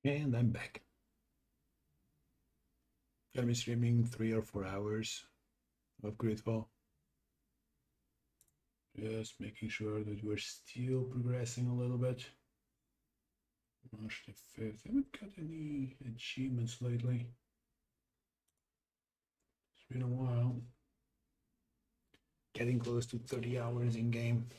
And I'm back. Gonna be streaming 3 or 4 hours of Greedfall. Just making sure that we're still progressing a little bit. March the 5th. I haven't got any achievements lately. It's been a while. Getting close to 30 hours in game.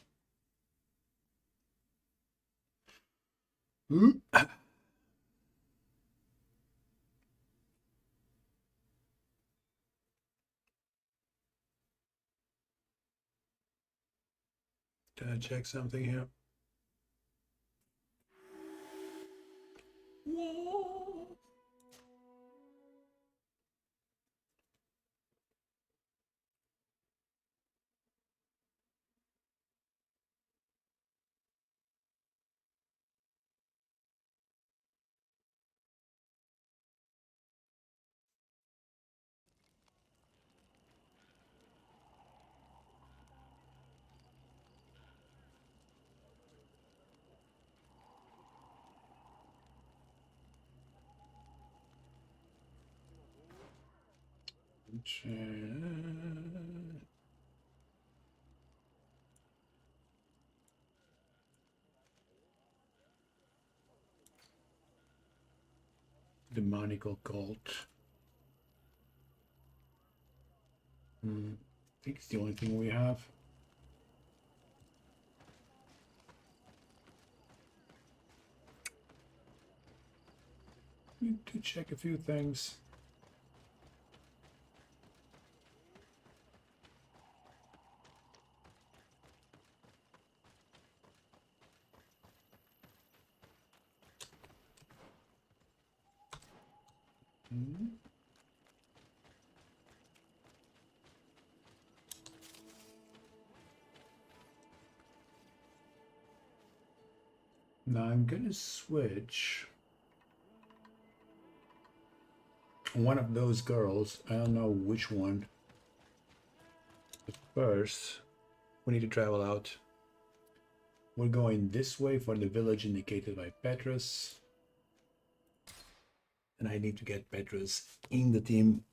Gonna check something here. Whoa. Demonical cult. I think it's the only thing we have. Need to check a few things. Now I'm gonna switch one of those girls. I don't know which one. But first, we need to travel out. We're going this way for the village indicated by Petrus. And I need to get Petrus in the team.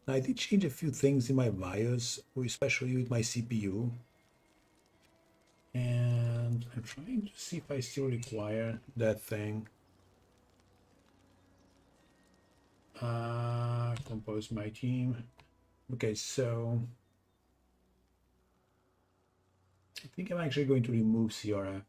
Now, I did change a few things in my BIOS, especially with my CPU. And I'm trying to see if I still require that thing. Compose my team. Okay, so I think I'm actually going to remove Ciara.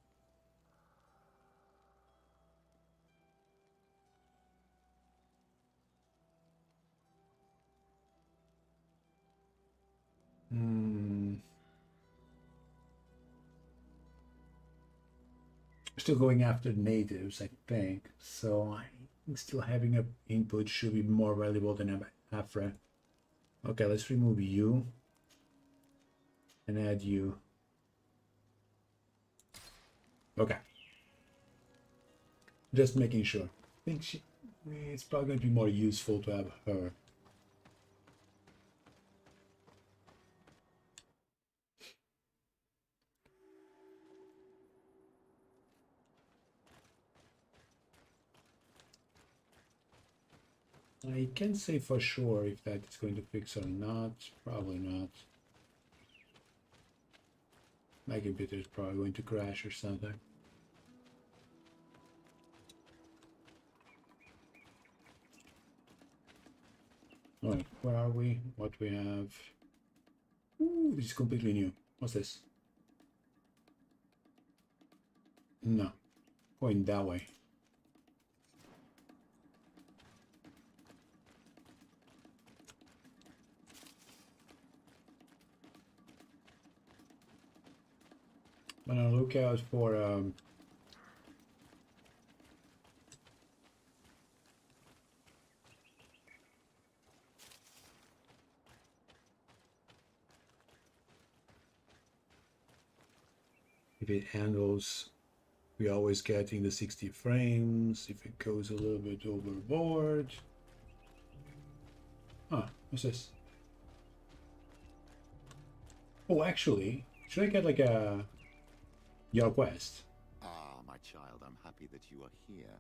Still going after natives, I think. So I think still having an input should be more valuable than Afra. Okay, let's remove you and add you. Okay. Just making sure. I think it's probably going to be more useful to have her. I can't say for sure if that is going to fix or not. Probably not. My computer is probably going to crash or something. Alright, where are we? What we have? Ooh, this is completely new. What's this? No, going that way. I'm gonna look out for if it handles. We always getting the 60 frames. If it goes a little bit overboard. Ah, what's this? Oh, actually, should I get like your quest? Ah, my child, I'm happy that you are here.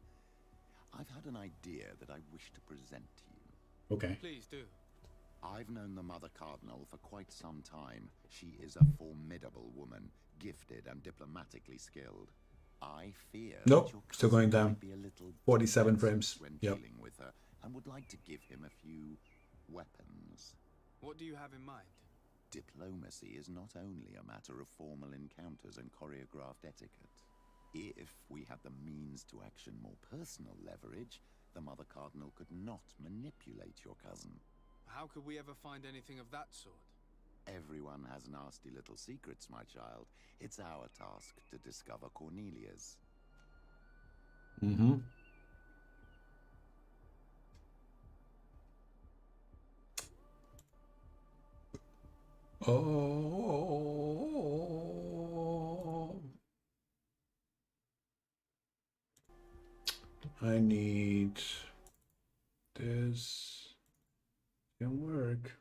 I've had an idea that I wish to present to you. Okay. Please do. I've known the Mother Cardinal for quite some time. She is a formidable woman, gifted and diplomatically skilled. I fear Nope, that your still going cousin down. might be a little 47 defensive frames. when Yep. dealing with her, and would like to give him a few weapons. What do you have in mind? Diplomacy is not only a matter of formal encounters and choreographed etiquette. If we had the means to action more personal leverage, the Mother Cardinal could not manipulate your cousin. How could we ever find anything of that sort? Everyone has nasty little secrets, my child. It's our task to discover Cornelia's. Mm-hmm. Oh, I need this. Can work.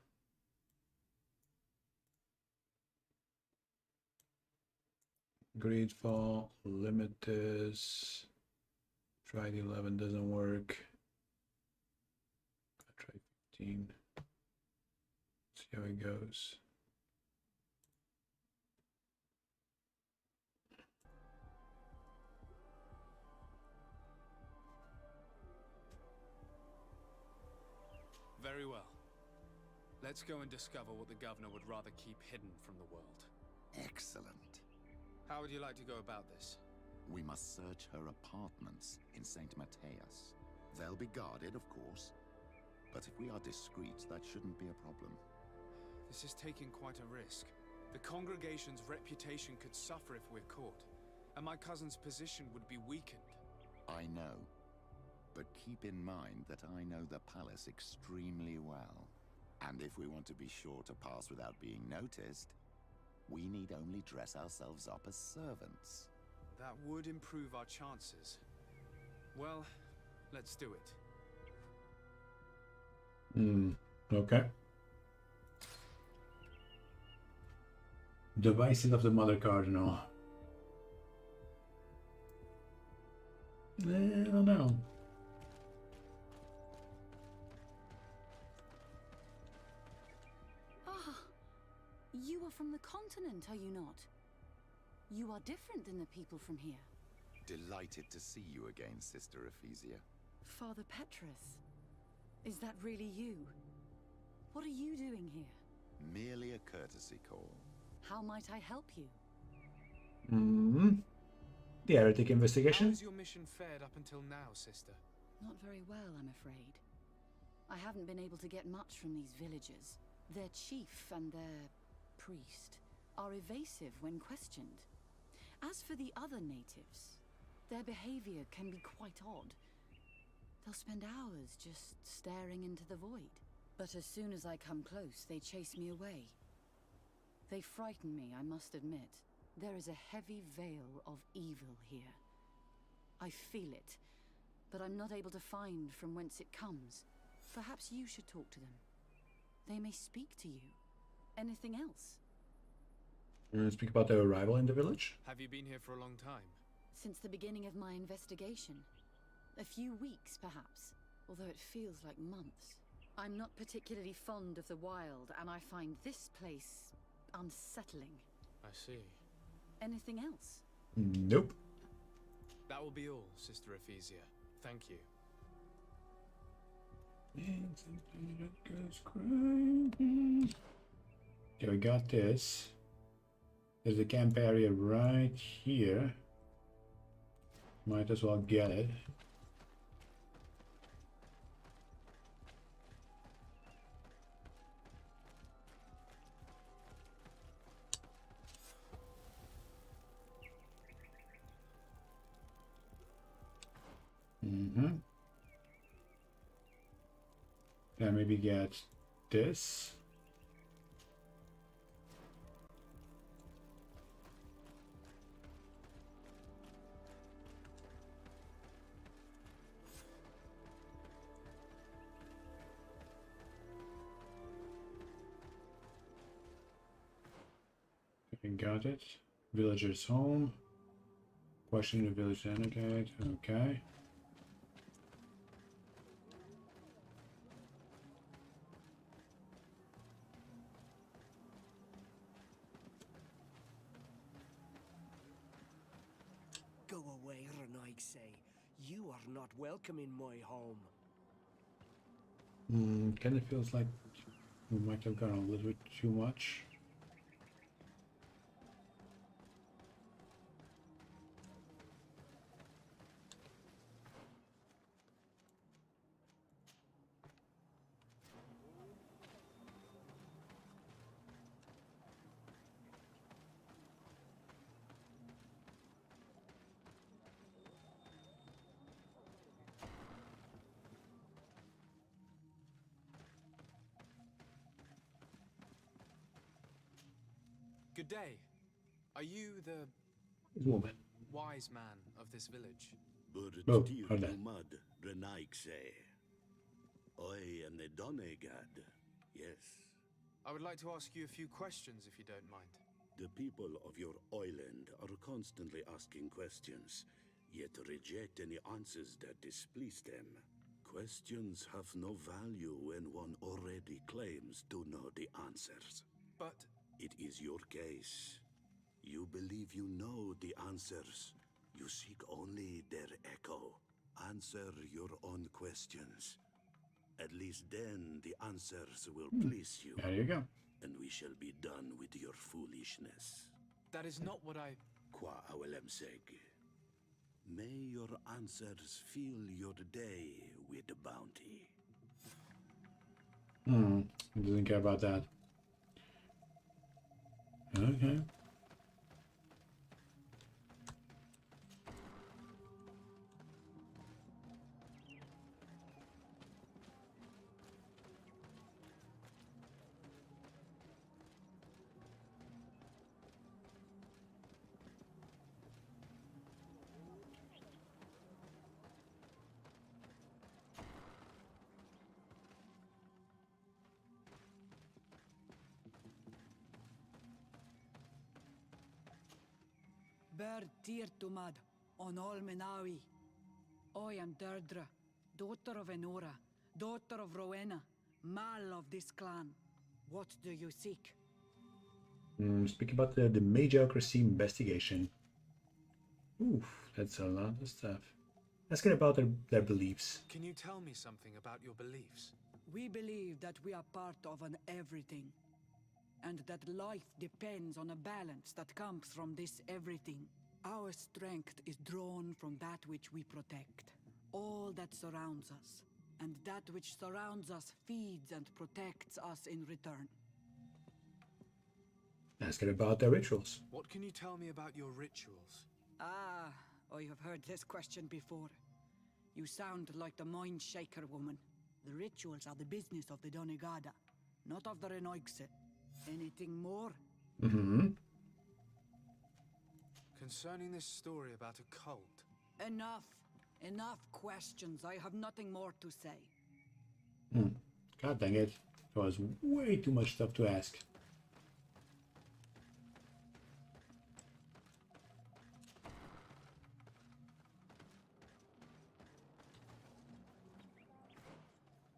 Greedfall, limit this. Try the 11, doesn't work. I'll try 15. See how it goes. Very well. Let's go and discover what the governor would rather keep hidden from the world. Excellent. How would you like to go about this? We must search her apartments in St. Matthias. They'll be guarded, of course. But if we are discreet, that shouldn't be a problem. This is taking quite a risk. The congregation's reputation could suffer if we're caught, and my cousin's position would be weakened. I know. But keep in mind that I know the palace extremely well. And if we want to be sure to pass without being noticed, we need only dress ourselves up as servants. That would improve our chances. Well, let's do it. Okay. Devices of the Mother Cardinal. I don't know. You are from the continent, are you not? You are different than the people from here. Delighted to see you again, Sister Ephesia. Father Petrus, is that really you? What are you doing here? Merely a courtesy call. How might I help you? The heretic How investigation. has your mission fared up until now, sister? Not very well, I'm afraid. I haven't been able to get much from these villagers. Their chief and their priest are evasive when questioned. As for the other natives, their behavior can be quite odd. They'll spend hours just staring into the void. But as soon as I come close, they chase me away. They frighten me, I must admit. There is a heavy veil of evil here. I feel it, but I'm not able to find from whence it comes. Perhaps you should talk to them. They may speak to you. Anything else? Speak about their arrival in the village. Have you been here for a long time? Since the beginning of my investigation. A few weeks, perhaps, although it feels like months. I'm not particularly fond of the wild, and I find this place unsettling. I see. Anything else? Nope. That will be all, Sister Ephesia. Thank you. Okay, we got this. There's a camp area right here. Might as well get it. And maybe get this. Okay, got it. Villager's home. Question the village etiquette. Okay. Renaigse, you are not welcome in my home. Kind of feels like we might have gone a little bit too much. Good day. Are you the Woman. wise man of this village? Oh, hold on. Mud, Renaigse. I am the Donegad, yes. I would like to ask you a few questions if you don't mind. The people of your island are constantly asking questions, yet reject any answers that displease them. Questions have no value when one already claims to know the answers. But It is your case. You believe you know the answers. You seek only their echo. Answer your own questions. At least then the answers will please you, There you go. and we shall be done with your foolishness. that is not what I... Qua awelemseg. May your answers fill your day with bounty. He doesn't care about that. Okay. Ber Tirtumad on Olmenawi. I am Deirdre, daughter of Enora, daughter of Rowena, Mal of this clan. What do you seek? Speak about the Magiocracy investigation. Oof, that's a lot of stuff. Asking about their beliefs. Can you tell me something about your beliefs? We believe that we are part of an everything, and that life depends on a balance that comes from this everything. Our strength is drawn from that which we protect, all that surrounds us, and that which surrounds us feeds and protects us in return. Asking about their rituals. What can you tell me about your rituals? Ah, I have heard this question before. You sound like the Mind Shaker woman. The rituals are the business of the Donegada, not of the Renaigse. Anything more? Concerning this story about a cult. Enough. Enough questions. I have nothing more to say. God dang it. There was way too much stuff to ask.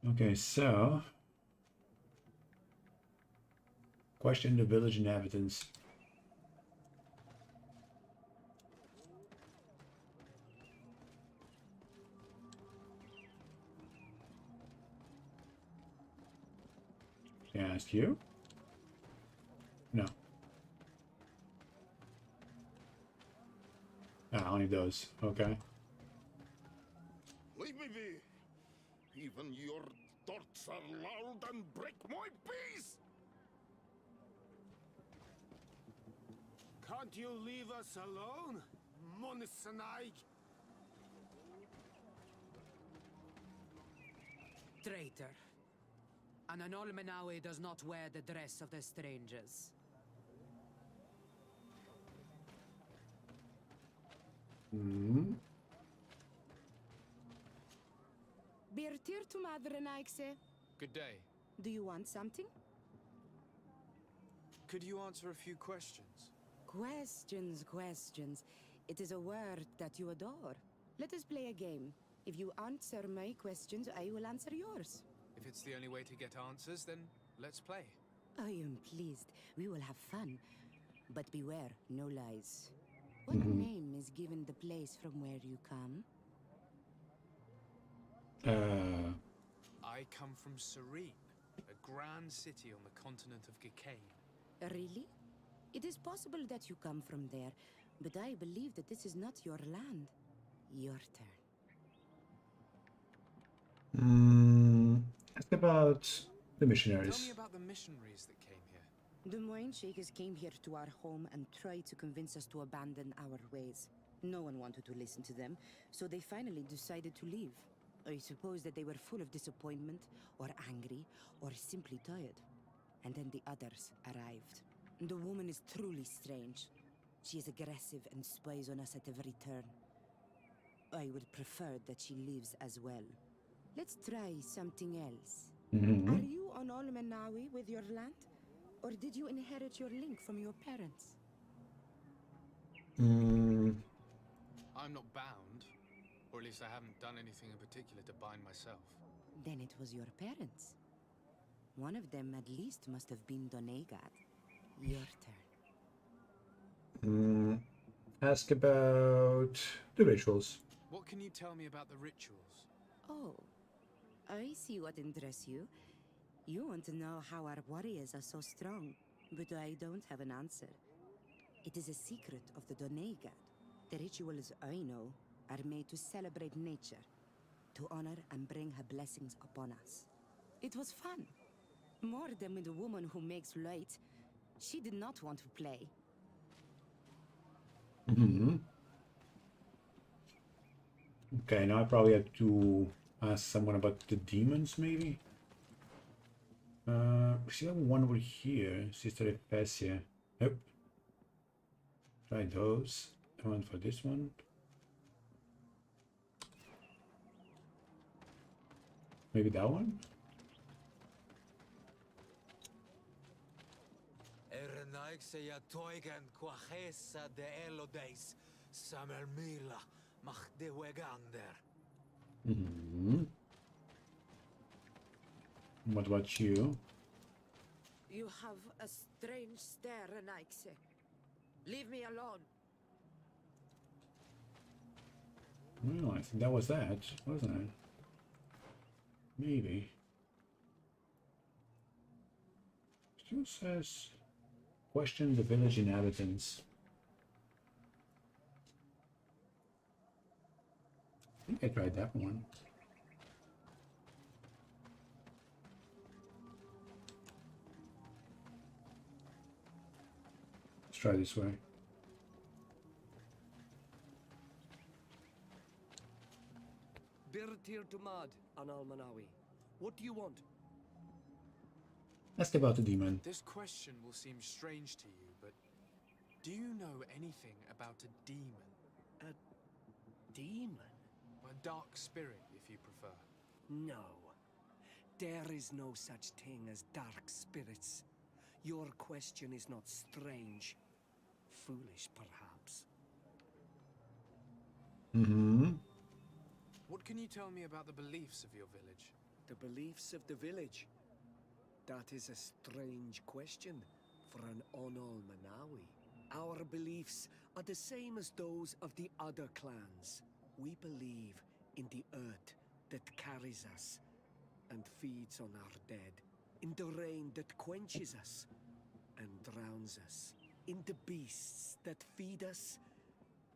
Okay, so... Question the village inhabitants. Can I ask you? No. Ah, only those. Okay. Leave me be. Even your thoughts are loud and break my peace. Can't you leave us alone, Monisanaig? Traitor. An Anolmenawi does not wear the dress of the strangers. Birtir to Madrenaikse. Good day. Do you want something? Could you answer a few questions? Questions. It is a word that you adore. Let us play a game. If you answer my questions, I will answer yours. If it's the only way to get answers, then let's play. I am pleased. We will have fun. But beware, no lies. What name is given the place from where you come? I come from Serene, a grand city on the continent of Gicane. Really? It is possible that you come from there, but I believe that this is not your land. Your turn. Ask about the Tell me missionaries. about the missionaries that came here. The Moine Shakers came here to our home and tried to convince us to abandon our ways. No one wanted to listen to them, so they finally decided to leave. I suppose that they were full of disappointment, or angry, or simply tired. And then the others arrived. The woman is truly strange. She is aggressive and spies on us at every turn. I would prefer that she leaves as well. Let's try something else. Are you on Olmenawi with your land? Or did you inherit your link from your parents? I'm not bound, or at least I haven't done anything in particular to bind myself. Then it was your parents. One of them at least must have been Doneigad. Your turn. Ask about the rituals. What can you tell me about the rituals? Oh, I see what interests you. You want to know how our warriors are so strong, but I don't have an answer. It is a secret of the Doneigad. The rituals I know are made to celebrate nature, to honor and bring her blessings upon us. It was fun. More than with the woman who makes light. She did not want to play. Okay, now I probably have to ask someone about the demons, maybe? We still have one over here, Sister Epesia. Yep. Try those. One for this one. Maybe that one? What about you? You have a strange stare, Renaikse. Leave me alone. Well, I think that was that, wasn't it? Maybe. Still says, question the village inhabitants. I think I tried that one. Let's try this way. Birtir Tumad, Analmanawi. What do you want? Ask about the demon. This question will seem strange to you, but do you know anything about a demon? A demon? A dark spirit, if you prefer. No. There is no such thing as dark spirits. Your question is not strange. Foolish, perhaps. What can you tell me about the beliefs of your village? The beliefs of the village? That is a strange question for an Onol Manawi. Our beliefs are the same as those of the other clans. We believe in the earth that carries us and feeds on our dead, in the rain that quenches us and drowns us, in the beasts that feed us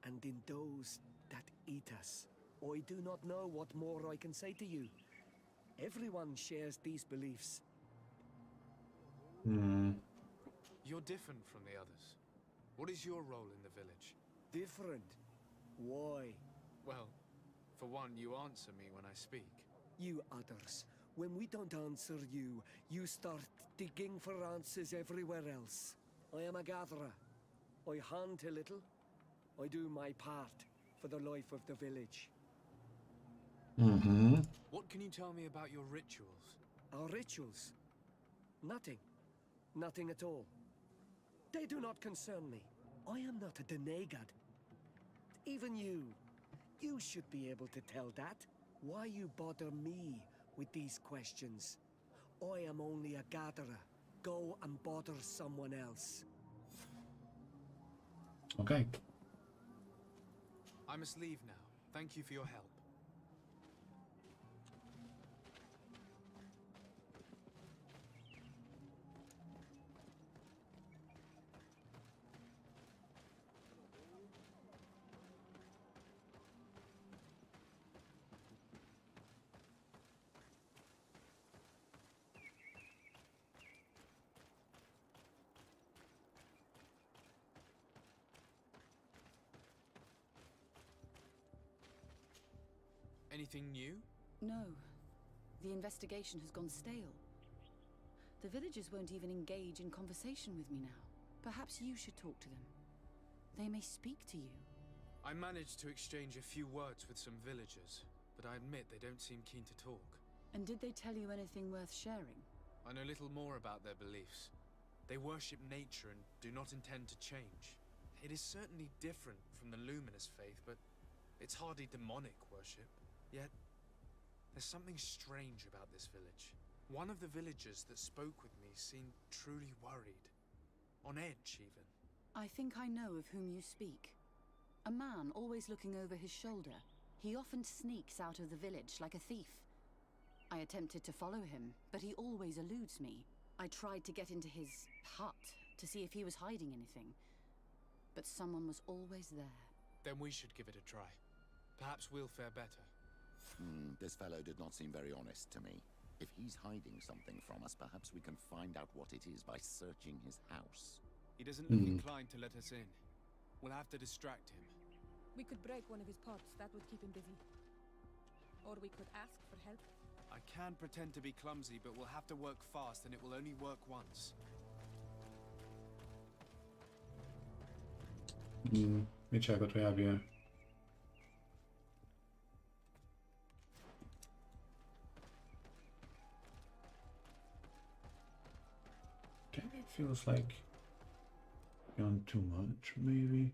and in those that eat us. I do not know what more I can say to you. Everyone shares these beliefs. You're different from the others. What is your role in the village? Different? Why? Well, for one, you answer me when I speak. You others, when we don't answer you, you start digging for answers everywhere else. I am a gatherer. I hunt a little. I do my part for the life of the village. What can you tell me about your rituals? Our rituals? Nothing. Nothing at all. They do not concern me. I am not a Doneigad. Even you should be able to tell that. Why you bother me with these questions? I am only a gatherer. Go and bother someone else. Okay. I must leave now. Thank you for your help. Anything new? No. The investigation has gone stale. The villagers won't even engage in conversation with me now. Perhaps you should talk to them. They may speak to you. I managed to exchange a few words with some villagers, but I admit they don't seem keen to talk. And did they tell you anything worth sharing? I know little more about their beliefs. They worship nature and do not intend to change. It is certainly different from the luminous faith, but it's hardly demonic worship. Yet, there's something strange about this village. One of the villagers that spoke with me seemed truly worried. On edge, even. I think I know of whom you speak. A man always looking over his shoulder. He often sneaks out of the village like a thief. I attempted to follow him, but he always eludes me. I tried to get into his hut to see if he was hiding anything, but someone was always there. Then we should give it a try. Perhaps we'll fare better. This fellow did not seem very honest to me. If he's hiding something from us, perhaps we can find out what it is by searching his house. He doesn't look inclined to let us in. We'll have to distract him. We could break one of his pots. That would keep him busy. Or we could ask for help. I can pretend to be clumsy, but we'll have to work fast, and it will only work once. Let me check what we have here. Okay, it feels like gone too much, maybe.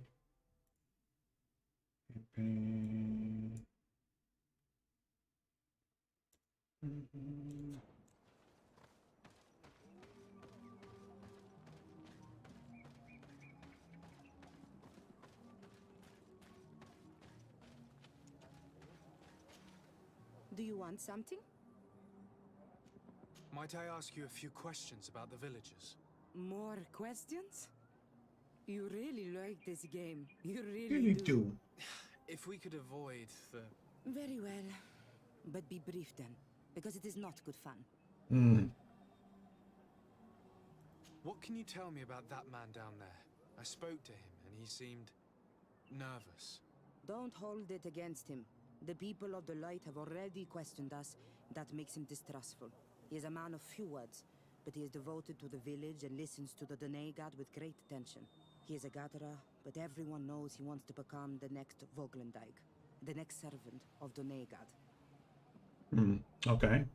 Do you want something? Might I ask you a few questions about the villagers? More questions? You really like this game. You You really do. If we could avoid the... Very well. But be brief then, because it is not good fun. What can you tell me about that man down there? I spoke to him, and he seemed nervous. Don't hold it against him. The people of the light have already questioned us. That makes him distrustful. He is a man of few words, but he is devoted to the village and listens to the Dene god with great attention. He is a gatherer, but everyone knows he wants to become the next Voglendijk, the next servant of Dene god. Okay.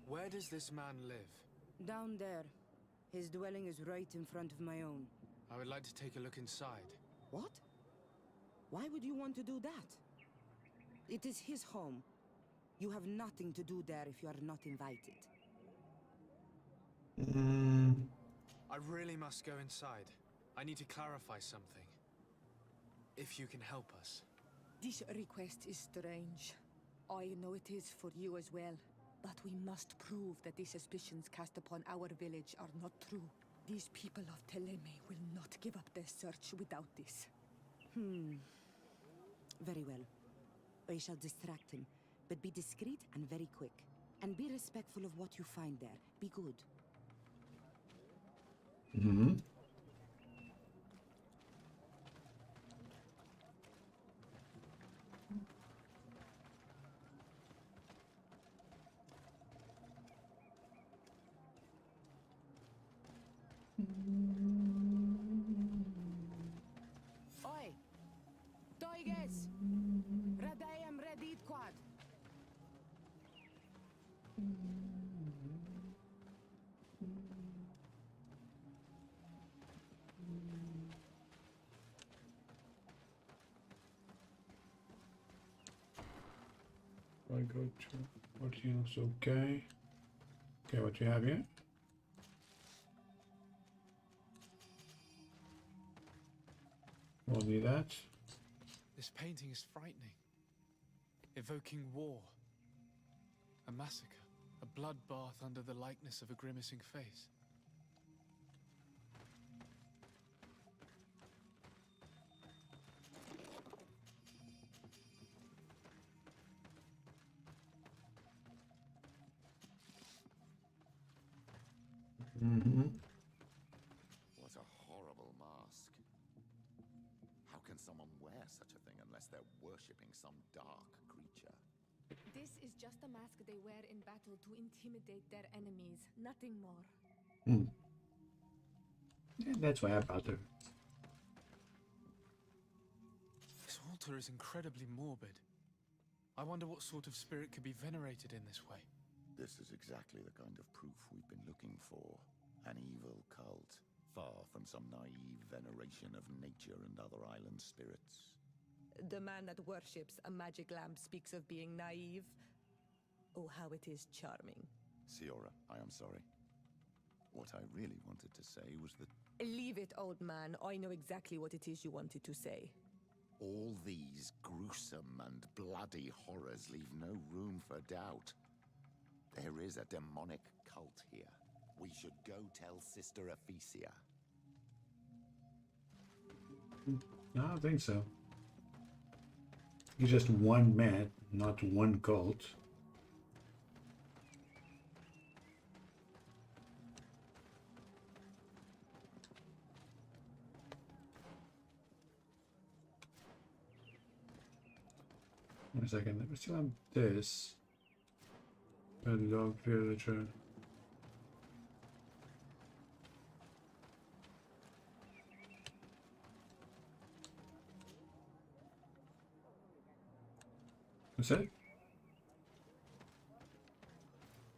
Where does this man live? Down there. His dwelling is right in front of my own. I would like to take a look inside. What? Why would you want to do that? It is his home. You have nothing to do there if you are not invited. I really must go inside. I need to clarify something. If you can help us. This request is strange. I know it is for you as well. But we must prove that the suspicions cast upon our village are not true. These people of Teleme will not give up their search without this. Very well. I shall distract him, but be discreet and very quick. And be respectful of what you find there. Be good. Oi! Toiges! Radayam Redit Quad! I go to what else? Okay. Okay, what you have here? Only that. This painting is frightening. Evoking war. A massacre. A bloodbath under the likeness of a grimacing face. What a horrible mask. How can someone wear such a thing unless they're worshipping some dark creature? This is just a mask they wear in battle to intimidate their enemies, nothing more. Yeah, that's why I bought her. This altar is incredibly morbid. I wonder what sort of spirit could be venerated in this way. This is exactly the kind of proof we've been looking for. An evil cult, far from some naive veneration of nature and other island spirits. The man that worships a magic lamp speaks of being naive. Oh, how it is charming. Siora, I am sorry. What I really wanted to say was that Leave it, old man. I know exactly what it is you wanted to say. all these gruesome and bloody horrors leave no room for doubt. There is a demonic cult here. We should go tell Sister Ephesia. No, I don't think so. It's just one man, not one cult. Wait a second, let me still have this. Red dog villager. What's that?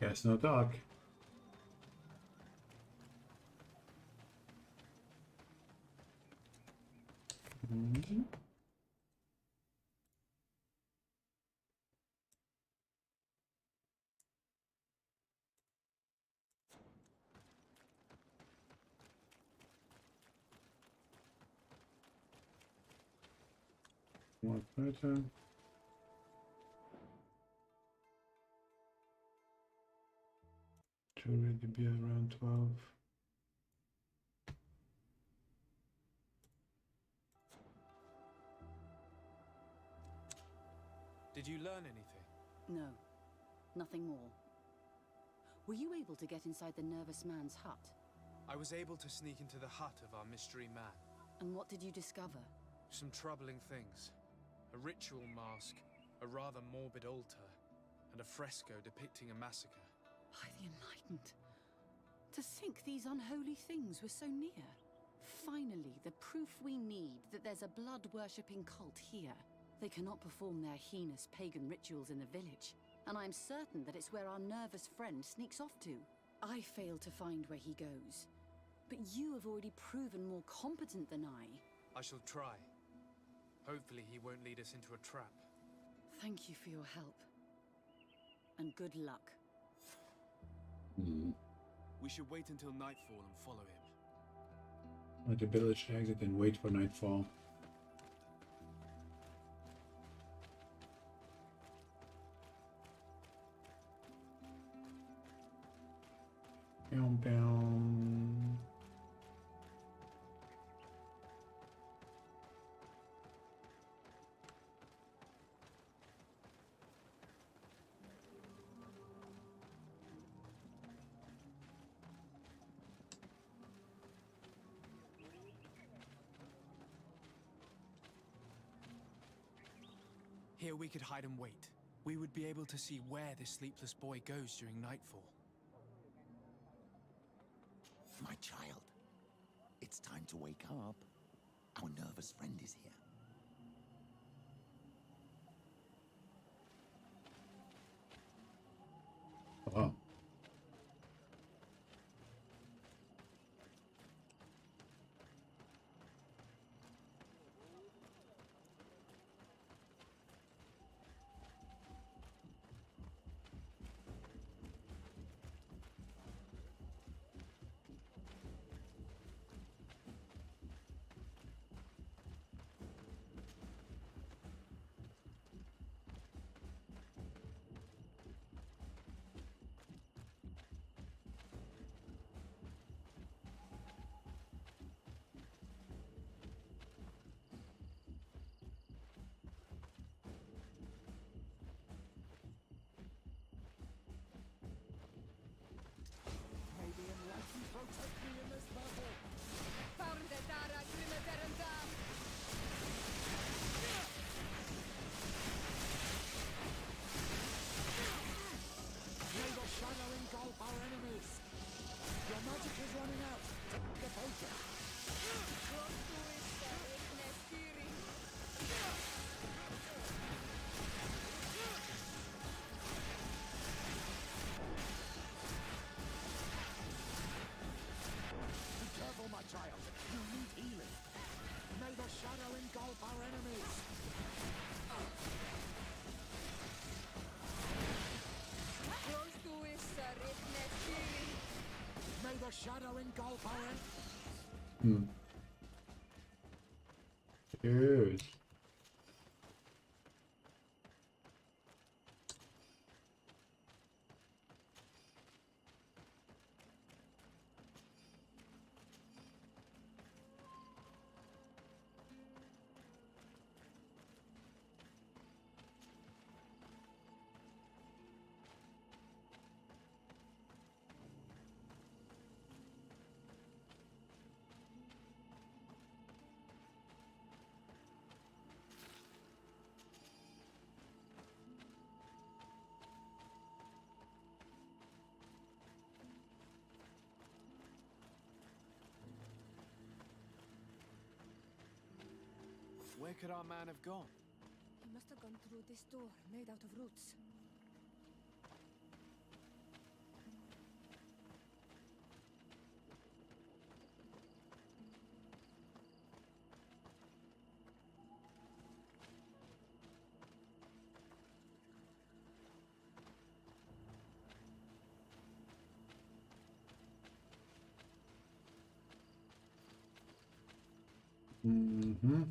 Yes, no dog. More better. Should already be around 12. Did you learn anything? No, nothing more. Were you able to get inside the nervous man's hut? I was able to sneak into the hut of our mystery man. And what did you discover? Some troubling things. A ritual mask, a rather morbid altar, and a fresco depicting a massacre. By the Enlightened. To think these unholy things were so near. Finally, the proof we need that there's a blood-worshipping cult here. They cannot perform their heinous pagan rituals in the village, and I'm certain that it's where our nervous friend sneaks off to. I failed to find where he goes, but you have already proven more competent than I. I shall try. Hopefully he won't lead us into a trap. Thank you for your help. And good luck. We should wait until nightfall and follow him. Let the village exit and wait for nightfall. Boom, boom. Here we could hide and wait. We would be able to see where this sleepless boy goes during nightfall. My child, it's time to wake up. Our nervous friend is here. Oh. shadow engulf our enemies! Close to us, redness feeling. May the shadow engulf our enemies! Yes. Where could our man have gone? He must have gone through this door, made out of roots. Mm-hmm.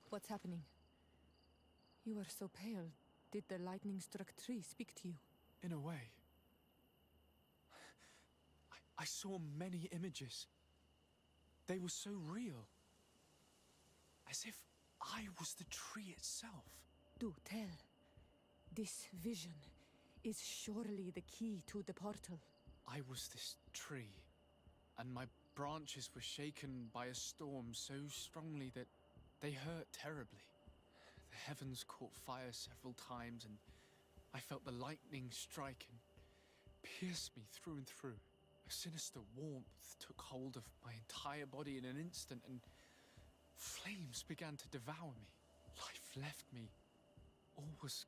What's happening? You are so pale. Did the lightning-struck tree speak to you? In a way. I saw many images. They were so real. As if I was the tree itself. Do tell. This vision is surely the key to the portal. I was this tree, and my branches were shaken by a storm so strongly that they hurt terribly. The heavens caught fire several times, and I felt the lightning strike and pierce me through and through. A sinister warmth took hold of my entire body in an instant, and flames began to devour me. Life left me. All was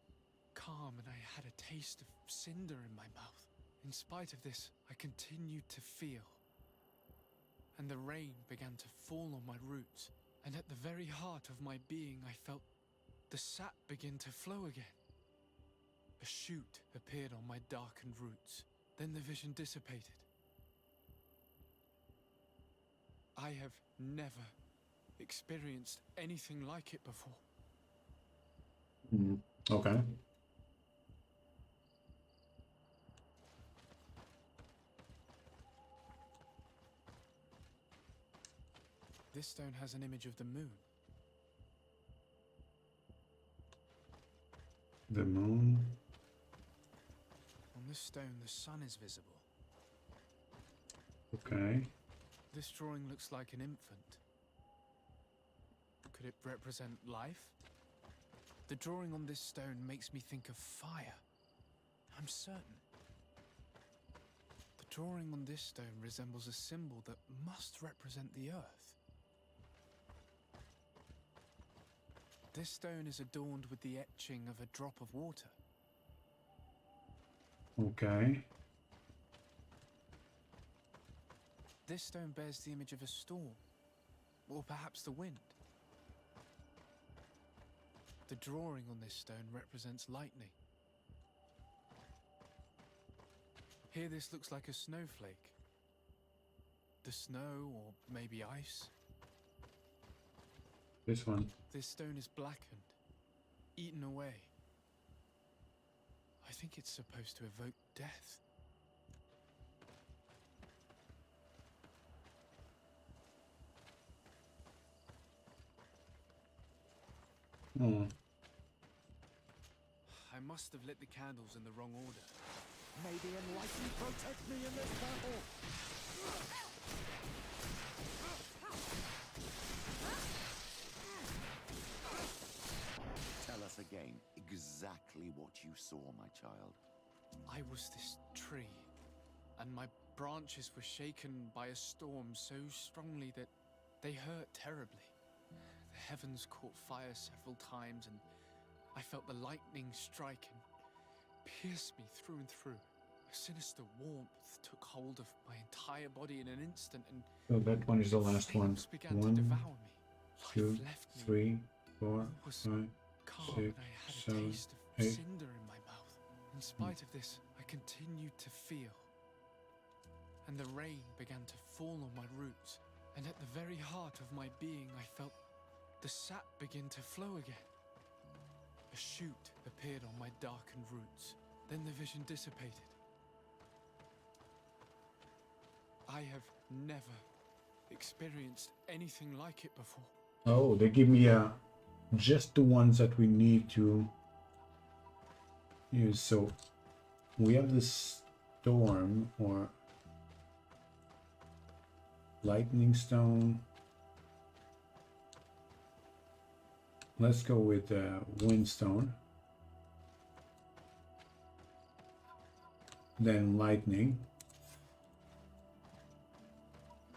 calm, and I had a taste of cinder in my mouth. In spite of this, I continued to feel. And the rain began to fall on my roots, and at the very heart of my being I felt the sap begin to flow again. A shoot appeared on my darkened roots. Then the vision dissipated. I have never experienced anything like it before. Okay. This stone has an image of the moon. The moon. On this stone, the sun is visible. Okay. This drawing looks like an infant. Could it represent life? The drawing on this stone makes me think of fire. I'm certain. The drawing on this stone resembles a symbol that must represent the earth. This stone is adorned with the etching of a drop of water. Okay. This stone bears the image of a storm, or perhaps the wind. The drawing on this stone represents lightning. Here this looks like a snowflake. The snow, or maybe ice. This one. This stone is blackened, eaten away. I think it's supposed to evoke death. Hmm. I must have lit the candles in the wrong order. May the enlightened protect me in this battle! Tell us again exactly what you saw, my child. I was this tree, and my branches were shaken by a storm so strongly that they hurt terribly. The heavens caught fire several times, and I felt the lightning strike and pierce me through and through. A sinister warmth took hold of my entire body in an instant, and So that one is the last one. flames began to 1, devour me. Life 2, left me. 3, 4, All was 5, calm, 6, and I had a 7, taste of 8. cinder in my mouth. In spite of this, I continued to feel. And the rain began to fall on my roots, and at the very heart of my being I felt the sap begin to flow again. A shoot appeared on my darkened roots. Then the vision dissipated. I have never experienced anything like it before. Oh, they give me just the ones that we need to use. So we have the storm or lightning stone. Let's go with windstone. Then lightning.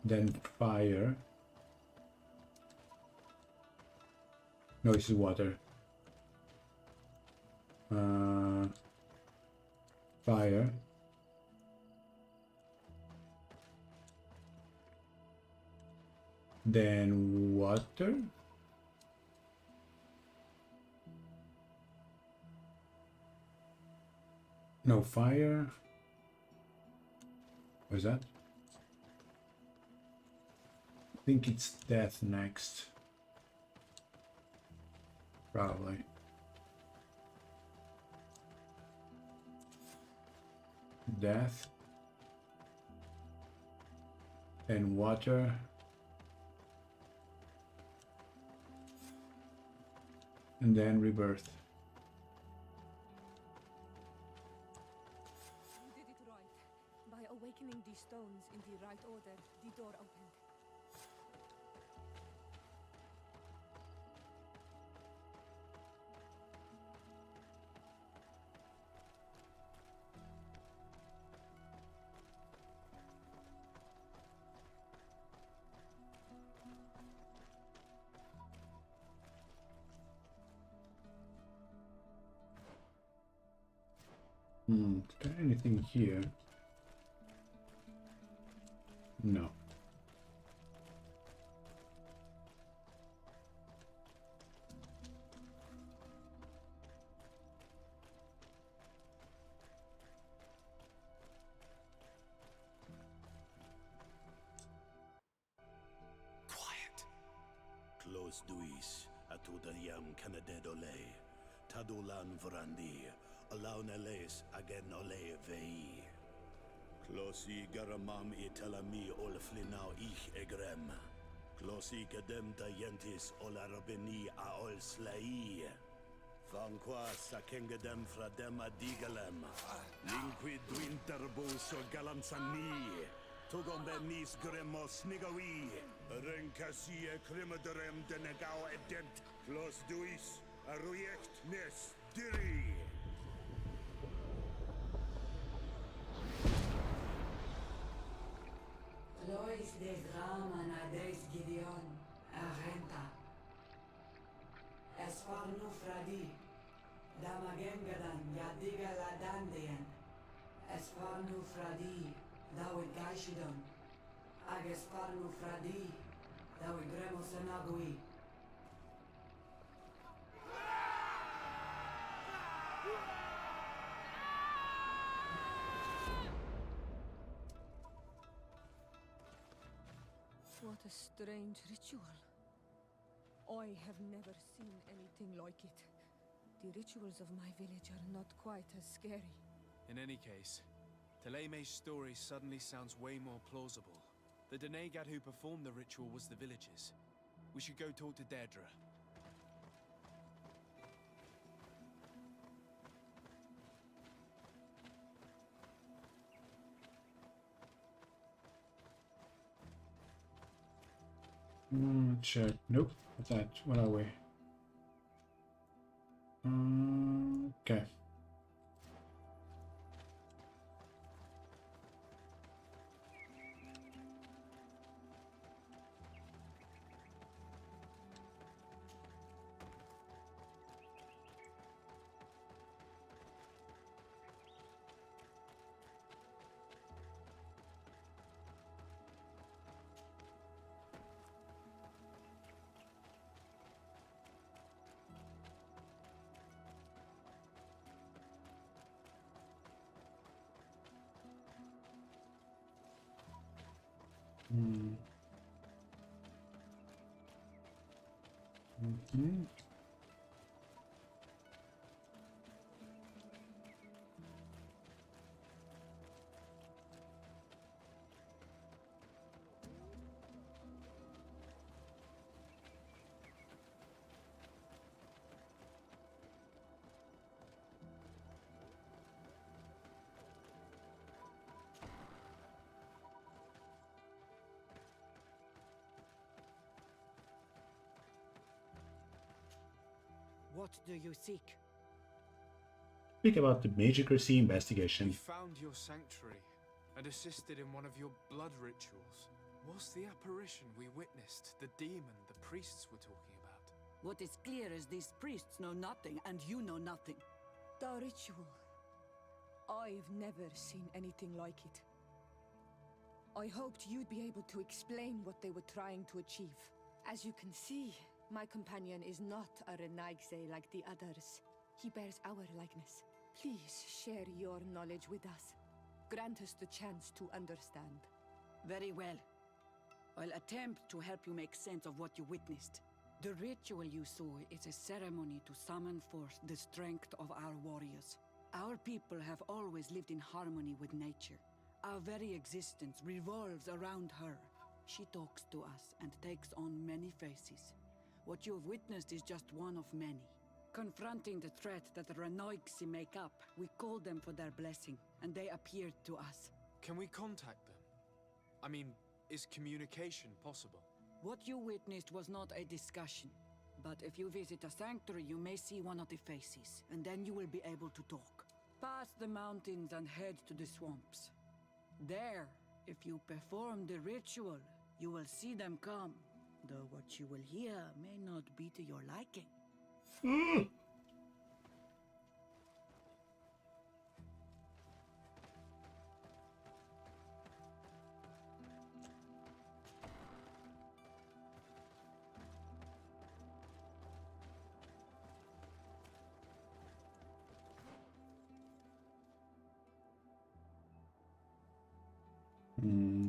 Then fire. No, this is water. Fire. Then water. No, fire. What is that? I think it's death next. Probably. Death. And water. And then rebirth. You did it right. By awakening these stones in the right order, the door opened. Is there anything here? No. Quiet. Close duis, atudayam kanadedole, tadulan vrandi, alauneles again ole vei. Closi garamam itelami olflinau ich egrem. Closi kadem dayentis olarabeni aol slai. Vanqua sakengedem fradem adigalem. Linquid winterbus o galansani. Tugombenis gremos nigawi. Renkasie krimaderem denegau edent. Clos duis, arruiect nes diri. Lois des drama nades Gideon, Arenta. Esparnu fradi, Damagengadan, Yadiga ladandian. Esparnu fradi, Dawid gaishidon. Agesparnu fradi, Dawid gremosenagui. What a strange ritual. I have never seen anything like it. The rituals of my village are not quite as scary. In any case, Teleme's story suddenly sounds way more plausible. The Denegat who performed the ritual was the villagers. We should go talk to Deirdre. Check. Nope. What's that? Where are we? Okay. What do you seek? Speak about the Magicracy We investigation. found your sanctuary and assisted in one of your blood rituals. Was the apparition we witnessed the demon the priests were talking about? What is clear is these priests know nothing, and you know nothing. The ritual. I've never seen anything like it. I hoped you'd be able to explain what they were trying to achieve. As you can see, my companion is not a Renaigse like the others. He bears our likeness. Please share your knowledge with us. Grant us the chance to understand. Very well. I'll attempt to help you make sense of what you witnessed. The ritual you saw is a ceremony to summon forth the strength of our warriors. Our people have always lived in harmony with nature. Our very existence revolves around her. She talks to us and takes on many faces. What you have witnessed is just one of many. Confronting the threat that the Renoigsi make up, we called them for their blessing, and they appeared to us. Can we contact them? I mean, is communication possible? What you witnessed was not a discussion. But if you visit a sanctuary, you may see one of the faces, and then you will be able to talk. Pass the mountains and head to the swamps. There, if you perform the ritual, you will see them come. Though what you will hear may not be to your liking.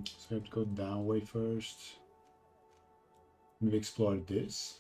So we have to go down way first. Maybe explore this.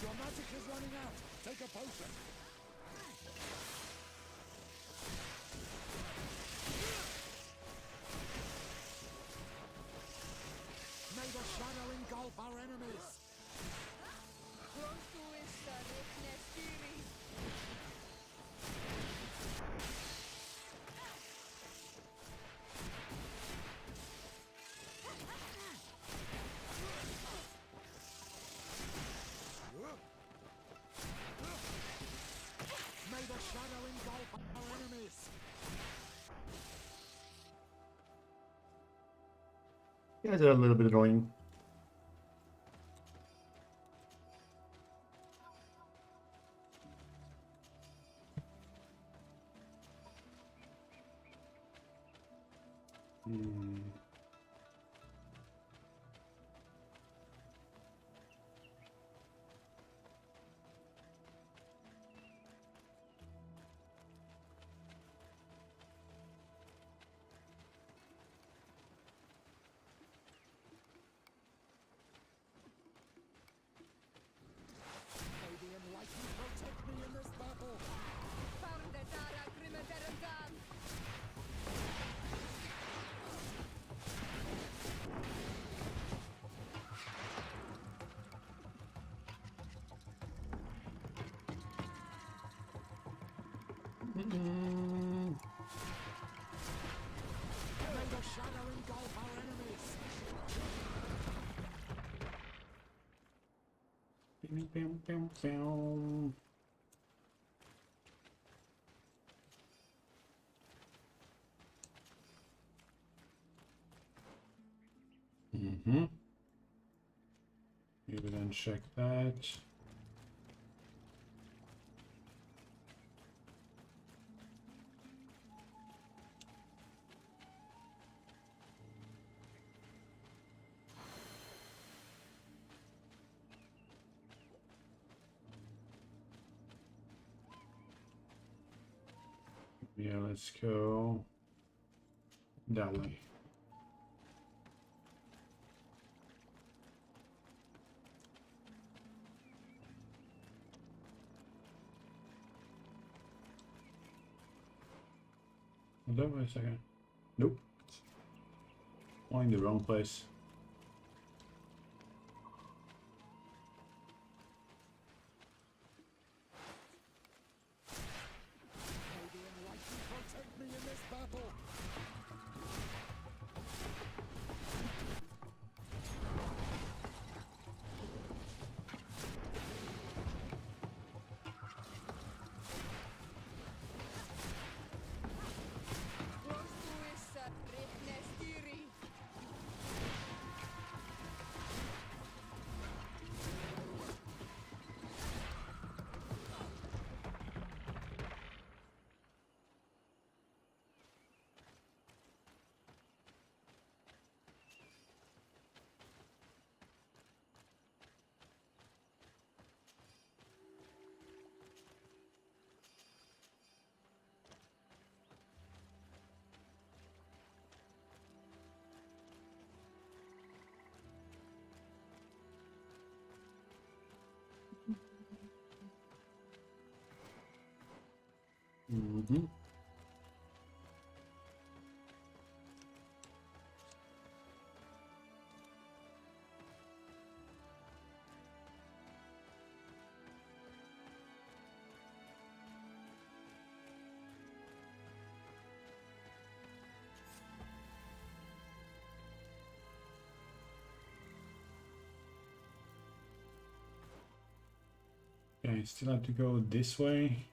Your magic is running out. Take a potion. engulf our enemies! May the shadow engulf our enemies! You guys are a little bit annoying. May the enlightened protect me in this battle! May the shadow engulf our enemies! Maybe then check that. Yeah, let's go that way. Hold on a second. Nope. Going the wrong place. May the enlightened protect me in this battle! Mm-hmm. Okay, still have to go this way.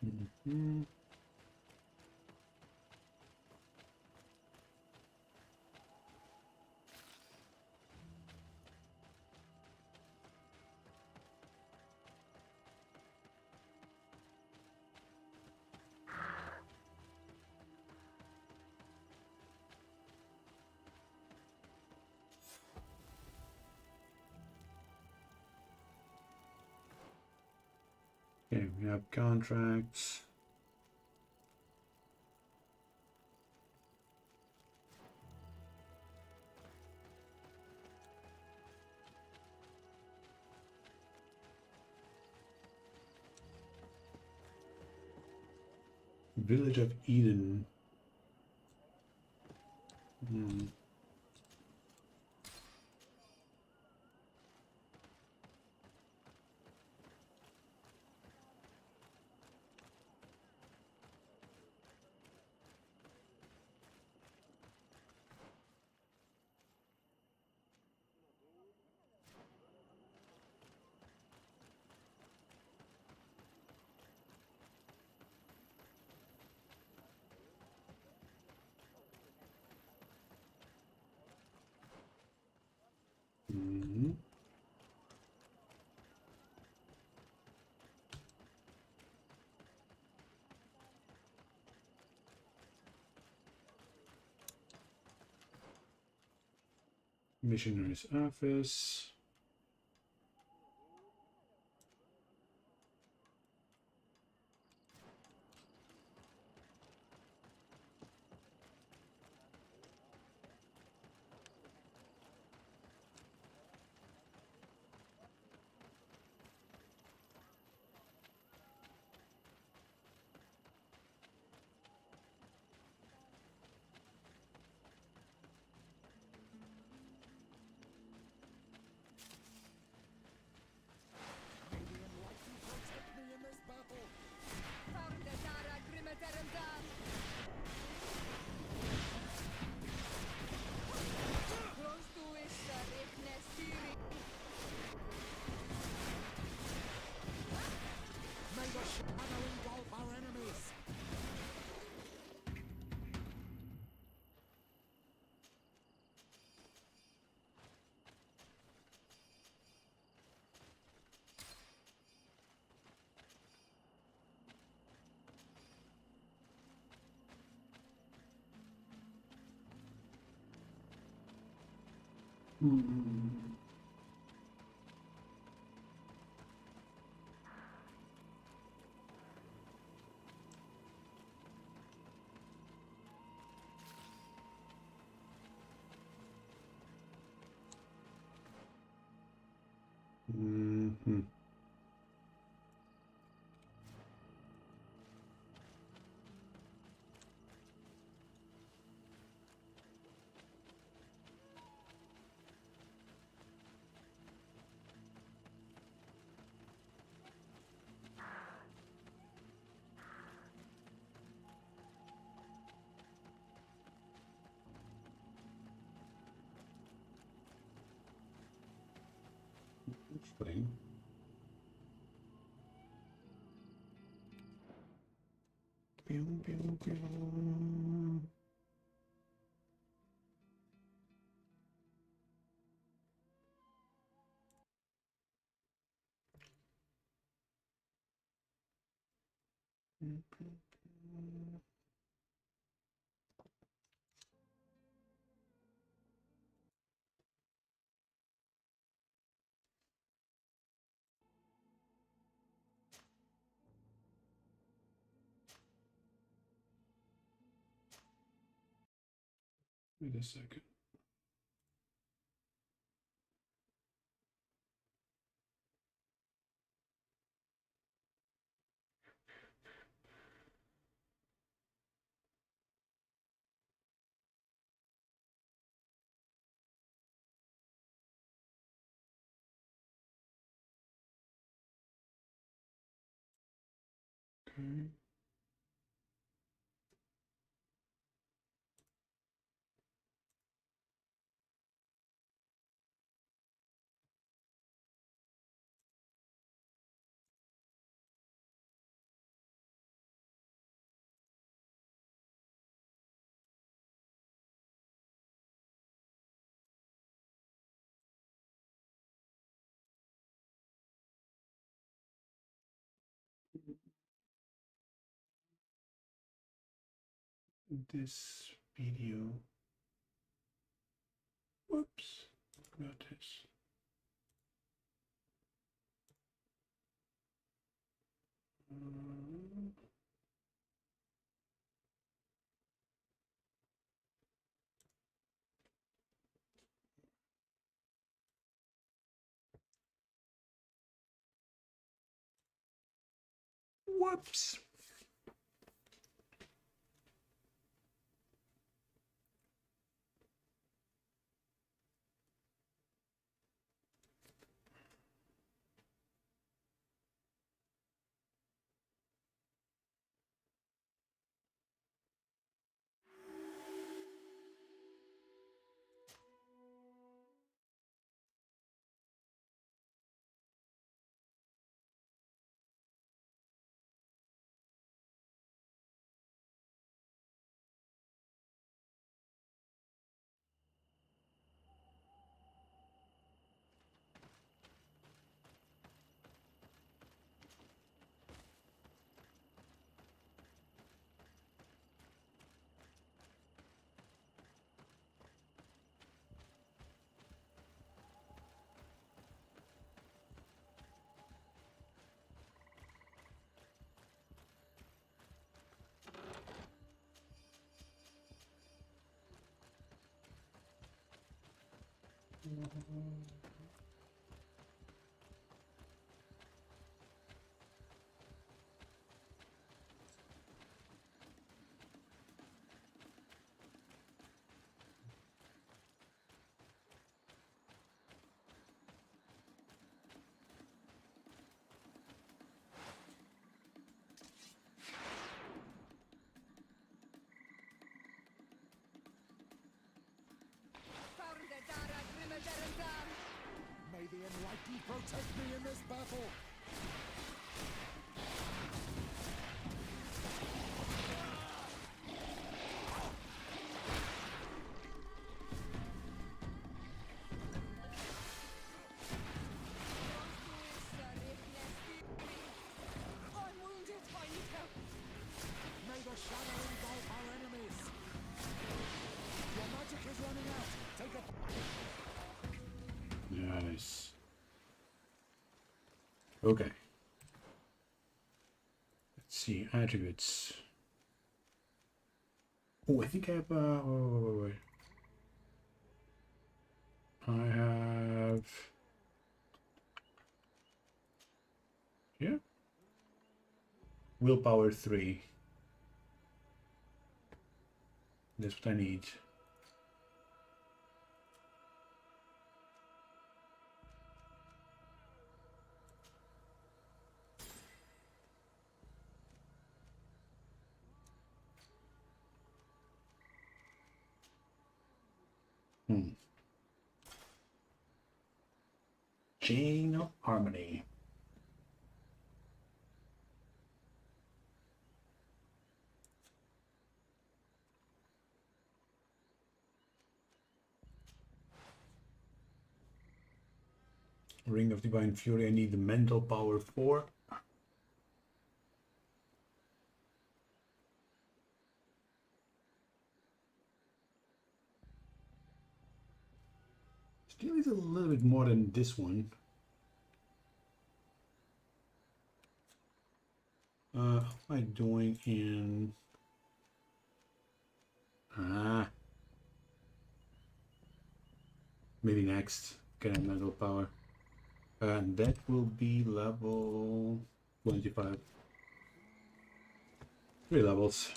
Mm-hmm. Okay, we have contracts. Village of Eden. Hmm. Mhm. Missionary's office. Mm-hmm. Interesting. Pew, pew, pew. Wait a second. Okay. This video. Whoops. Forgot this. Whoops. May the Enlightened protect me in this battle! I'm wounded. I need help. May the shadow engulf our enemies! Your magic is running out! Take a... Nice. Okay. Let's see, attributes. Oh, I think I have, wait. I have... Yeah. Willpower 3. That's what I need. Chain of Harmony. Ring of Divine Fury. I need the mental power 4. Still is a little bit more than this one. How am I doing in... maybe next. Get a mental power. And that will be level 25. 3 levels.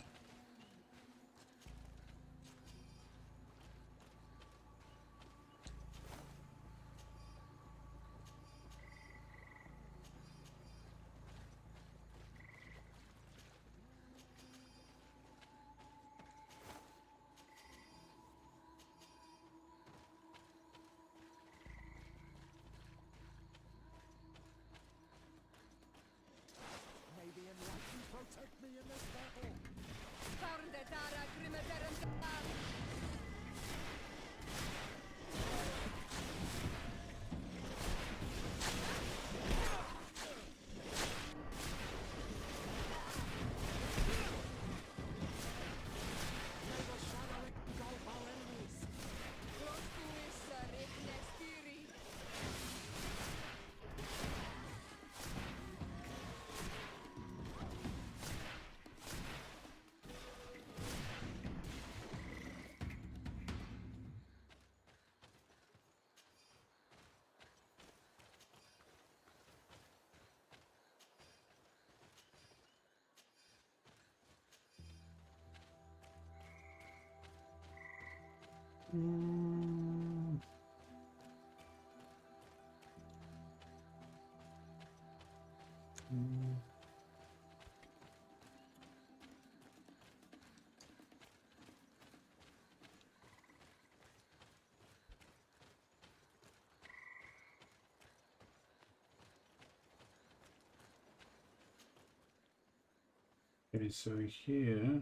May the Enlightened protect me in this battle! May the shadow engulf our enemies! Okay, so here.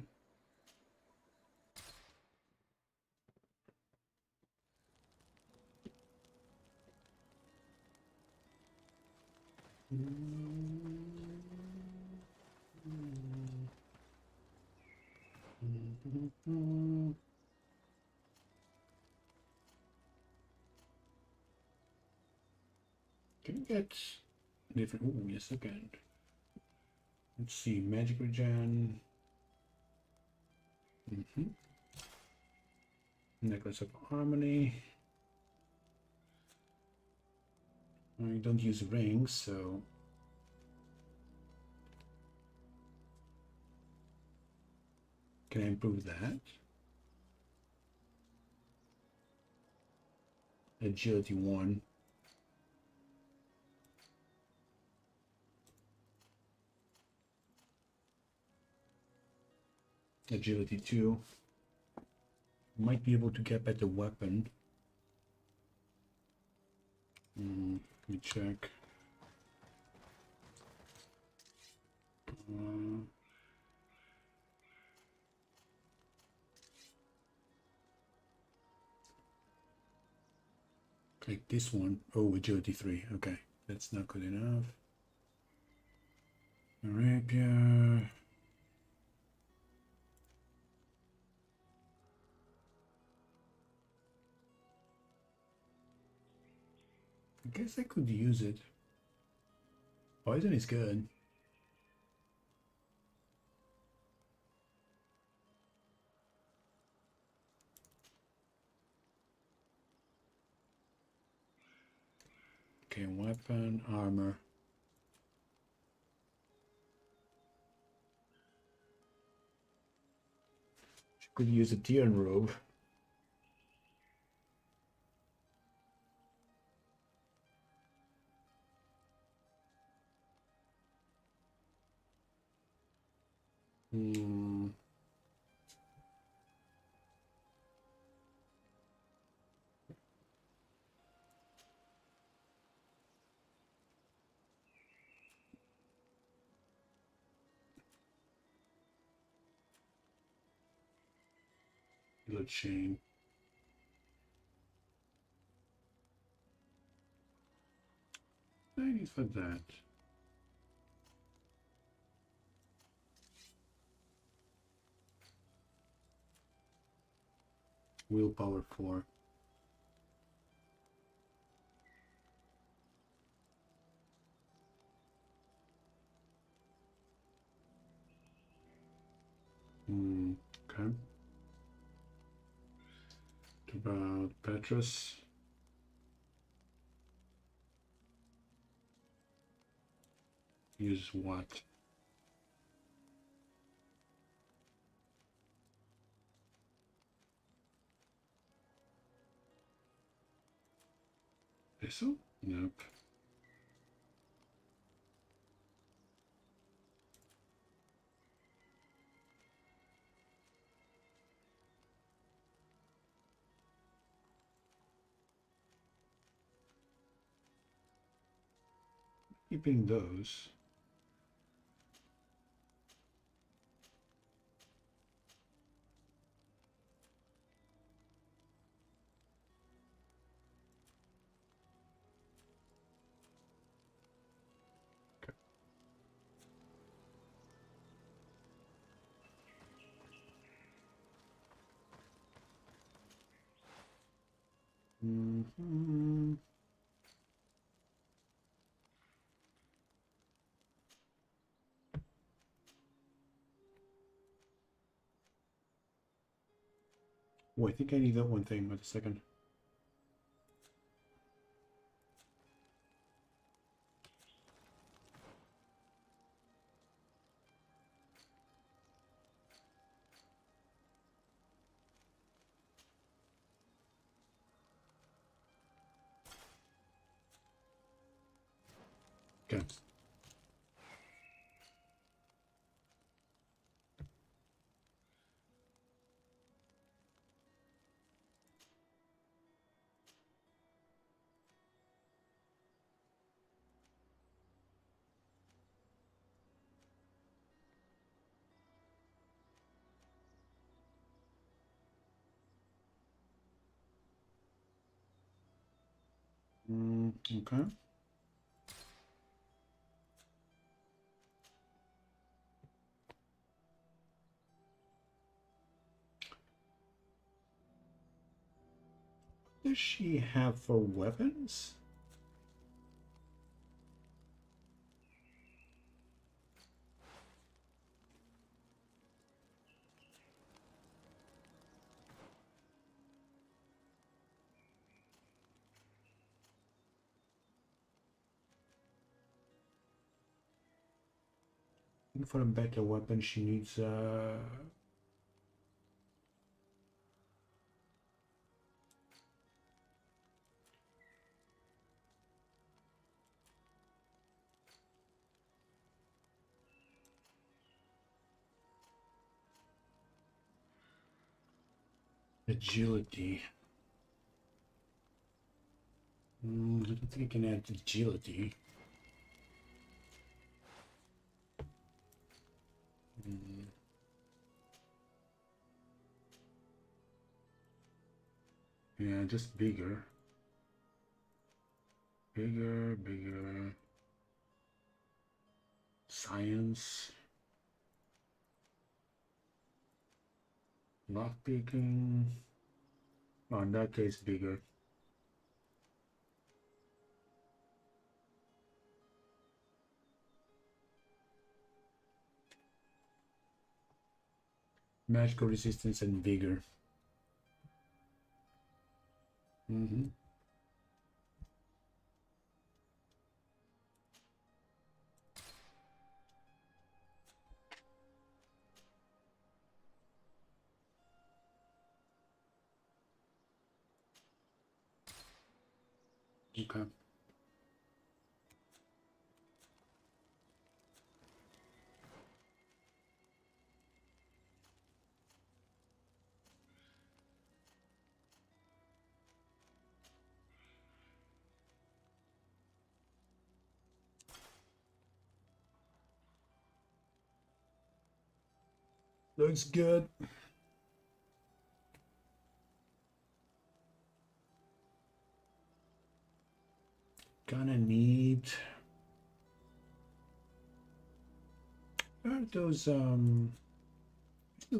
Can you get different? Oh, yes, I can. Let's see, magic regen. Necklace of harmony. I don't use rings, so can I improve that? Agility 1. Agility 2. Might be able to get better weapon. Let me check. Like this one. Oh, agility 3. Okay, that's not good enough. Rapier. I guess I could use it. Poison is good. Okay, weapon, armor. She could use a Tiran robe. Blood chain. I need for that. Willpower 4. Okay. What about Petrus? Use what? Thistle? Nope. Keeping those. Oh, I think I need that one thing. Wait a second. Okay. Okay. What does she have for weapons? I think for a better weapon, she needs agility. I don't think I can add agility. Yeah, just bigger. Bigger. Science. Lock picking. Oh, in that case, bigger. Magical resistance and vigor. Okay. Looks good. Gonna need. Aren't those still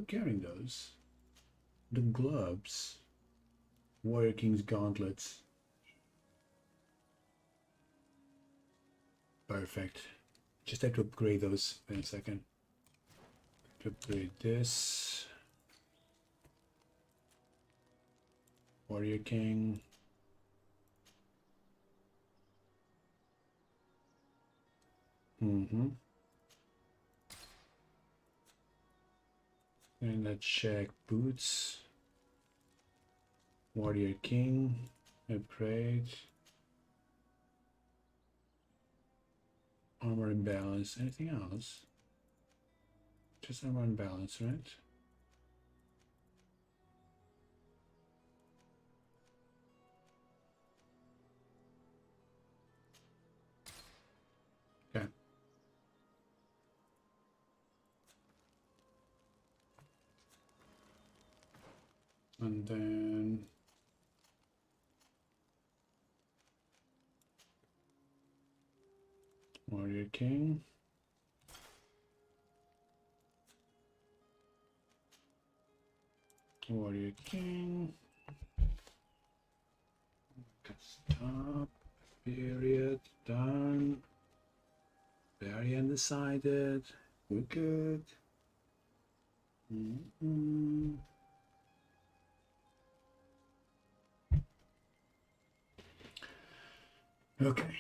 carrying those? The gloves. Warrior King's gauntlets. Perfect. Just have to upgrade those in a second. To upgrade this. Warrior King. And let's check boots. Warrior King. Upgrade. Armor and balance. Anything else? Just armor and balance, right? Okay. And then Warrior King. Warrior King. Stop. Period. Done. Very undecided. We're good. Okay.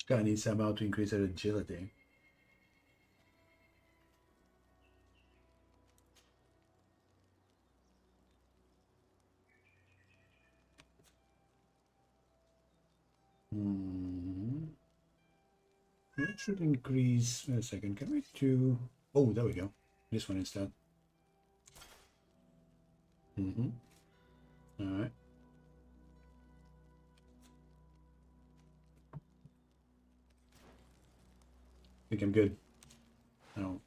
Guy needs somehow to increase her agility. Hmm. That should increase. Wait a second. Can we do? Oh, there we go. This one instead. Mm-hmm. All right. I think I'm good. Now,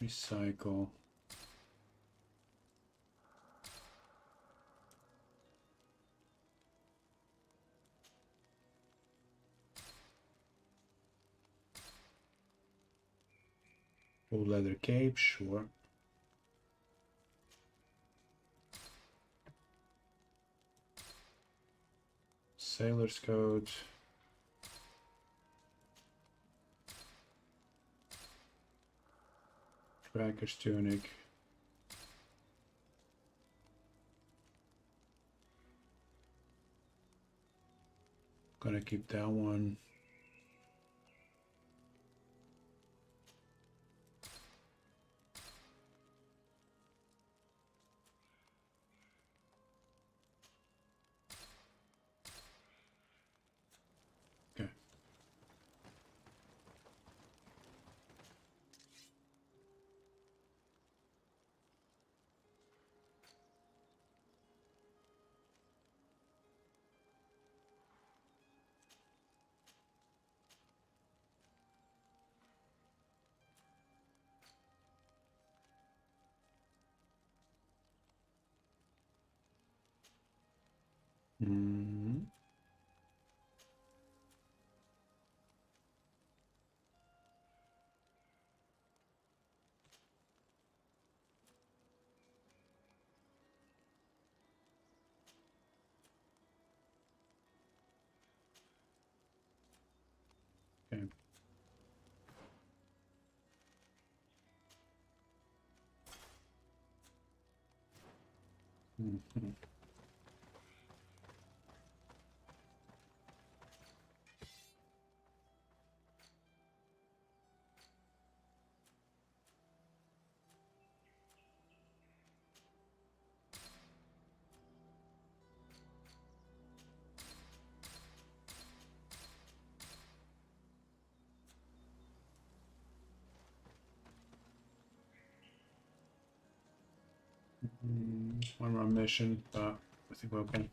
recycle. Full leather cape, sure. Sailor's coat. Tracker's tunic. Gonna keep that one. Okay. Mm-hmm. Okay. Mm-hmm. One more mission, but I think we're okay.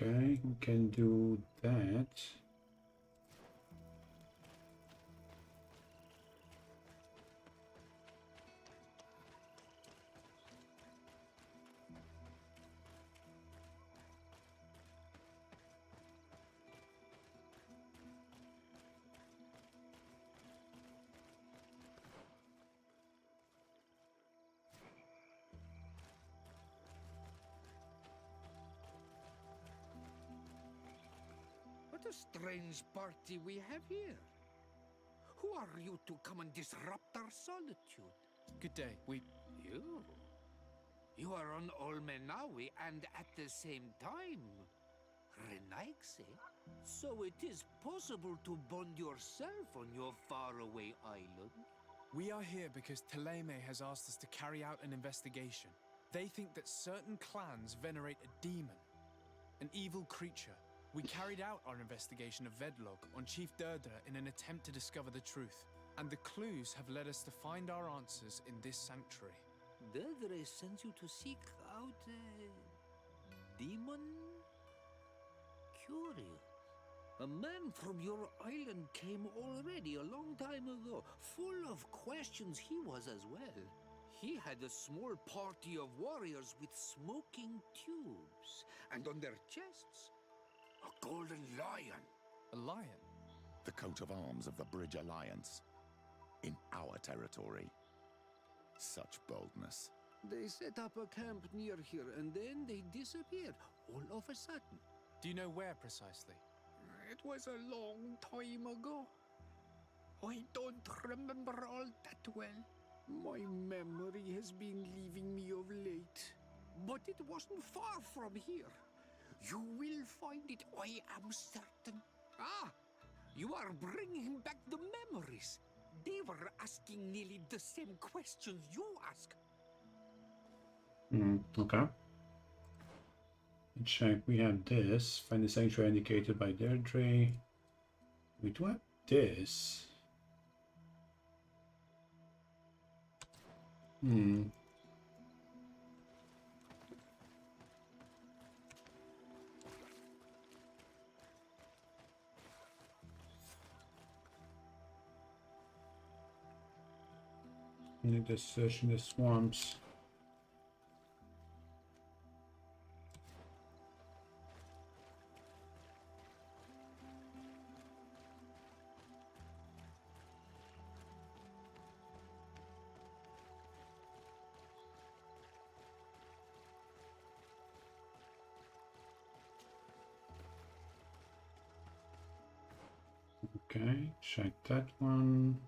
Okay, we can do that. What a strange party we have here. Who are you to come and disrupt our solitude? Good day. You? You are on Olmenawi and at the same time, Renaigse. So it is possible to bond yourself on your faraway island? We are here because Teleme has asked us to carry out an investigation. They think that certain clans venerate a demon, an evil creature. We carried out our investigation of Vedlog on Chief Derdra in an attempt to discover the truth, and the clues have led us to find our answers in this sanctuary. Derdra sends you to seek out a demon? Curious. A man from your island came already a long time ago. Full of questions he was as well. He had a small party of warriors with smoking tubes. And on their chests, a golden lion. A lion? The coat of arms of the Bridge Alliance. In our territory. Such boldness. They set up a camp near here and then they disappeared all of a sudden. Do you know where precisely? It was a long time ago. I don't remember all that well. My memory has been leaving me of late. But it wasn't far from here. You will find it, I am certain. Ah! You are bringing back the memories. They were asking nearly the same questions you ask. Okay. Check. We have this. Find the sanctuary indicated by Deirdre. We do have this. Need to search in the swamps. Okay, check that one.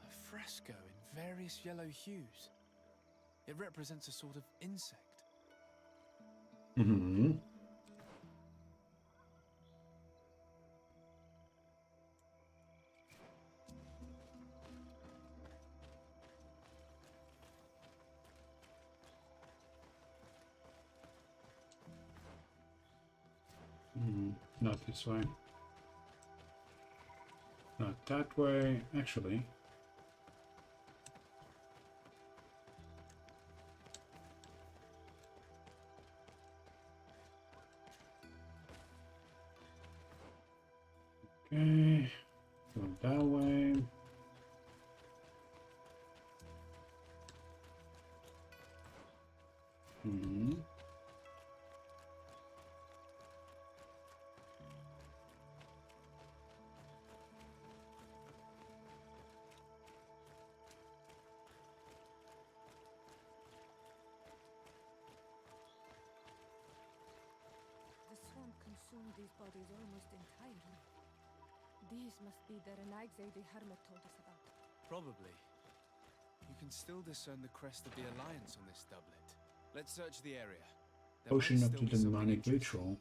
A fresco in various yellow hues. It represents a sort of insect. Not this way. Not that way, actually. Okay, go that way. The swamp consumed these bodies almost entirely. These must be the Renagse the Hermit told us about. Probably. You can still discern the crest of the Alliance on this doublet. Let's search the area. There Potion might up still to be the something demonic interesting. ritual.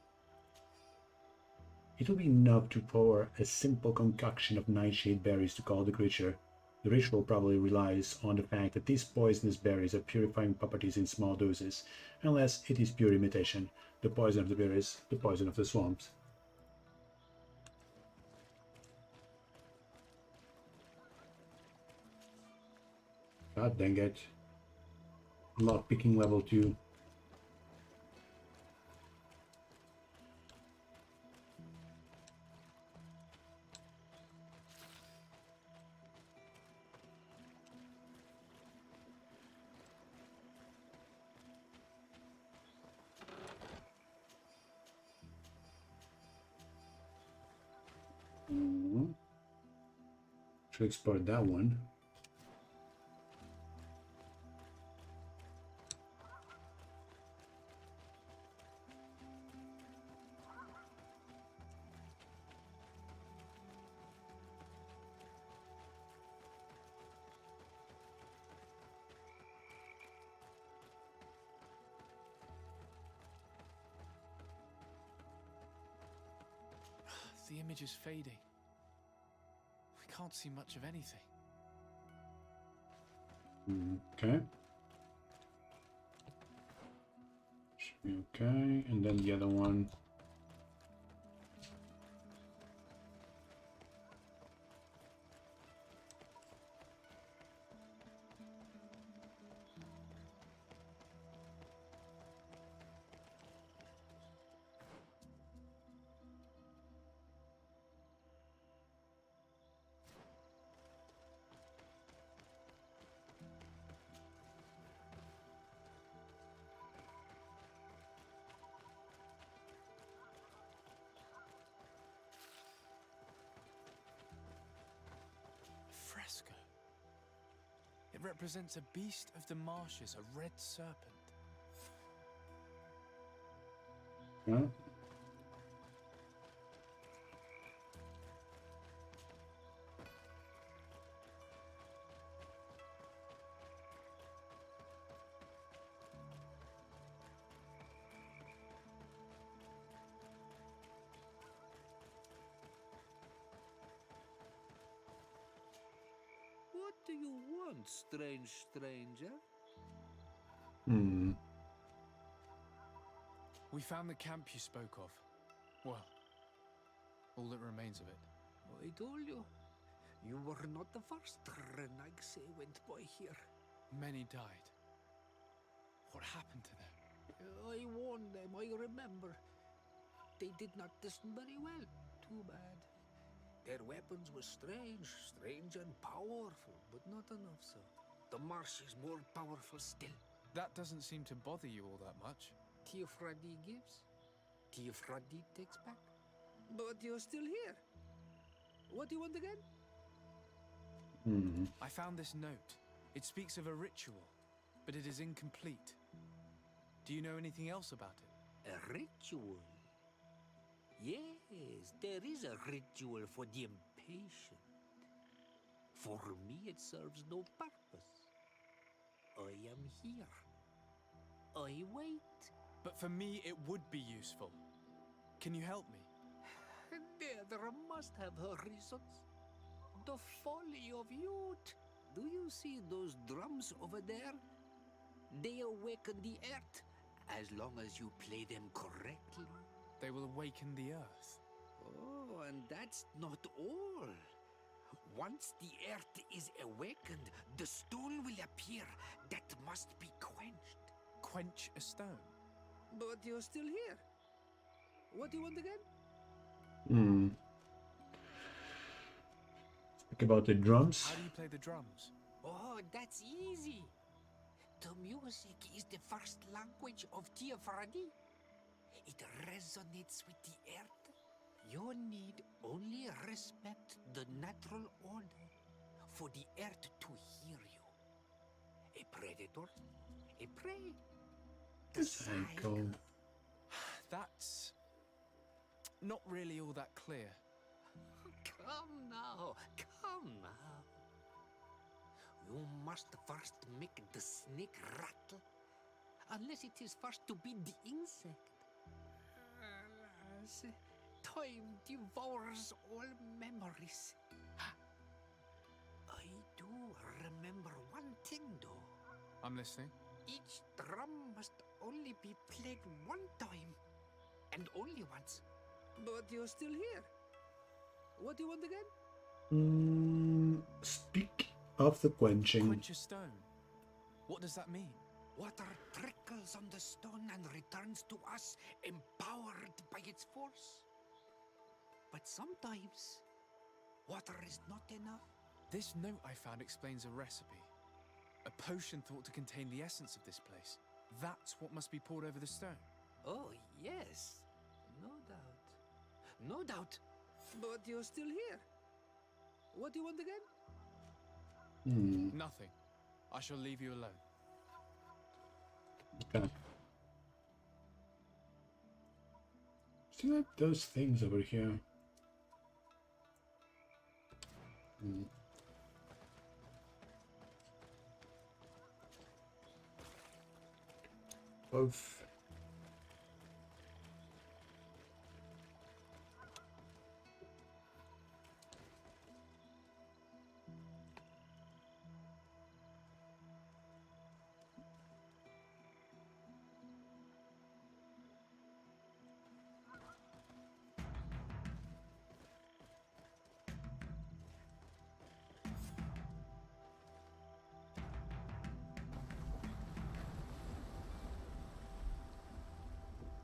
It will be enough to pour a simple concoction of nightshade berries to call the creature. The ritual probably relies on the fact that these poisonous berries have purifying properties in small doses, unless it is pure imitation. The poison of the berries, the poison of the swamps. God dang it. Lock picking level 2. Should explore that one. The image is fading. We can't see much of anything. Okay. Should be okay. And then the other one. represents a beast of the marshes, a red serpent. Huh? What do you want, strange stranger? We found the camp you spoke of. Well, all that remains of it. I told you. You were not the first Renaigse went by here. Many died. What happened to them? I warned them, I remember. They did not listen very well. Too bad. Their weapons were strange and powerful, but not enough so. The marsh is more powerful still. That doesn't seem to bother you all that much. Teofradi gives, Teofradi takes back. But you're still here. What do you want again? I found this note. It speaks of a ritual, but it is incomplete. Do you know anything else about it? A ritual? Yes, there is a ritual for the impatient. For me, it serves no purpose. I am here. I wait. But for me, it would be useful. Can you help me? There must have her reasons. The folly of youth. Do you see those drums over there? They awaken the earth, as long as you play them correctly. They will awaken the earth. Oh, and that's not all. Once the earth is awakened, the stone will appear that must be quenched. Quench a stone? But you're still here. What do you want again? Speak about the drums. How do you play the drums? Oh, that's easy. The music is the first language of Teofradi. It resonates with the earth. You need only respect the natural order for the earth to hear you. A predator, a prey. The cycle. That's not really all that clear. Come now, come now. You must first make the snake rattle, unless it is first to be the insect. Alas, time devours all memories. I do remember one thing, though. I'm listening. Each drum must only be played one time, and only once. But you're still here. What do you want again? Speak of the quenching. Quench a stone. What does that mean? Water trickles on the stone and returns to us, empowered by its force. But sometimes, water is not enough. This note I found explains a recipe. A potion thought to contain the essence of this place. That's what must be poured over the stone. Oh, yes. No doubt. No doubt. But you're still here. What do you want again? Nothing. I shall leave you alone. Okay. See like those things over here. Both.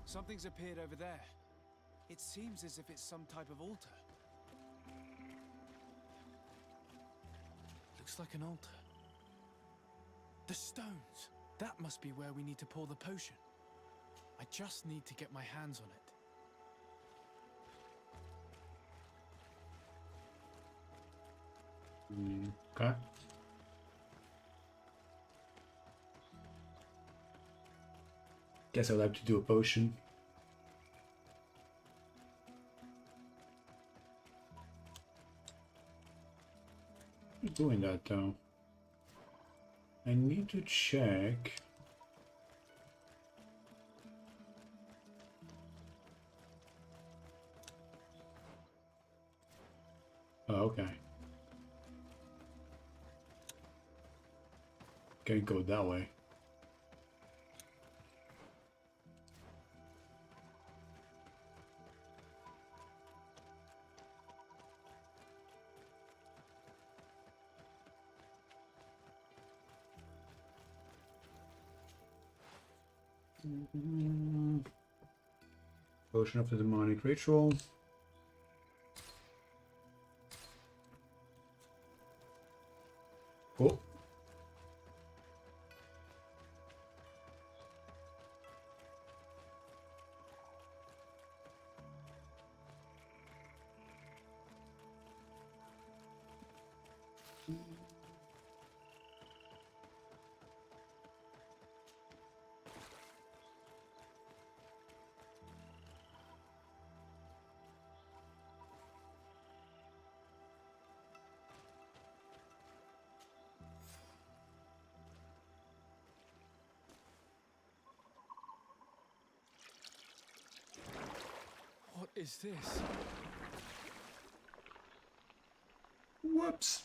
Something's appeared over there. It seems as if it's some type of altar. Looks like an altar. The stones! That must be where we need to pour the potion. I just need to get my hands on it. Okay. Guess I'll have to do a potion. Doing that though. I need to check. Oh, okay. Can't go that way. Potion of the demonic ritual. Oh. What is this? Whoops.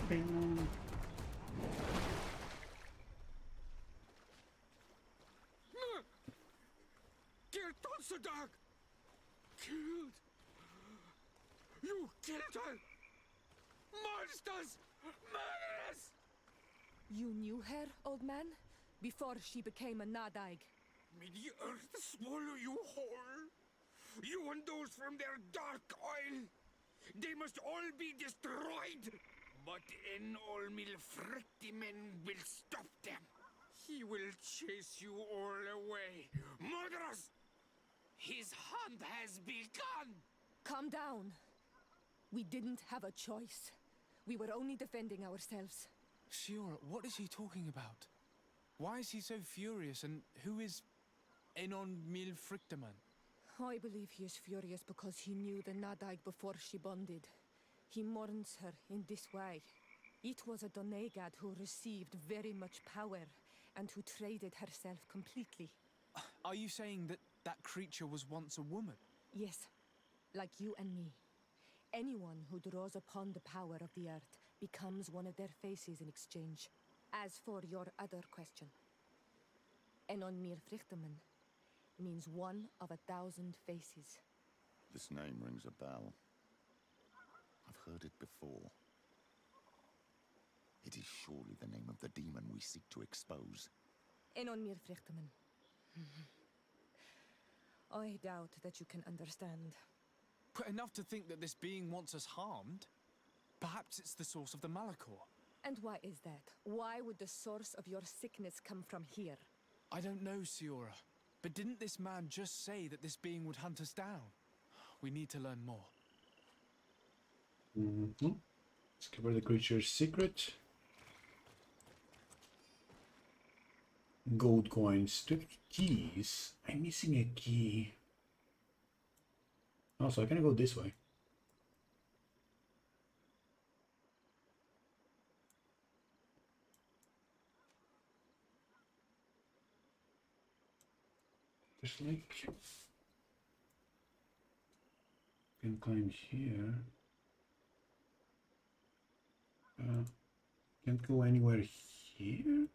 Bam. Killed Dog! Killed! You killed her! Monsters! Murderers! You knew her, old man? Before she became a Nadaig? May the earth swallow you whole! You and those from their dark oil! They must all be destroyed! But Enol Milfrictimen will stop them! He will chase you all away! Murderers! His hunt has begun! Calm down. We didn't have a choice. We were only defending ourselves. Shiora, what is he talking about? Why is he so furious, and who is Enon Milfrictaman? I believe he is furious because he knew the Nadaig before she bonded. He mourns her in this way. It was a Donegad who received very much power and who traded herself completely. Are you saying that that creature was once a woman? Yes, like you and me. Anyone who draws upon the power of the earth becomes one of their faces in exchange. As for your other question, Enon Milfrictaman means one of 1,000 faces. This name rings a bell. I've heard it before. It is surely the name of the demon we seek to expose. Enon Milfrictaman. I doubt that you can understand. But enough to think that this being wants us harmed? Perhaps it's the source of the Malachor. And why is that? Why would the source of your sickness come from here? I don't know, Siora. But didn't this man just say that this being would hunt us down? We need to learn more. Discover the creature's secret. Gold coins. 2 keys. I'm missing a key. Also, I can go this way. There's like... can climb here. Can't go anywhere here.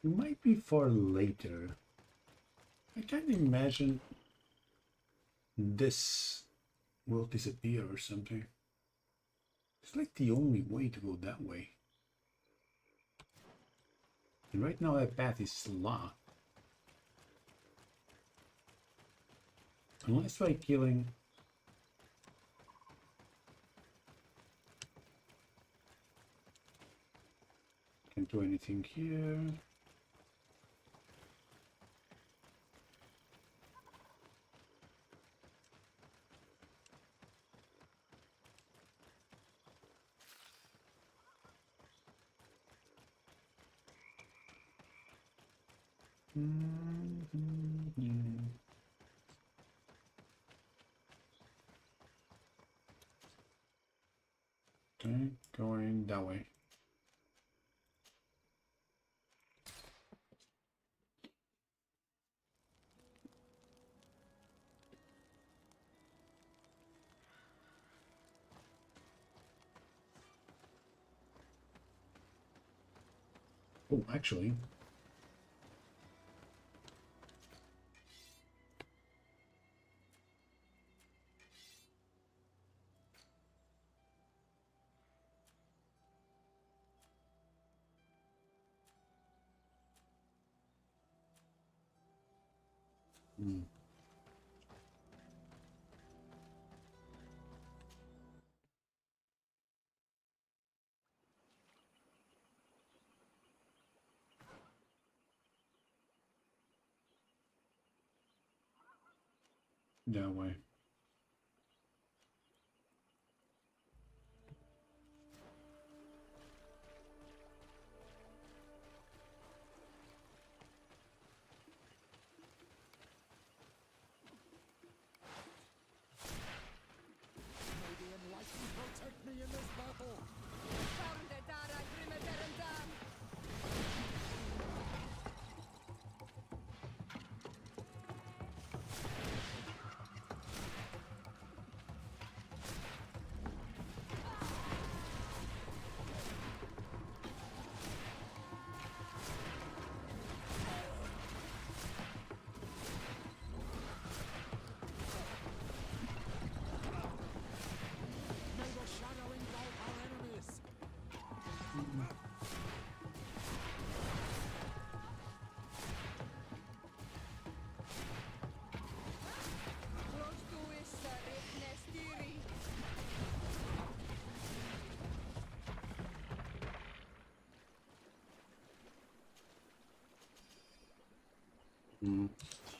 It might be for later. I can't imagine this will disappear or something. It's like the only way to go that way. And right now that path is locked. Unless by killing... Can't do anything here. Okay, going that way. Oh, actually. That way.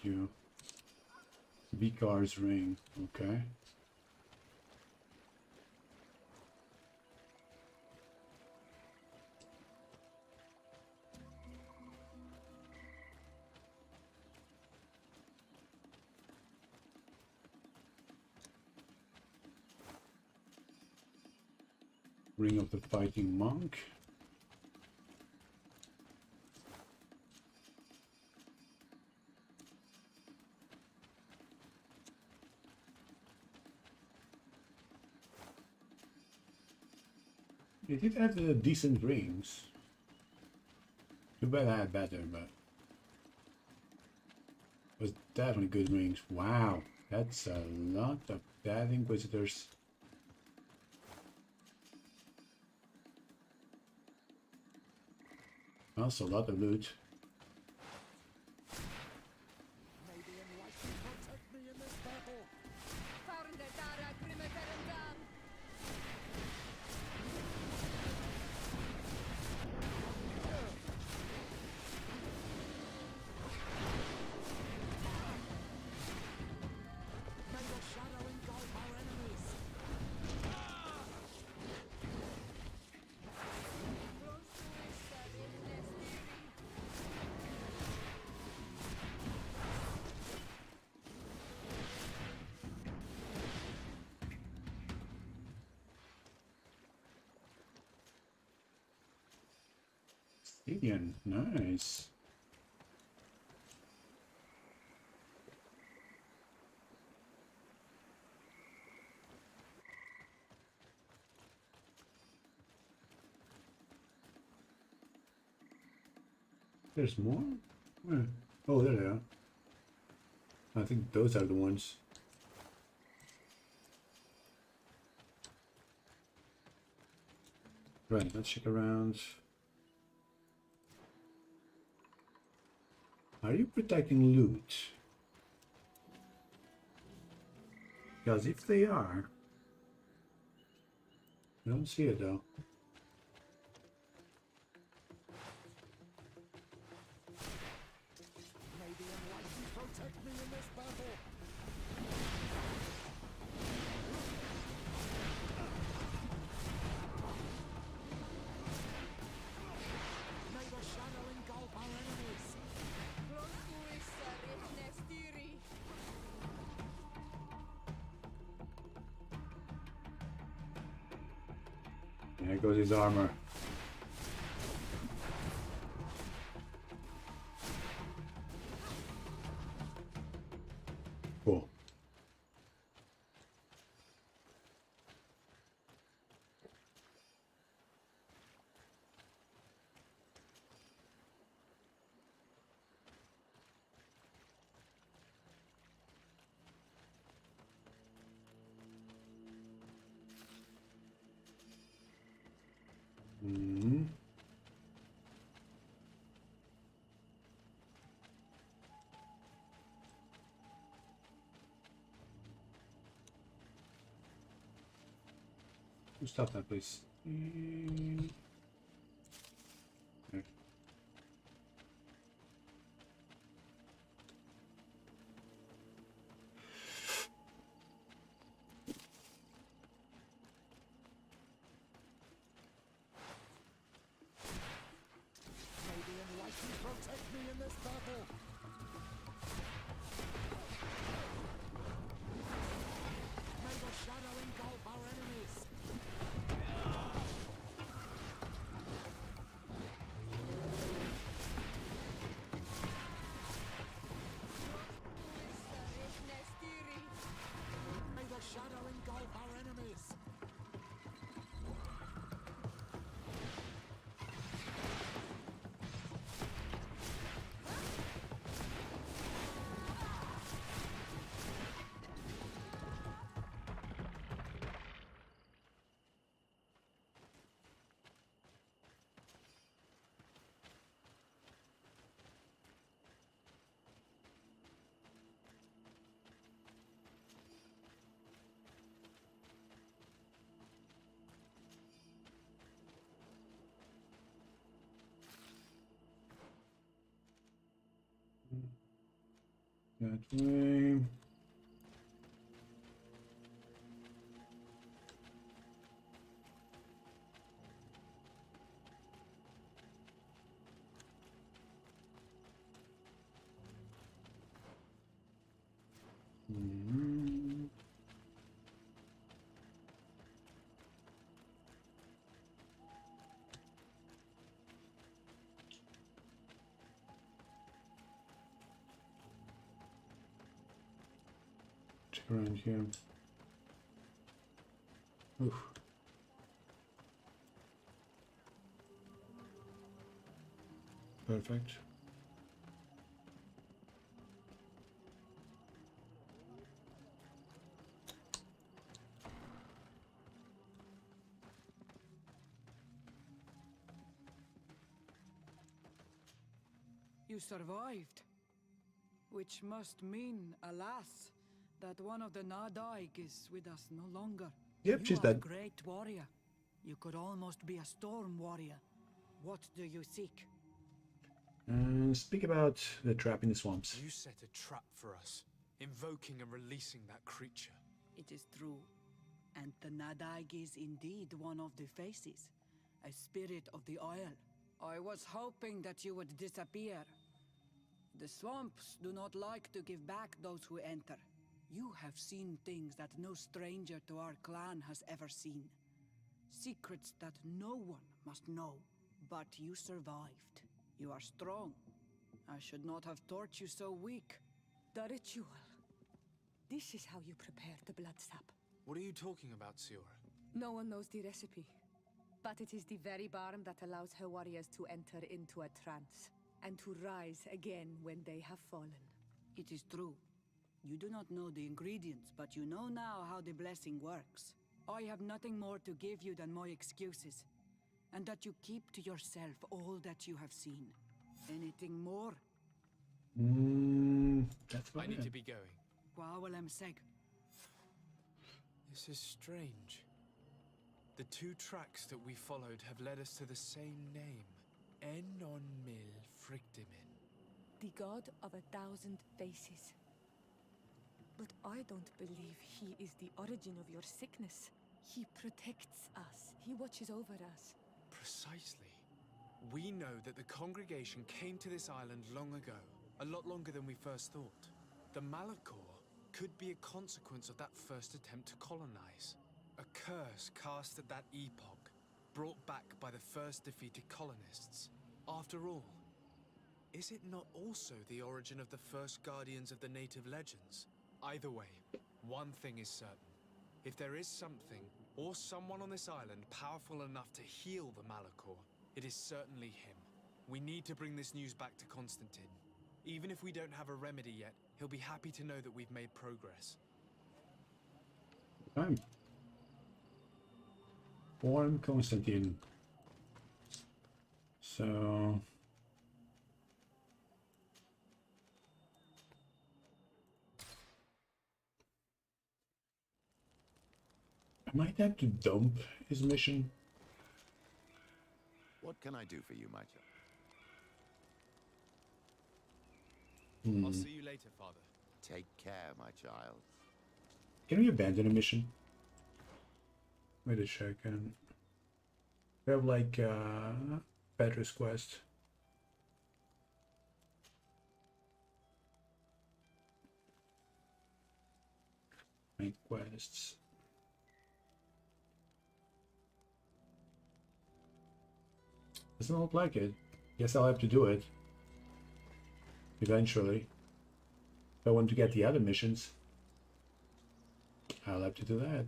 You. Vicar's ring. Okay. Ring of the Fighting Monk. It did have decent rings. Too bad I had better, but it was definitely good rings. Wow, that's a lot of bad Inquisitors. Also a lot of loot. Gideon, nice. There's more? Where? Oh, there they are. I think those are the ones. Right, let's check around. Are you protecting loot? Because if they are, I don't see it though. There goes his armor. Cool. Stop that, please. There. Protect me in this battle! May the shadow engulf our enemies! May the shadow engulf our enemies! That way. Check around here. Oof. Perfect. You survived. Which must mean, alas, that one of the Nadaig is with us no longer. Yep, You she's are dead. a great warrior. You could almost be a storm warrior. What do you seek? Speak about the trap in the swamps. You set a trap for us, invoking and releasing that creature. It is true. And the Nadaig is indeed one of the faces. A spirit of the Isle. I was hoping that you would disappear. The swamps do not like to give back those who enter. You have seen things that no stranger to our clan has ever seen. Secrets that no one must know. But you survived. You are strong. I should not have thought you so weak. The ritual. This is how you prepare the blood sap. What are you talking about, Siora? No one knows the recipe. But it is the very barm that allows her warriors to enter into a trance. And to rise again when they have fallen. It is true. You do not know the ingredients, but you know now how the blessing works. I have nothing more to give you than my excuses. And that you keep to yourself all that you have seen. Anything more? That's about I need it. to be going. This is strange. The two tracks that we followed have led us to the same name. Enon Mil Frictimin. The god of 1,000 faces. But I don't believe he is the origin of your sickness. He protects us. He watches over us. Precisely. We know that the congregation came to this island long ago, a lot longer than we first thought. The Malachor could be a consequence of that first attempt to colonize. A curse cast at that epoch, brought back by the first defeated colonists. After all, is it not also the origin of the first guardians of the native legends? Either way, one thing is certain. If there is something, or someone on this island powerful enough to heal the Malachor, it is certainly him. We need to bring this news back to Constantine. Even if we don't have a remedy yet, he'll be happy to know that we've made progress. Time. Warm Constantine. So I might have to dump his mission. What can I do for you, my child? I'll see you later, Father. Take care, my child. Can we abandon a mission? Wait a second. We have like Petra's quest. My quests. Doesn't look like it. Guess I'll have to do it. Eventually. If I want to get the other missions, I'll have to do that.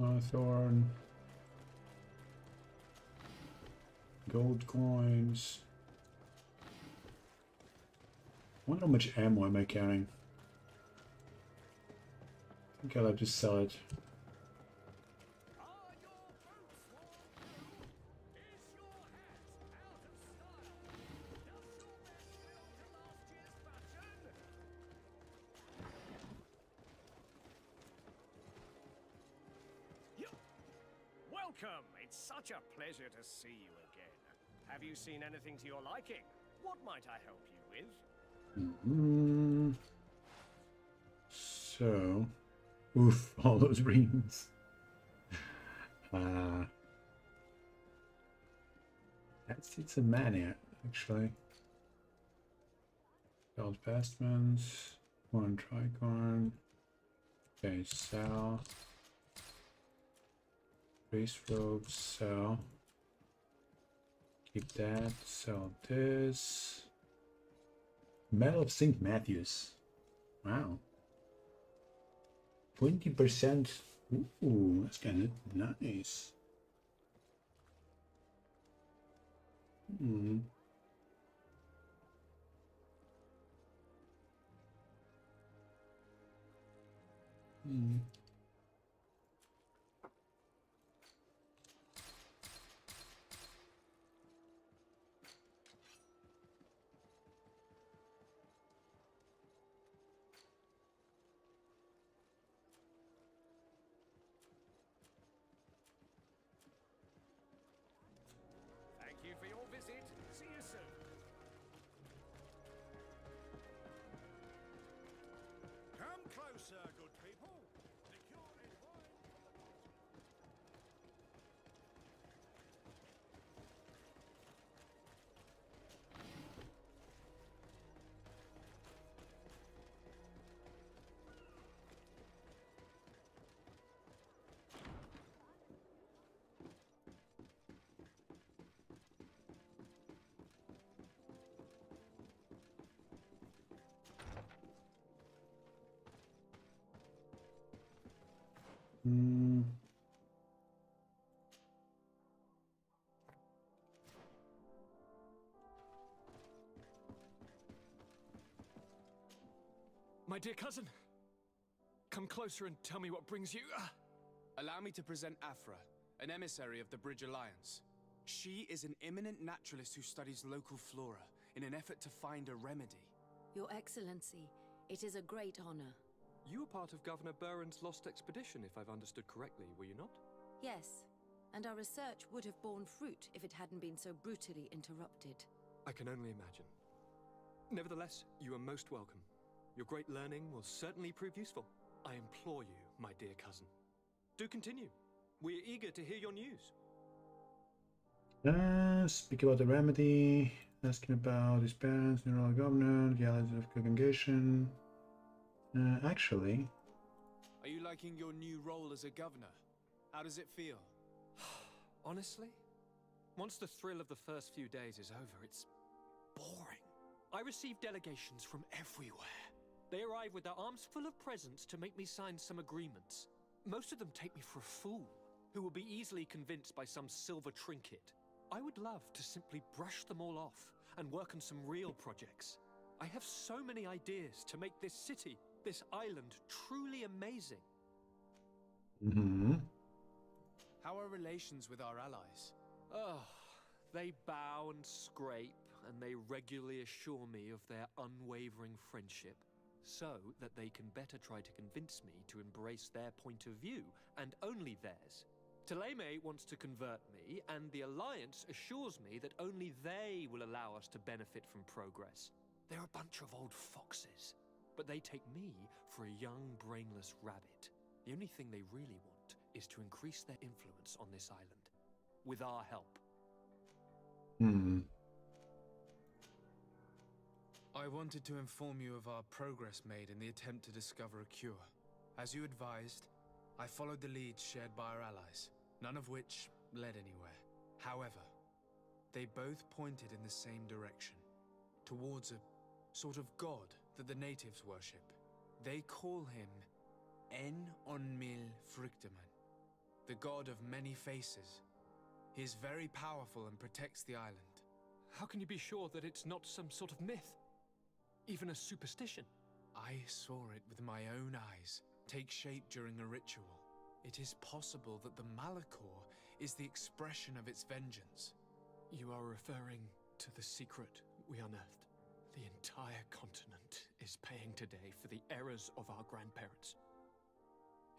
Thorn. Gold coins. I wonder how much ammo am I carrying? I think I'll have to sell it. Welcome! It's such a pleasure to see you again. Have you seen anything to your liking? What might I help you with? So, oof, all those rings. It's a mania, actually. Gold vestments, one tricorn. Okay, sell. Priest robes, sell. Keep that, sell this. Medal of St. Matthews. Wow. 20%. Ooh, that's kind of nice. Hmm. Hmm. Thank you for your visit. See you soon. Come closer, good people. The cure is wine. Hmm. My dear cousin, come closer and tell me what brings you. Allow me to present Afra, an emissary of the Bridge Alliance. She is an eminent naturalist who studies local flora in an effort to find a remedy. Your Excellency, it is a great honor. You were part of Governor Burren's lost expedition, if I've understood correctly, were you not? Yes, and our research would have borne fruit if it hadn't been so brutally interrupted. I can only imagine. Nevertheless, you are most welcome. Your great learning will certainly prove useful. I implore you, my dear cousin. Do continue. We are eager to hear your news. Speak about the remedy. Asking about his parents, neural governor, the allies of congregation. Actually. Are you liking your new role as a governor? How does it feel? Honestly, once the thrill of the first few days is over, it's boring. I receive delegations from everywhere. They arrive with their arms full of presents to make me sign some agreements. Most of them take me for a fool, who will be easily convinced by some silver trinket. I would love to simply brush them all off and work on some real projects. I have so many ideas to make this city, this island, truly amazing. Mm-hmm. How are relations with our allies? Oh, they bow and scrape, and they regularly assure me of their unwavering friendship, so that they can better try to convince me to embrace their point of view, and only theirs. Teleme wants to convert me, and the Alliance assures me that only they will allow us to benefit from progress. They're a bunch of old foxes, but they take me for a young, brainless rabbit. The only thing they really want is to increase their influence on this island, with our help. I wanted to inform you of our progress made in the attempt to discover a cure. As you advised, I followed the leads shared by our allies, none of which led anywhere. However, they both pointed in the same direction, towards a sort of god that the natives worship. They call him En Onmil Frictaman. the god of many faces. He is very powerful and protects the island. How can you be sure that it's not some sort of myth? Even a superstition? I saw it with my own eyes take shape during a ritual. It is possible that the Malachor is the expression of its vengeance. You are referring to the secret we unearthed. The entire continent is paying today for the errors of our grandparents.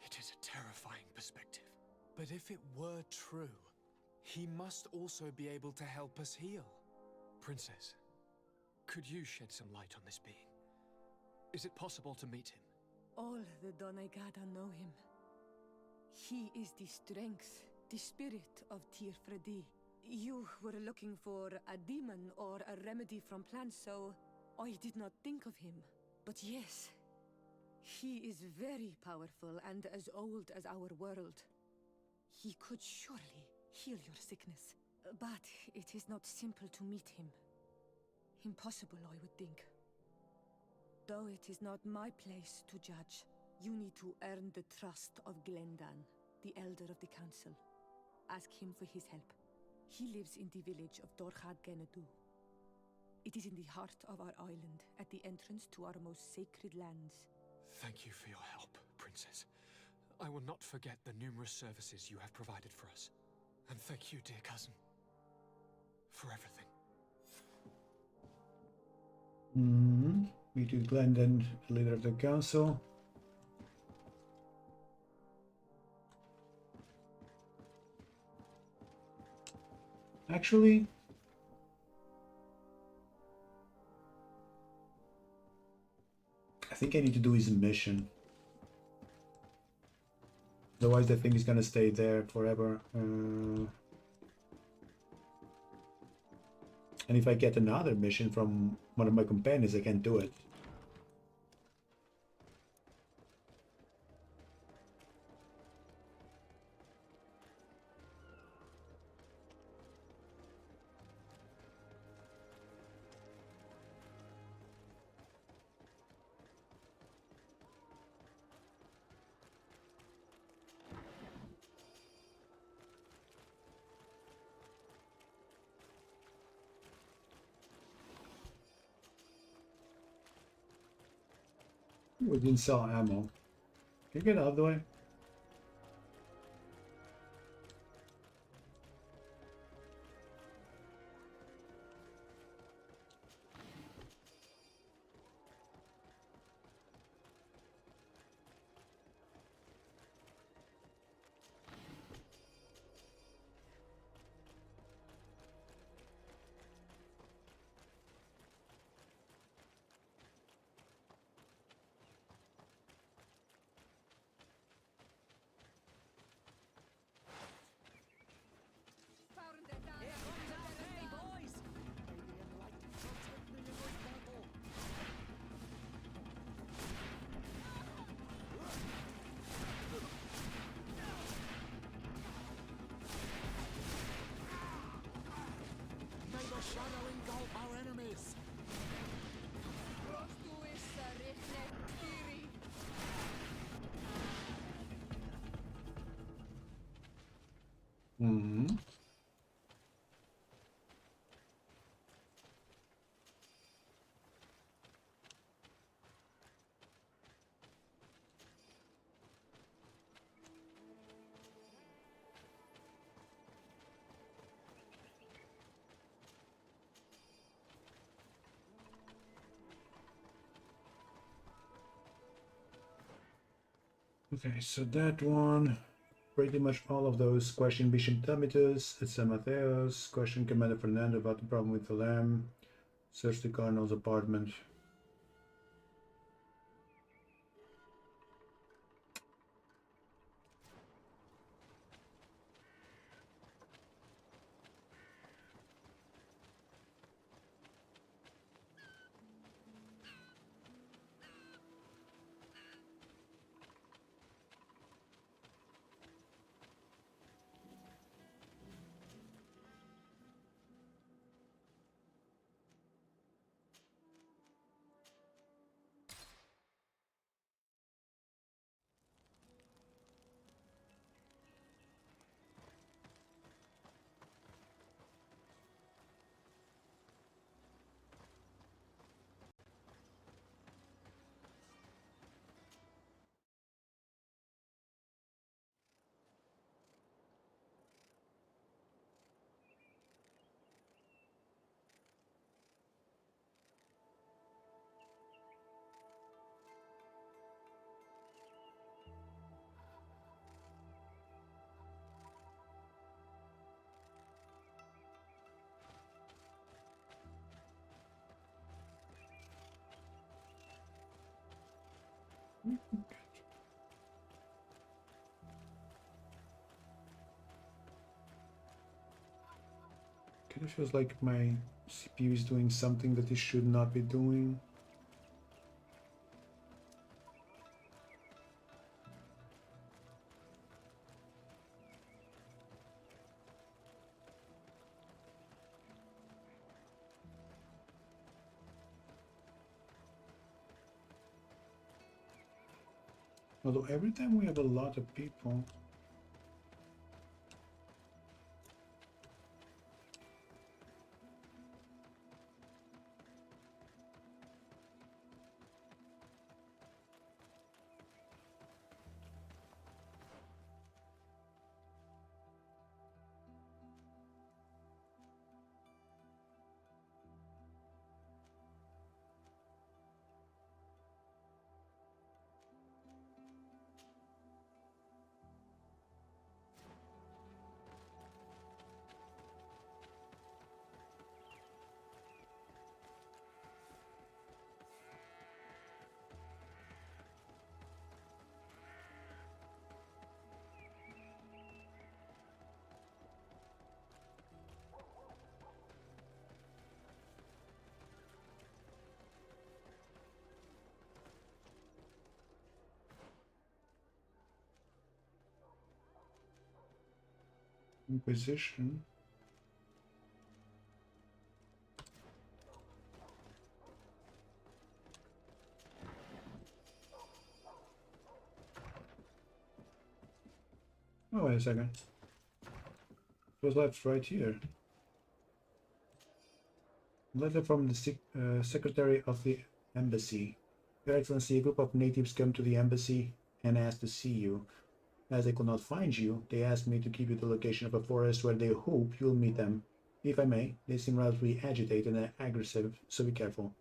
It is a terrifying perspective. But if it were true, he must also be able to help us heal. Princess, could you shed some light on this being? Is it possible to meet him? All the Doneigada know him. He is the strength, the spirit of Tirfredi. You were looking for a demon or a remedy from plants, so I did not think of him. But yes, he is very powerful and as old as our world. He could surely heal your sickness. But it is not simple to meet him. Impossible, I would think. Though it is not my place to judge, you need to earn the trust of Glendan, the elder of the council. Ask him for his help. He lives in the village of Dorchad Genadu. It is in the heart of our island, at the entrance to our most sacred lands. Thank you for your help, Princess. I will not forget the numerous services you have provided for us. And thank you, dear cousin, for everything. Meet with Glendon, leader of the council. Actually, I think I need to do his mission. Otherwise, the thing is gonna stay there forever. And if I get another mission from one of my companions, I can do it. We didn't sell ammo. Can you get out of the way? Shadow engulf our enemies! Okay, so that one, pretty much all of those. Question Bishop Tamitus, San Mateos, question Commander Fernando about the problem with the lamb, search the Cardinal's apartment. Kind of feels like my CPU is doing something that it should not be doing. Although every time we have a lot of people, Inquisition. Oh, wait a second. It was left right here. Letter from the Secretary of the Embassy. Your Excellency, a group of natives came to the embassy and asked to see you. As they could not find you, they asked me to give you the location of a forest where they hope you'll meet them. If I may, they seem relatively agitated and aggressive, so be careful.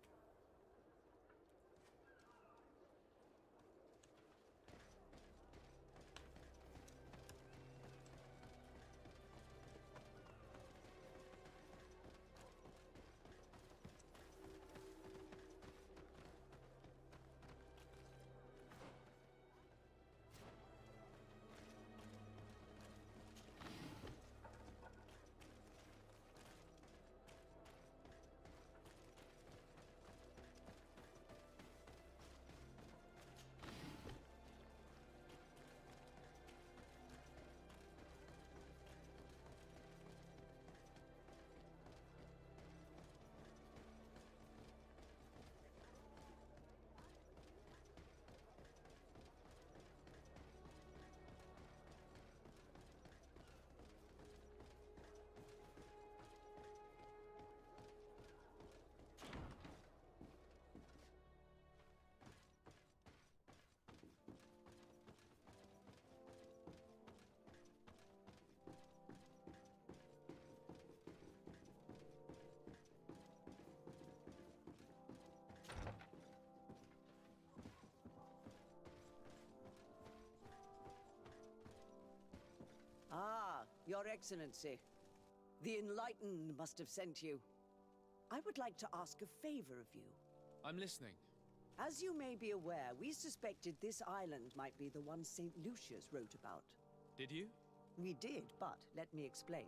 Ah, Your Excellency. The Enlightened must have sent you. I would like to ask a favor of you. I'm listening. As you may be aware, we suspected this island might be the one St. Lucius wrote about. Did you? We did, but let me explain.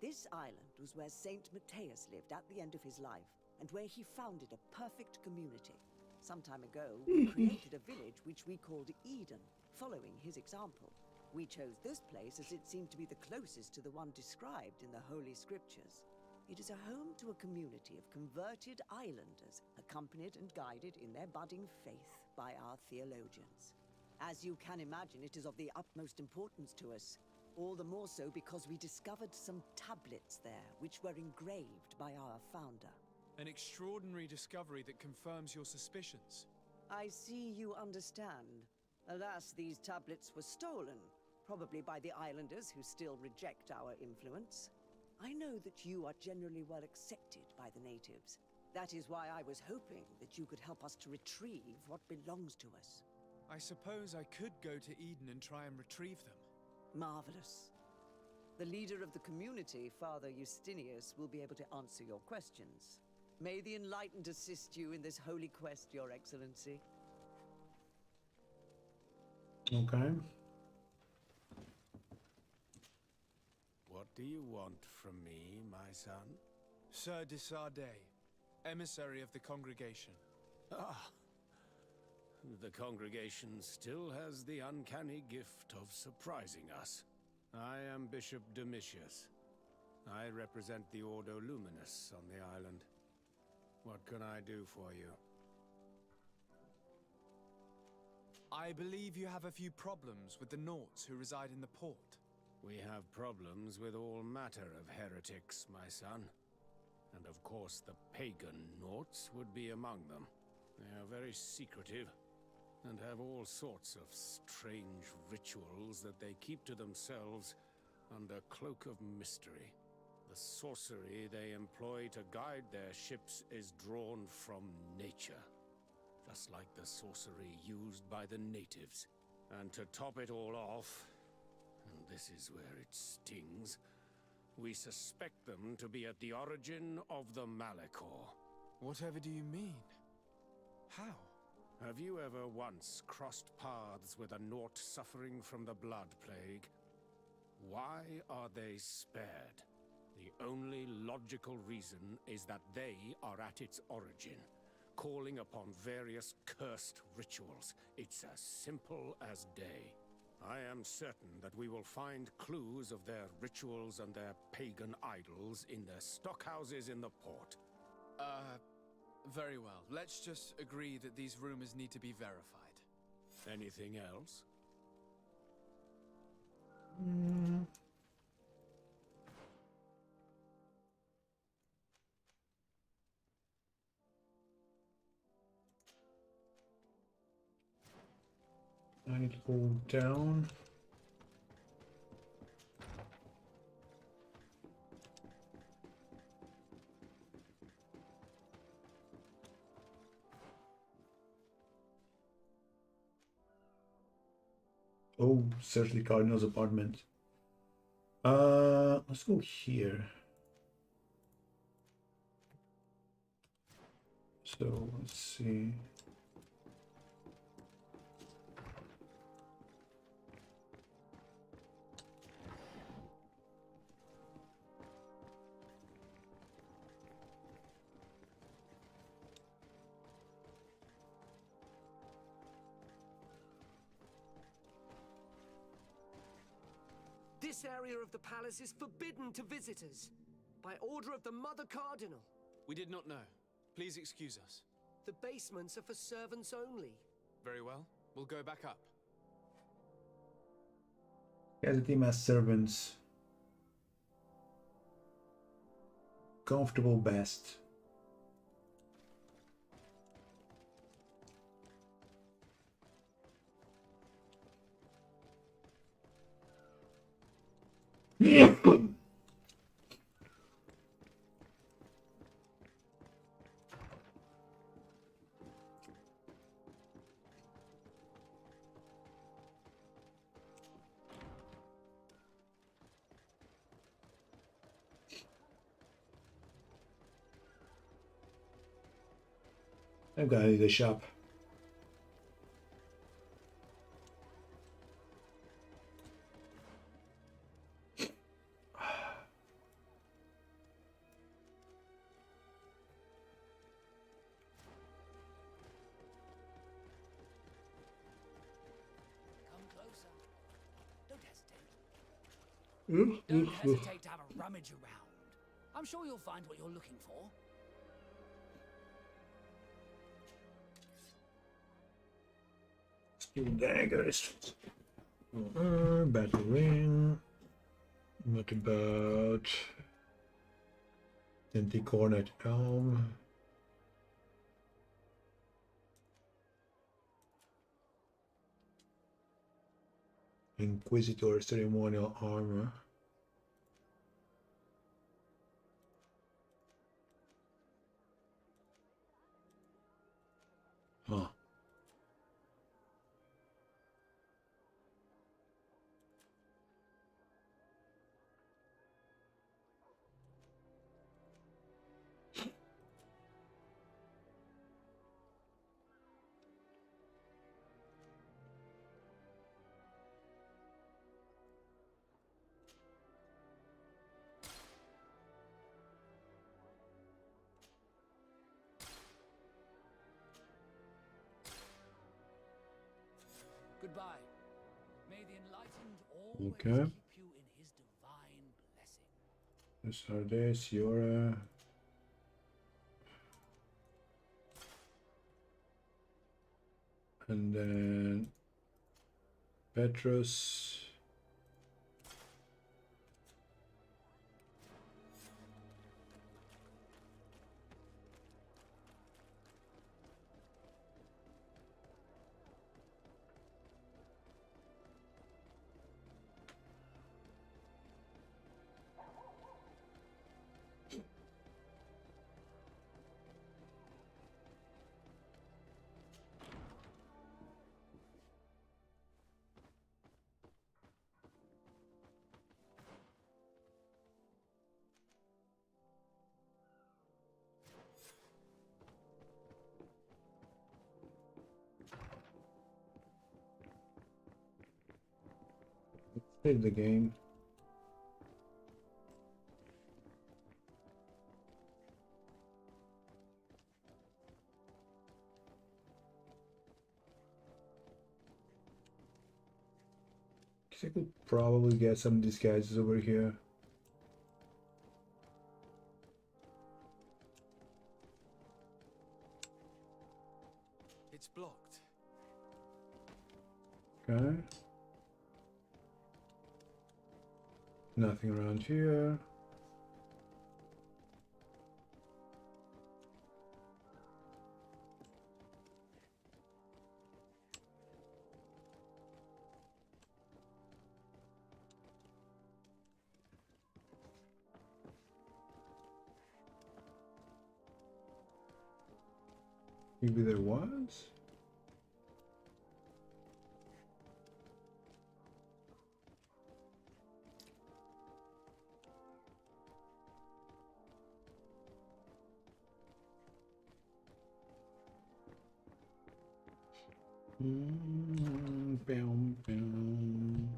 This island was where Saint Matthias lived at the end of his life, and where he founded a perfect community. Some time ago, we created a village which we called Eden, following his example. We chose this place as it seemed to be the closest to the one described in the Holy Scriptures. It is a home to a community of converted islanders, accompanied and guided in their budding faith by our theologians. As you can imagine, it is of the utmost importance to us. All the more so because we discovered some tablets there, which were engraved by our founder. An extraordinary discovery that confirms your suspicions. I see you understand. Alas, these tablets were stolen, probably by the islanders who still reject our influence. I know that you are generally well accepted by the natives. That is why I was hoping that you could help us to retrieve what belongs to us. I suppose I could go to Eden and try and retrieve them. Marvelous. The leader of the community, Father Justinius, will be able to answer your questions. May the Enlightened assist you in this holy quest, Your Excellency. Okay. What do you want from me, my son? Sir de Sardet, emissary of the congregation. Ah, the congregation still has the uncanny gift of surprising us. I am Bishop Domitius. I represent the Ordo Luminous on the island. What can I do for you? I believe you have a few problems with the Nauts who reside in the port. We have problems with all matter of heretics, my son. And of course the pagan Nauts would be among them. They are very secretive, and have all sorts of strange rituals that they keep to themselves under cloak of mystery. The sorcery they employ to guide their ships is drawn from nature, just like the sorcery used by the natives. And to top it all off, and this is where it stings, we suspect them to be at the origin of the Malachor. Whatever do you mean? How? Have you ever once crossed paths with a Naut suffering from the blood plague? Why are they spared? The only logical reason is that they are at its origin, calling upon various cursed rituals. It's as simple as day. I am certain that we will find clues of their rituals and their pagan idols in their stockhouses in the port. Very well. Let's just agree that these rumors need to be verified. Anything else? I need to go down. Oh, certainly Cardinal's apartment. Let's go here. So let's see. This area of the palace is forbidden to visitors, by order of the Mother Cardinal. We did not know. Please excuse us. The basements are for servants only. Very well. We'll go back up. As a team as servants. Comfortable best. I've got to do the shop. Don't hesitate to have a rummage around. I'm sure you'll find what you're looking for. Steel daggers. Battle ring. What about Centicornet elm? Inquisitor ceremonial armor. Huh. Goodbye. May the enlightened always Okay. keep you in his divine blessing. This Ardes, Yora. And then Petros. Save the game. I could probably get some disguises over here. It's blocked. Okay. Nothing around here. Maybe there was? Bam, bam.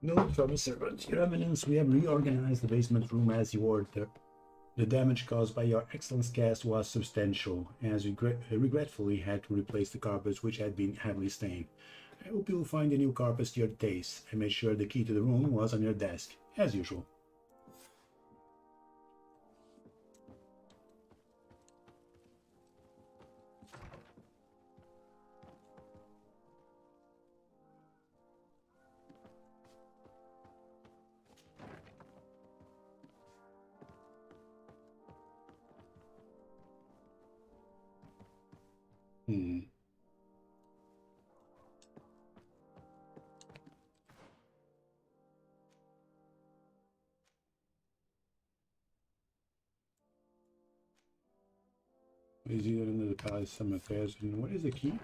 No trouble, servant. Your Eminence, we have reorganized the basement room as you ordered. The damage caused by your excellence cast was substantial, as we regretfully had to replace the carpets which had been heavily stained. I hope you will find a new carpet to your taste. I made sure the key to the room was on your desk, as usual. Is either under the palace some affairs? And what is the key?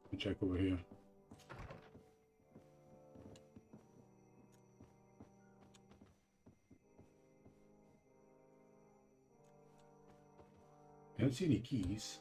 Let me check over here. I don't see any keys.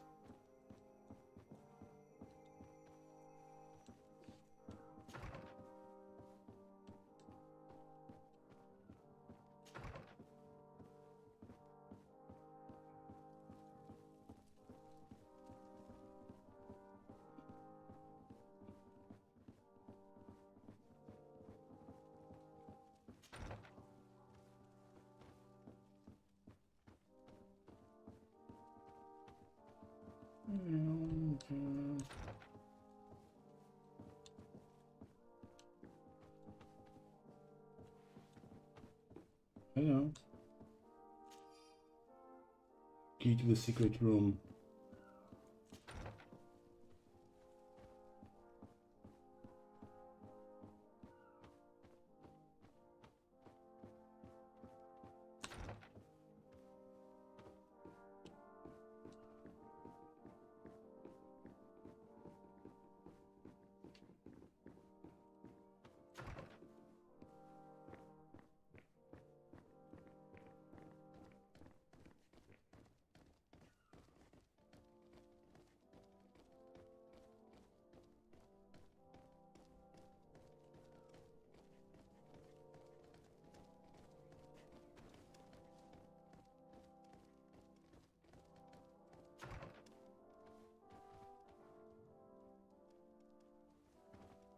I know. Key to the secret room.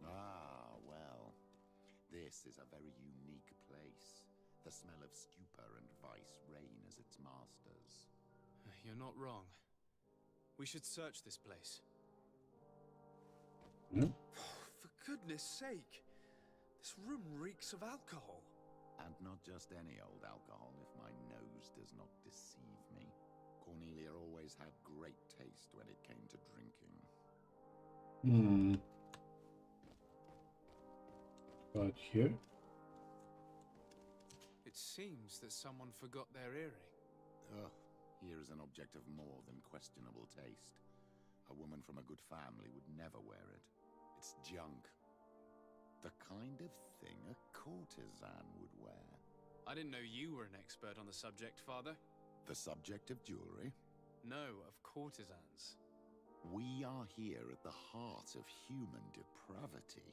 Ah, well. This is a very unique place. The smell of stupor and vice reign as its masters. You're not wrong. We should search this place. Hmm? For goodness sake! This room reeks of alcohol. And not just any old alcohol, if my nose does not deceive me. Cornelia always had great taste when it came to drinking. Hmm. But here? It seems that someone forgot their earring. Ugh, here is an object of more than questionable taste. A woman from a good family would never wear it. It's junk. The kind of thing a courtesan would wear. I didn't know you were an expert on the subject, Father. The subject of jewelry? No, of courtesans. We are here at the heart of human depravity.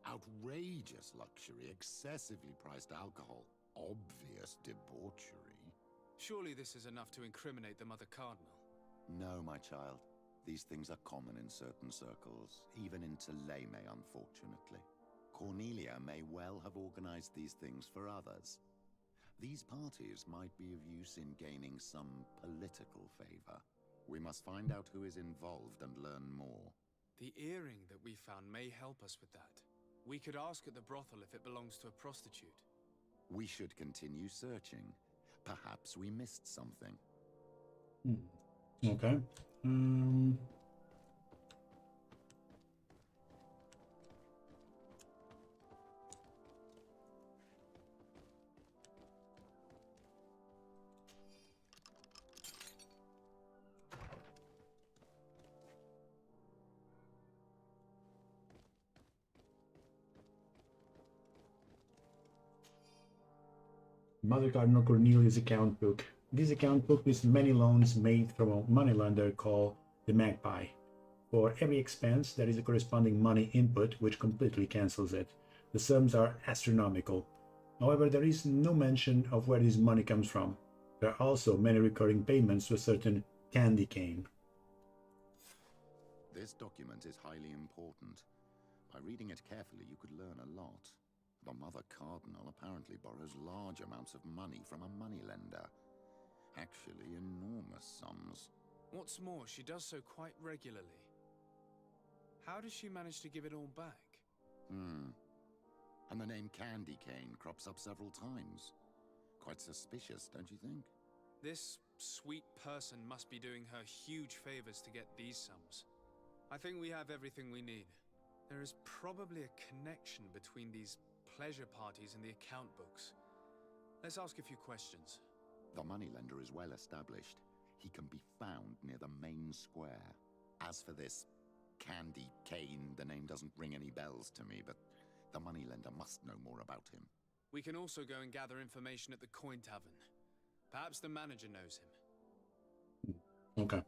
Outrageous luxury, excessively priced alcohol, obvious debauchery. Surely this is enough to incriminate the Mother Cardinal. No, my child. These things are common in certain circles, even in Thélème, unfortunately. Cornelia may well have organized these things for others. These parties might be of use in gaining some political favor. We must find out who is involved and learn more. The earring that we found may help us with that. We could ask at the brothel if it belongs to a prostitute. We should continue searching. Perhaps we missed something. Okay. Mother Cardinal Cornelius account book. This account book lists many loans made from a moneylender called the Magpie. For every expense, there is a corresponding money input which completely cancels it. The sums are astronomical. However, there is no mention of where this money comes from. There are also many recurring payments to a certain Candy Cane. This document is highly important. By reading it carefully, you could learn a lot. The Mother Cardinal apparently borrows large amounts of money from a moneylender. Actually, enormous sums. What's more, she does so quite regularly. How does she manage to give it all back? And the name Candy Cane crops up several times. Quite suspicious, don't you think? This sweet person must be doing her huge favors to get these sums. I think we have everything we need. There is probably a connection between these pleasure parties and the account books. Let's ask a few questions. The moneylender is well established. He can be found near the main square. As for this Candy Cane, the name doesn't ring any bells to me, but the moneylender must know more about him. We can also go and gather information at the Coin Tavern. Perhaps the manager knows him. Okay.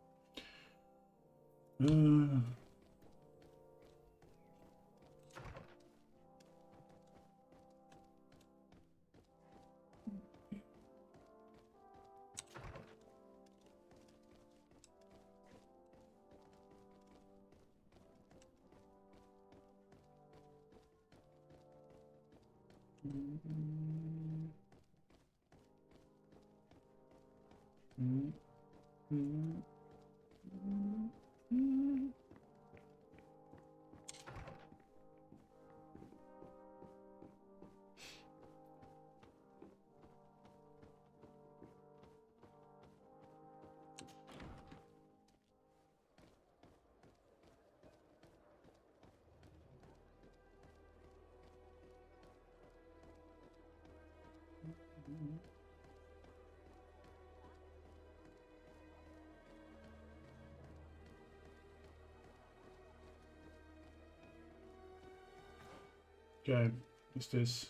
Okay, is this?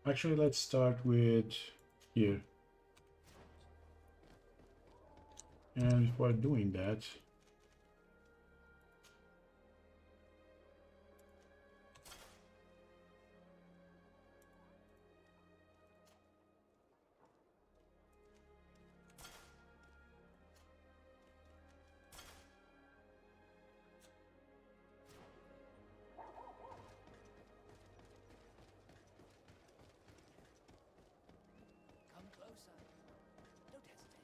Actually, let's start with here. And before doing that, Come closer. Don't hesitate.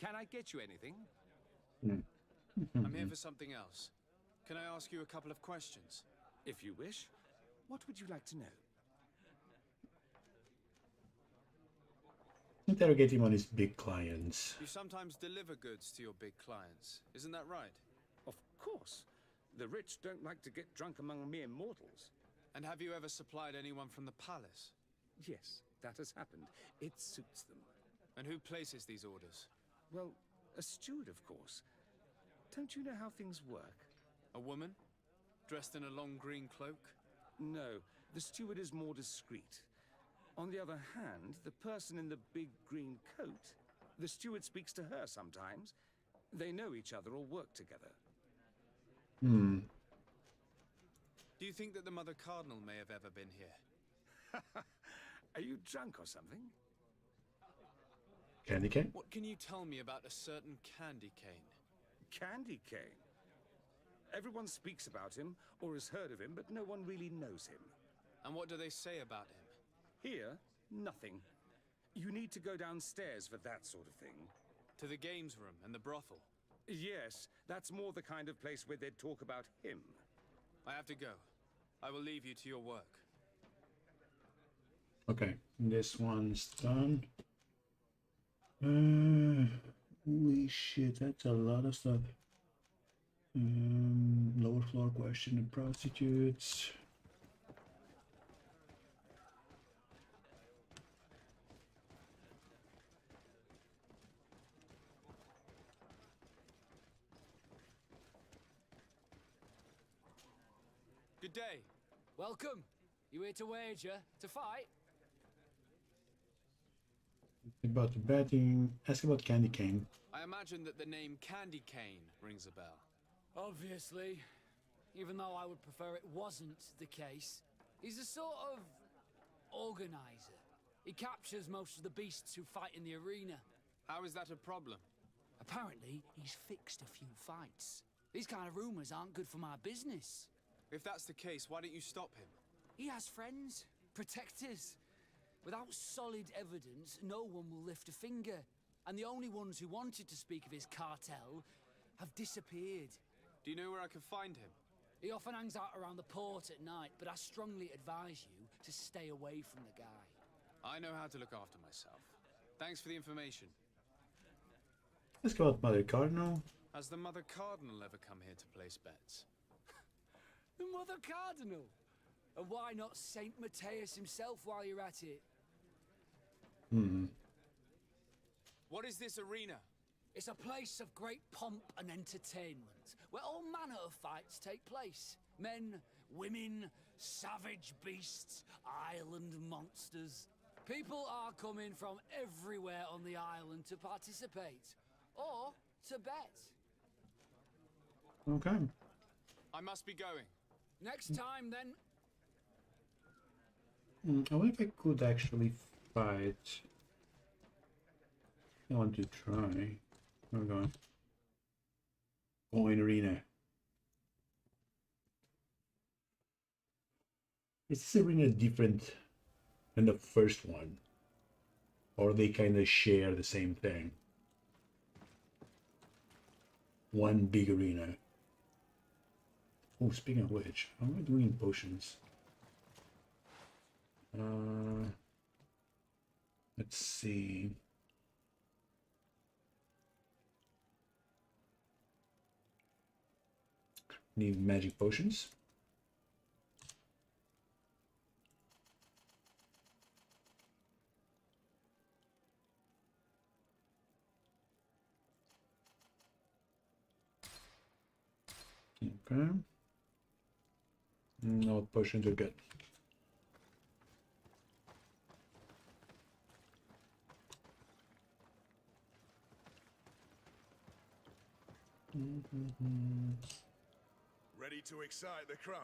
Can I get you anything? I'm here for something else. Can I ask you a couple of questions? If you wish. What would you like to know? interrogate him on his big clients. You sometimes deliver goods to your big clients, isn't that right? Of course. The rich don't like to get drunk among mere mortals. And have you ever supplied anyone from the palace? Yes, that has happened. It suits them. And who places these orders? Well, a steward, of course. Don't you know how things work? A woman? Dressed in a long green cloak? No, the steward is more discreet. On the other hand, the person in the big green coat, the steward speaks to her sometimes. They know each other or work together. Hmm. Do you think that the Mother Cardinal may have ever been here? Are you drunk or something? Candy cane? What can you tell me about a certain Candy Cane? Candy Cane? Everyone speaks about him or has heard of him, but no one really knows him. And what do they say about him? Here, nothing. You need to go downstairs for that sort of thing. To the games room and the brothel? Yes, that's more the kind of place where they'd talk about him. I have to go. I will leave you to your work. Okay, this one's done. Holy shit, that's a lot of stuff. Lower floor question the prostitutes. Good day. Welcome. You here to wager? To fight? About the betting. Ask about Candy Cane. I imagine that the name Candy Cane rings a bell. Obviously. Even though I would prefer it wasn't the case. He's a sort of organizer. He captures most of the beasts who fight in the arena. How is that a problem? Apparently, he's fixed a few fights. These kind of rumors aren't good for my business. If that's the case, why don't you stop him? He has friends, protectors. Without solid evidence, no one will lift a finger. And the only ones who wanted to speak of his cartel have disappeared. Do you know where I can find him? He often hangs out around the port at night, but I strongly advise you to stay away from the guy. I know how to look after myself. Thanks for the information. Let's go out Mother Cardinal. Has the Mother Cardinal ever come here to place bets? The Mother Cardinal? And why not Saint Matthias himself while you're at it? What is this arena? It's a place of great pomp and entertainment, where all manner of fights take place. Men, women, savage beasts, island monsters. People are coming from everywhere on the island to participate, or to bet. Okay. I must be going. Next time, then. I wonder if I could actually fight. I want to try. Where are we going? Coin arena. Is this arena different than the first one? Or they kind of share the same thing? One big arena. Oh, speaking of which, how am I doing in potions? Let's see. Need magic potions. Okay. No potions are good. Ready to excite the crowd?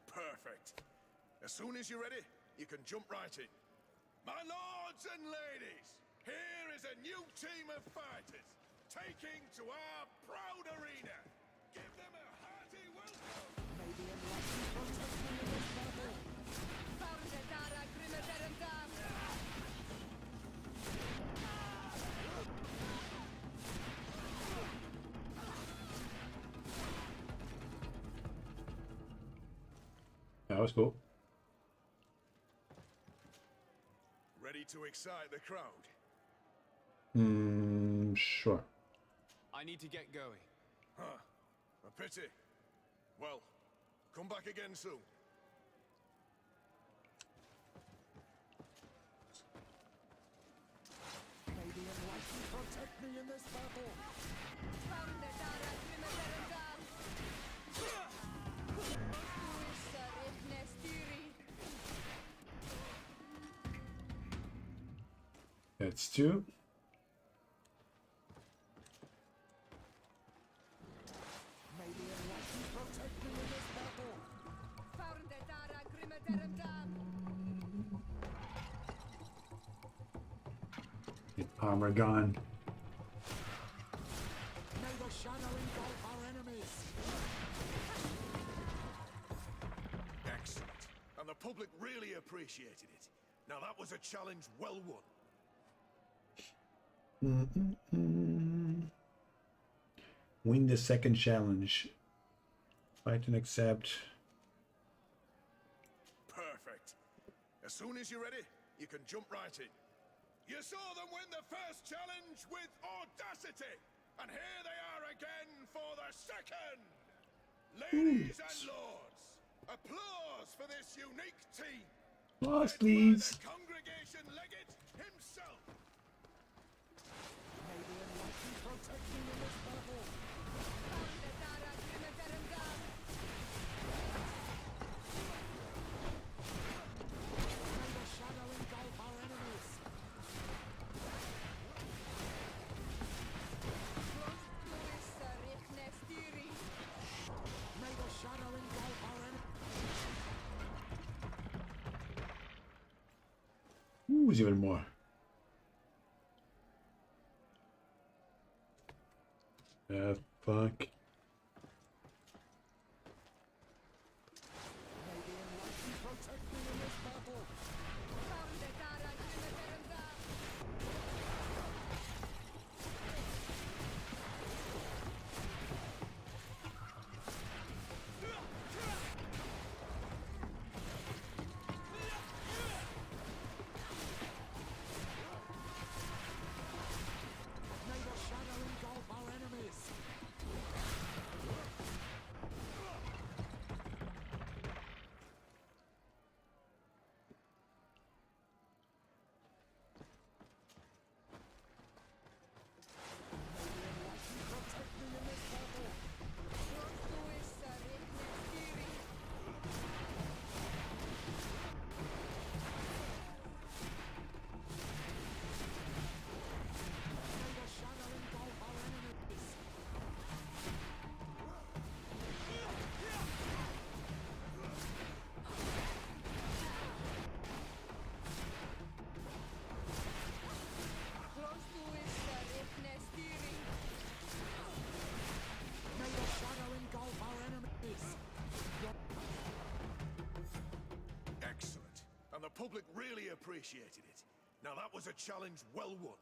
Perfect. As soon as you're ready, you can jump right in. My lords and ladies, here is a new team of fighters, taking to our proud arena. Give them a hearty welcome. Maybe a lucky contestant in this battle. That was cool. Ready to excite the crowd? Sure. I need to get going. Huh. A pity. Well, come back again soon. Maybe a lucky protect me in this battle. That's two. Maybe a lucky protect me in this battle. Get armor gone. May the shadow engulf our enemies. Excellent. And the public really appreciated it. Now that was a challenge well won. Win the second challenge. Fight and accept. Perfect. As soon as you're ready, you can jump right in. You saw them win the first challenge with audacity, and here they are again for the second. Ladies and lords, applause for this unique team. Applause, please. The congregation legate himself. Maybe a lucky protect me in this battle. May the shadow engulf our enemies. May the shadow engulf our enemies. Ooh, even more. Fuck. Maybe a lucky protect me in this battle. Now that was a challenge well won.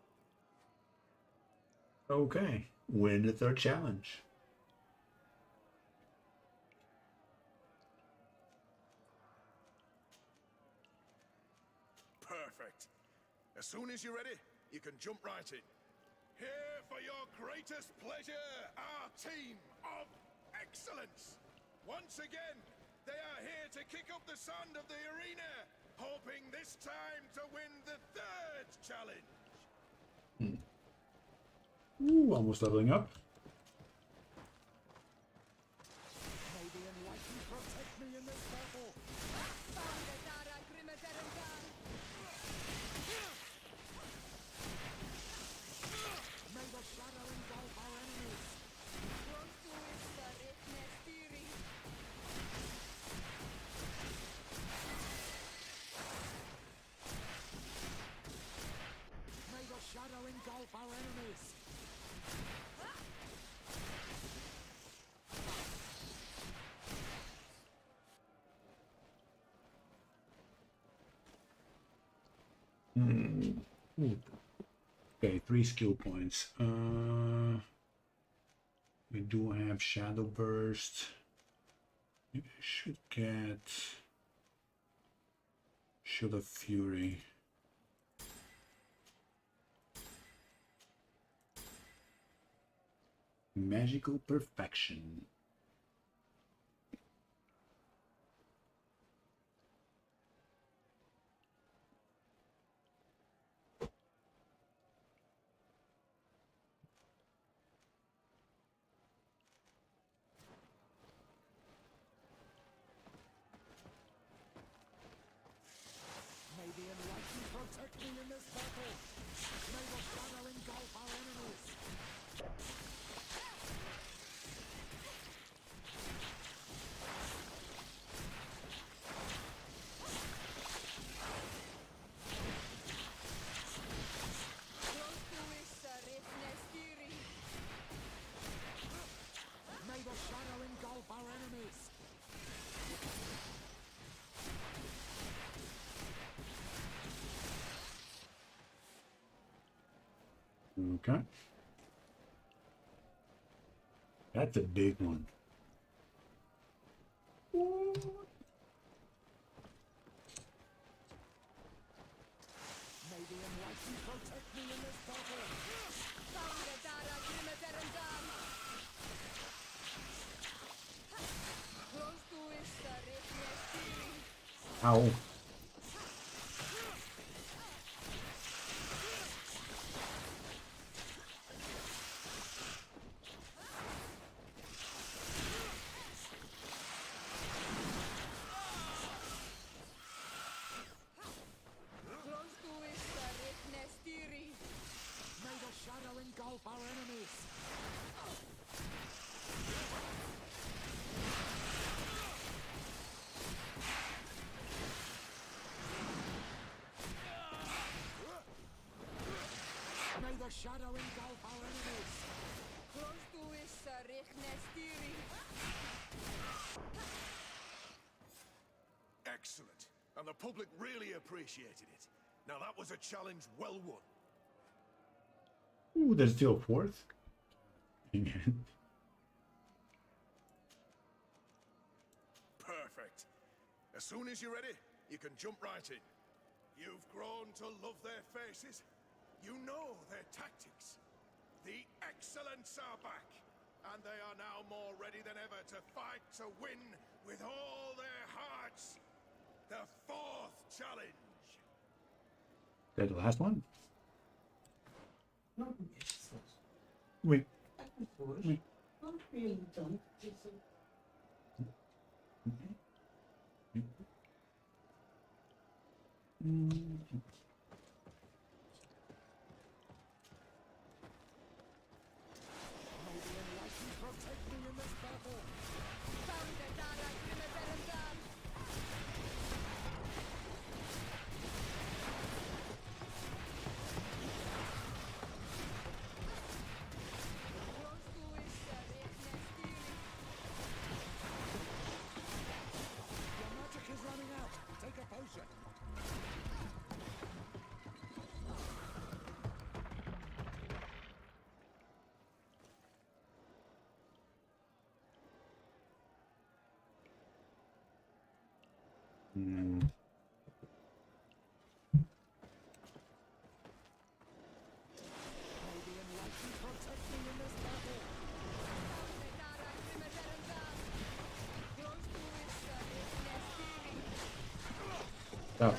Okay, win the third challenge. Perfect. As soon as you're ready, you can jump right in. Here for your greatest pleasure, our team of excellence. Once again, they are here to kick up the sand of the arena, hoping this time to win the third challenge. Ooh, almost leveling up. May the enlightened protect me in this battle. May the shadow engulf our enemies. May the shadow engulf our enemies. Ooh. Okay, 3 skill points. We do have Shadow Burst. Maybe I should get Shield of Fury. Magical Perfection. May the enlightened protect me in this battle. May the shadow engulf our enemies. May the shadow engulf our enemies. Okay. That's a big one. May the enlightened protect me in this battle. Ow. May the shadow engulf our enemies. May the shadow engulf our enemies. Excellent. And the public really appreciated it. Now that was a challenge well won. Ooh, there's still a fourth. Perfect. As soon as you're ready, you can jump right in. You've grown to love their faces. You know their tactics. The excellents are back, and they are now more ready than ever to fight to win with all their hearts. The fourth challenge. That's the last one. Wait. Wait. May the enlightened protect me in this battle. Your magic is running out. Take a potion. Hmm. Oh.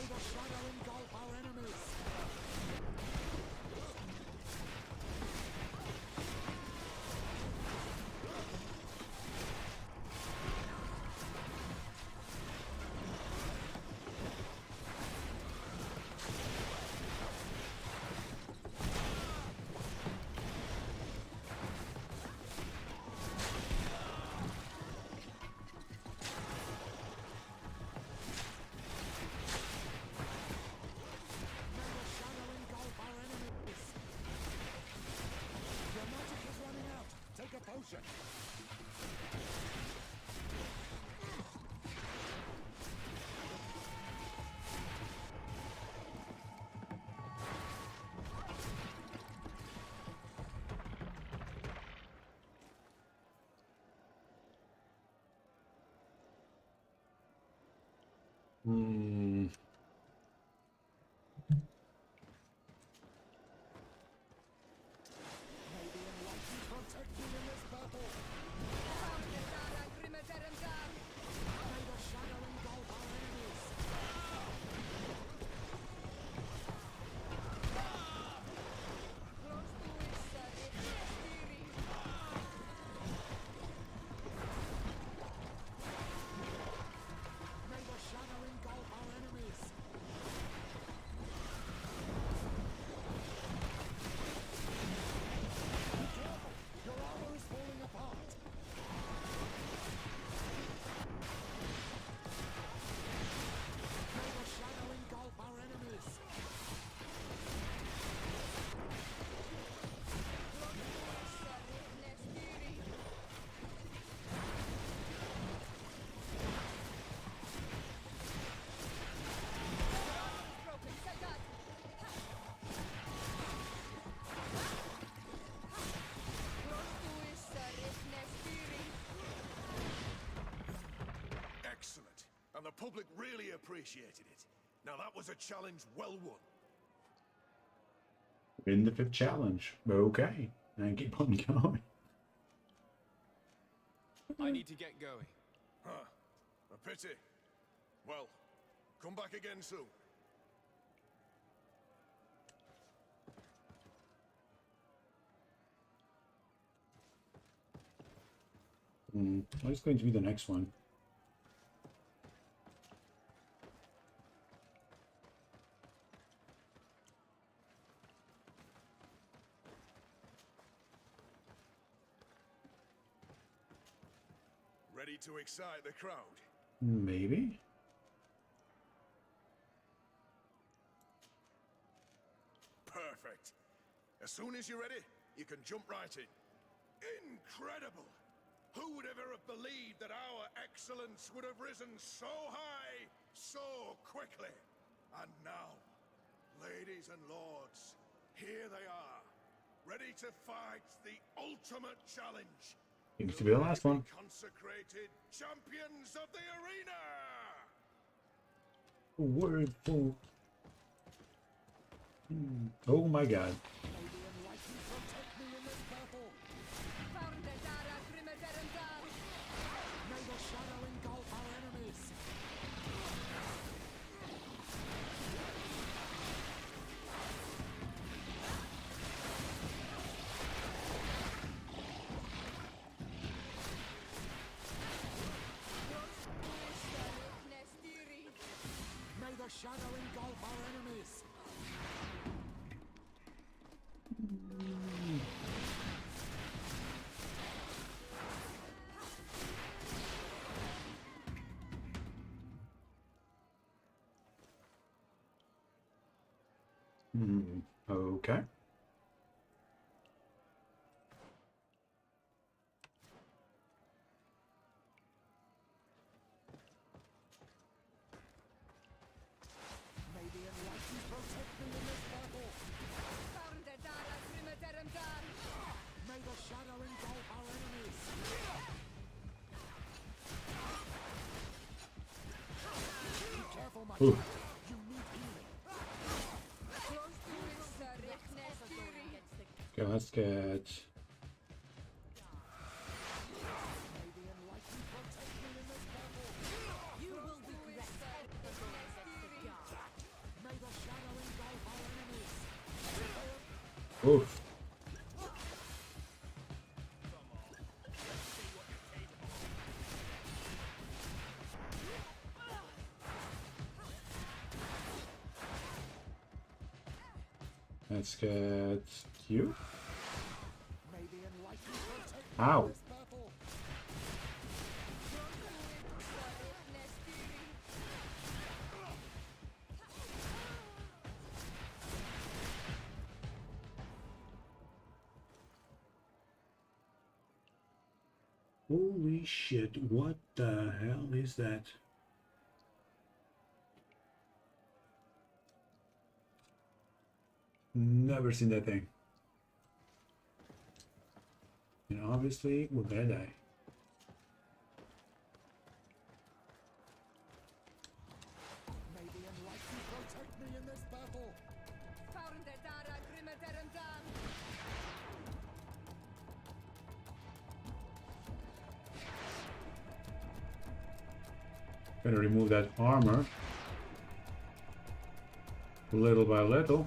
Hmm. Excellent. And the public really appreciated it. Now that was a challenge well won. In the 5th challenge. Okay. And keep on going. I need to get going. Huh. A pity. Well, come back again soon. What's going to be the next one? Ready to excite the crowd? Maybe. Perfect. As soon as you're ready, you can jump right in. Incredible! Who would ever have believed that our excellence would have risen so high, so quickly? And now, ladies and lords, here they are, ready to fight the ultimate challenge. Seems to be the last one. Consecrated champions of the arena! Word for. Oh my god. May the shadow engulf our enemies. Ooh. Okay, let's get... Oof. Let's get you. Ow. Holy shit, what the hell is that? Never seen that thing. And obviously, we're gonna die. Gonna remove that armor little by little.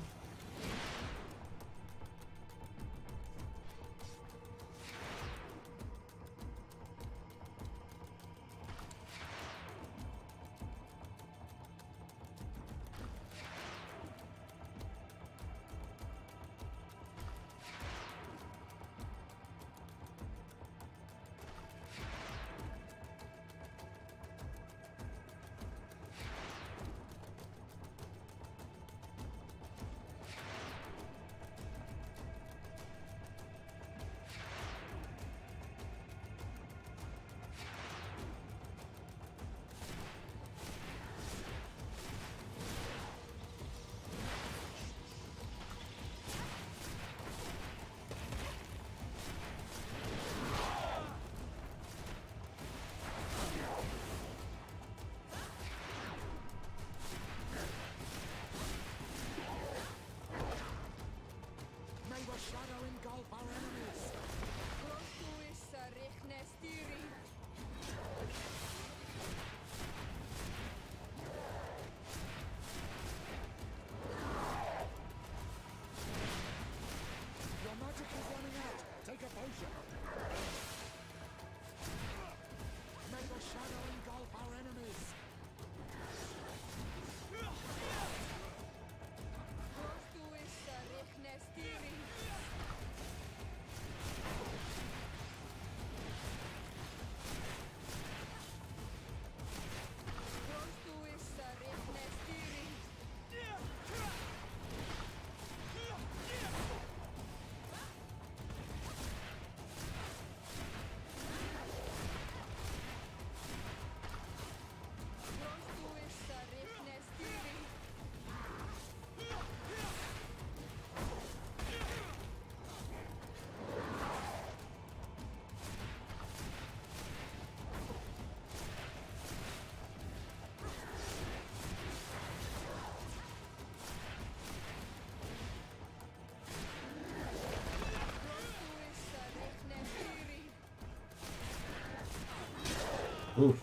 Oof.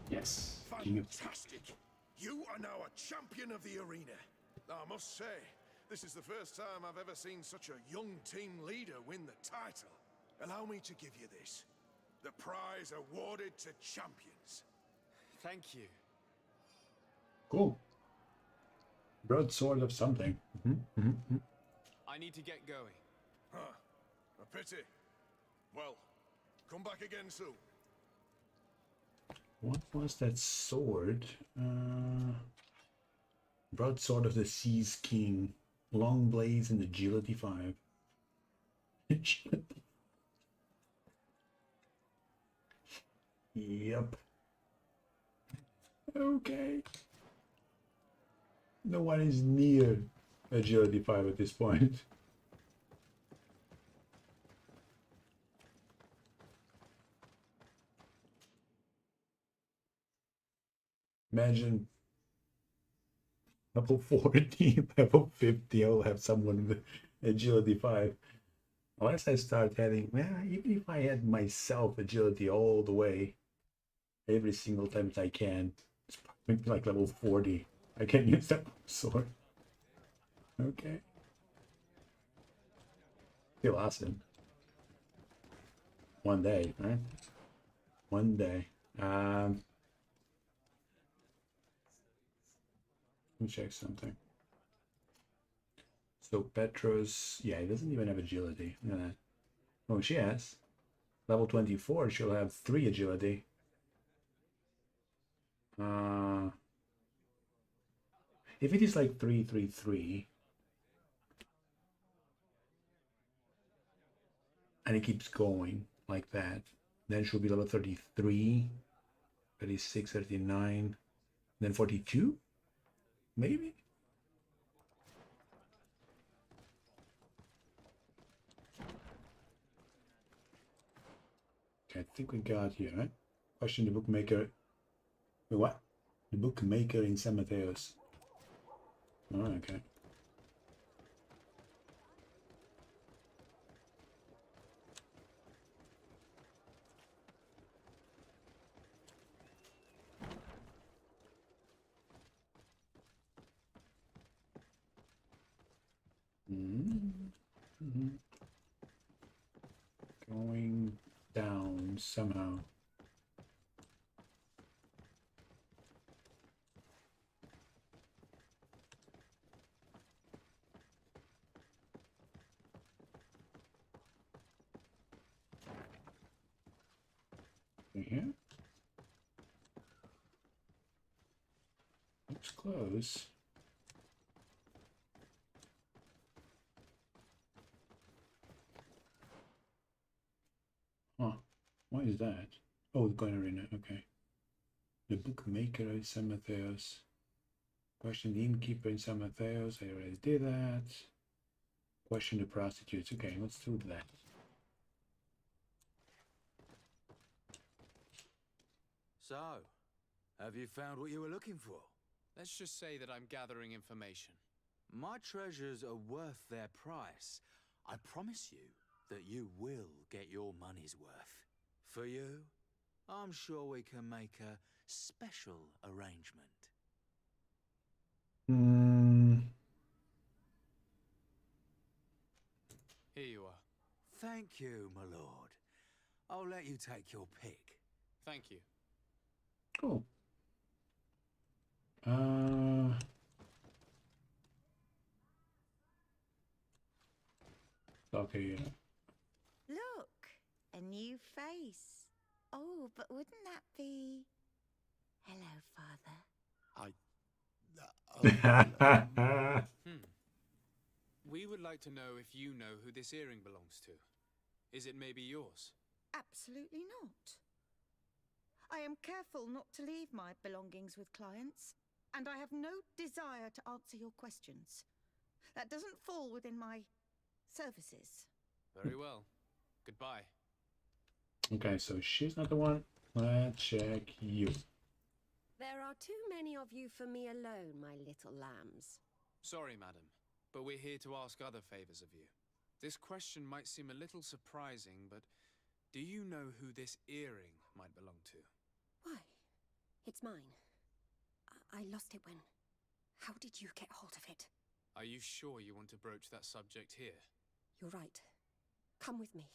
Yes. Fantastic! You are now a champion of the arena. I must say, this is the first time I've ever seen such a young team leader win the title. Allow me to give you this. The prize awarded to champions. Thank you. Cool. Broadsword of something. I need to get going. Huh. A pity. Well, come back again soon. What was that sword? Broadsword of the Seas King. Long blades and agility 5. Yep. Okay. No one is near agility 5 at this point. Imagine level 40, level 50, I'll have someone with agility 5. Unless I start having, well, even if I had myself agility all the way, every single time I can, it's probably like level 40. I can use that sword. Okay. Still awesome. One day, right? One day. Let me check something. So Petros, yeah, he doesn't even have agility. Look at that. Oh, she has. Level 24, she'll have 3 agility. If it is like 333, and it keeps going like that, then she'll be level 33, 36, 39, then 42? Maybe? Okay, I think we got here, right? Question the bookmaker. Wait, what? The bookmaker in San Mateos. Oh, okay. Going down somehow. Here. Looks close. Huh. Why is that? Oh, the coin arena. Okay. The bookmaker in San Mateos. Question the innkeeper in San Mateos. I already did that. Question the prostitutes. Okay, let's do that. So, have you found what you were looking for? Let's just say that I'm gathering information. My treasures are worth their price. I promise you that you will get your money's worth. For you, I'm sure we can make a special arrangement. Here you are. Thank you, my lord. I'll let you take your pick. Thank you. Cool. Okay, yeah. Look, a new face. Oh, but wouldn't that be... Hello, Father. We would like to know if you know who this earring belongs to. Is it maybe yours? Absolutely not. I am careful not to leave my belongings with clients, and I have no desire to answer your questions. That doesn't fall within my services. Very well. Goodbye. Okay, so she's not the one. Let's check you. There are too many of you for me alone, my little lambs. Sorry, madam, but we're here to ask other favors of you. This question might seem a little surprising, but do you know who this earring might belong to? Why? It's mine. I lost it when... How did you get hold of it? Are you sure you want to broach that subject here? You're right. Come with me.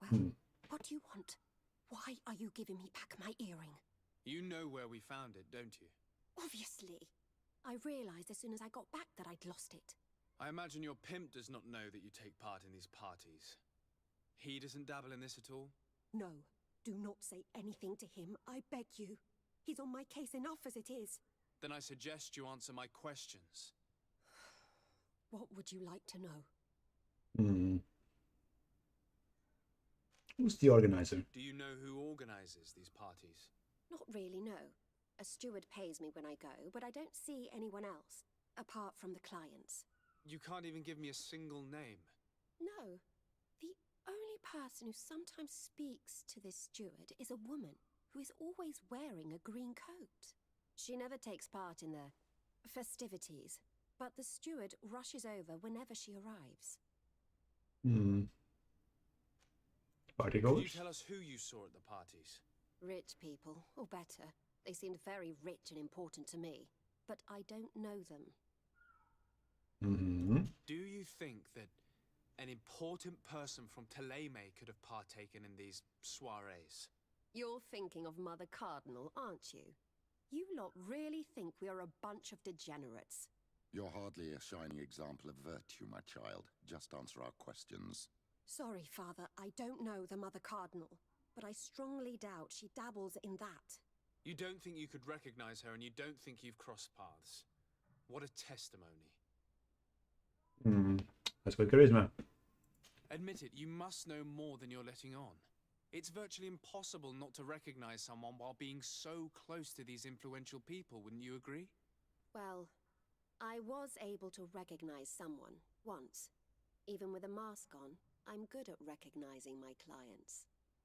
Well, what do you want? Why are you giving me back my earring? You know where we found it, don't you? Obviously. I realized as soon as I got back that I'd lost it. I imagine your pimp does not know that you take part in these parties. He doesn't dabble in this at all? No. Do not say anything to him, I beg you. He's on my case enough as it is. Then I suggest you answer my questions. What would you like to know? Who's the organizer? Do you know who organizes these parties? Not really, no. A steward pays me when I go, but I don't see anyone else, apart from the clients. You can't even give me a single name. No. The only person who sometimes speaks to this steward is a woman. who is always wearing a green coat. She never takes part in the festivities, but the steward rushes over whenever she arrives. Party Could you goers? tell us who you saw at the parties? Rich people, or better. They seemed very rich and important to me, but I don't know them. Do you think that an important person from Teleme could have partaken in these soirees? You're thinking of Mother Cardinal, aren't you? You lot really think we are a bunch of degenerates. You're hardly a shining example of virtue, my child. Just answer our questions. Sorry, Father, I don't know the Mother Cardinal, but I strongly doubt she dabbles in that. You don't think you could recognize her, and you don't think you've crossed paths. What a testimony. That's good charisma. Admit it, you must know more than you're letting on. It's virtually impossible not to recognize someone while being so close to these influential people, wouldn't you agree? Well, I was able to recognize someone, once. Even with a mask on, I'm good at recognizing my clients.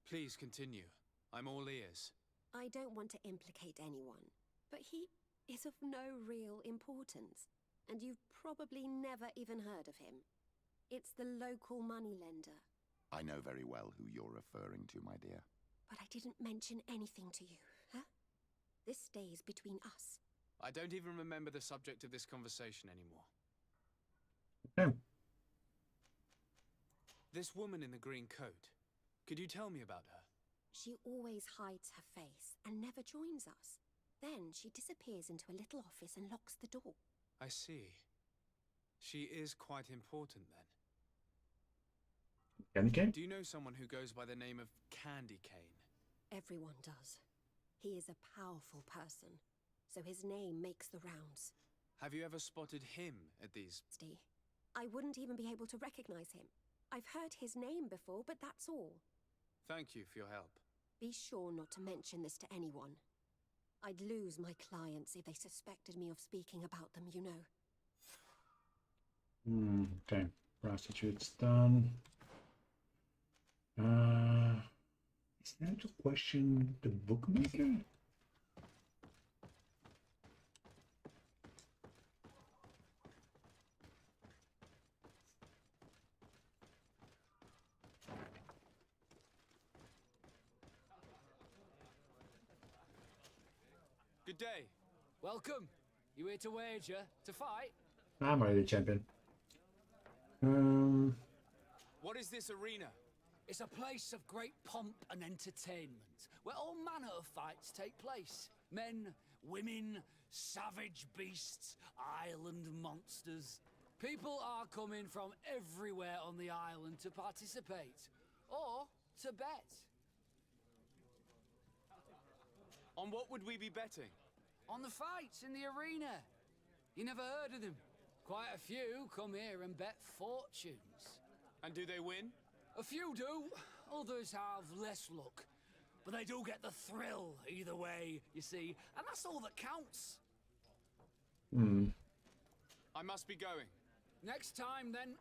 Please continue. I'm all ears. I don't want to implicate anyone, but he is of no real importance, and you've probably never even heard of him. It's the local moneylender. I know very well who you're referring to, my dear. But I didn't mention anything to you, huh? This stays between us. I don't even remember the subject of this conversation anymore. Okay. This woman in the green coat, could you tell me about her? She always hides her face and never joins us. Then she disappears into a little office and locks the door. I see. She is quite important then. Candy cane? Do you know someone who goes by the name of Candy Cane? Everyone does. He is a powerful person, so his name makes the rounds. Have you ever spotted him at these... I wouldn't even be able to recognize him. I've heard his name before, but that's all. Thank you for your help. Be sure not to mention this to anyone. I'd lose my clients if they suspected me of speaking about them, you know. Okay. Prostitutes done. Is that to question the bookmaker? Good day. Welcome. You here to wager? To fight? I'm already the champion. What is this arena? It's a place of great pomp and entertainment, where all manner of fights take place. Men, women, savage beasts, island monsters. People are coming from everywhere on the island to participate, or to bet. On what would we be betting? On the fights in the arena. You never heard of them? Quite a few come here and bet fortunes. And do they win? A few do. Others have less luck. But they do get the thrill either way, you see. And that's all that counts. I must be going. Next time, then.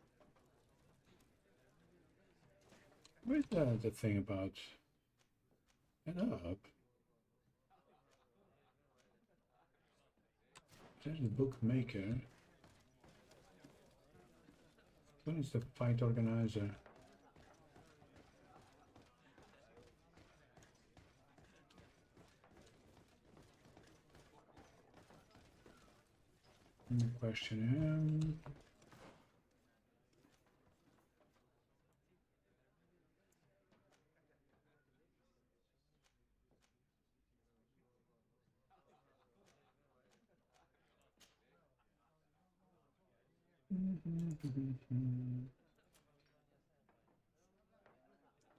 Where's the thing about... Get up. There's the bookmaker. When is the fight organizer? Question him.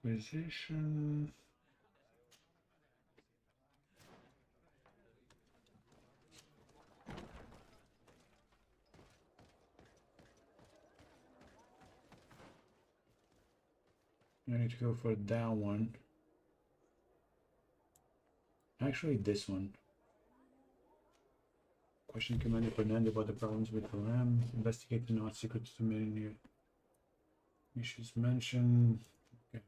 Position. I need to go for that one. Actually, this one. Question Commander Fernando about the problems with the RAM. Investigate the not secret to many issues mentioned. Okay.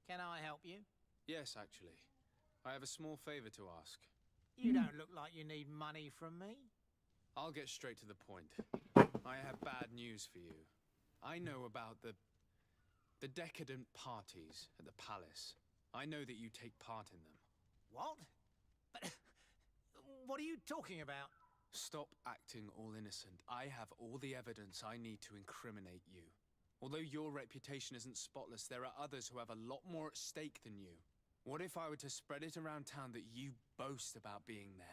Can I help you? Yes, actually. I have a small favor to ask. You don't look like you need money from me. I'll get straight to the point. I have bad news for you. I know about the decadent parties at the palace. I know that you take part in them. What? But what are you talking about? Stop acting all innocent. I have all the evidence I need to incriminate you. Although your reputation isn't spotless, there are others who have a lot more at stake than you. What if I were to spread it around town that you boast about being there?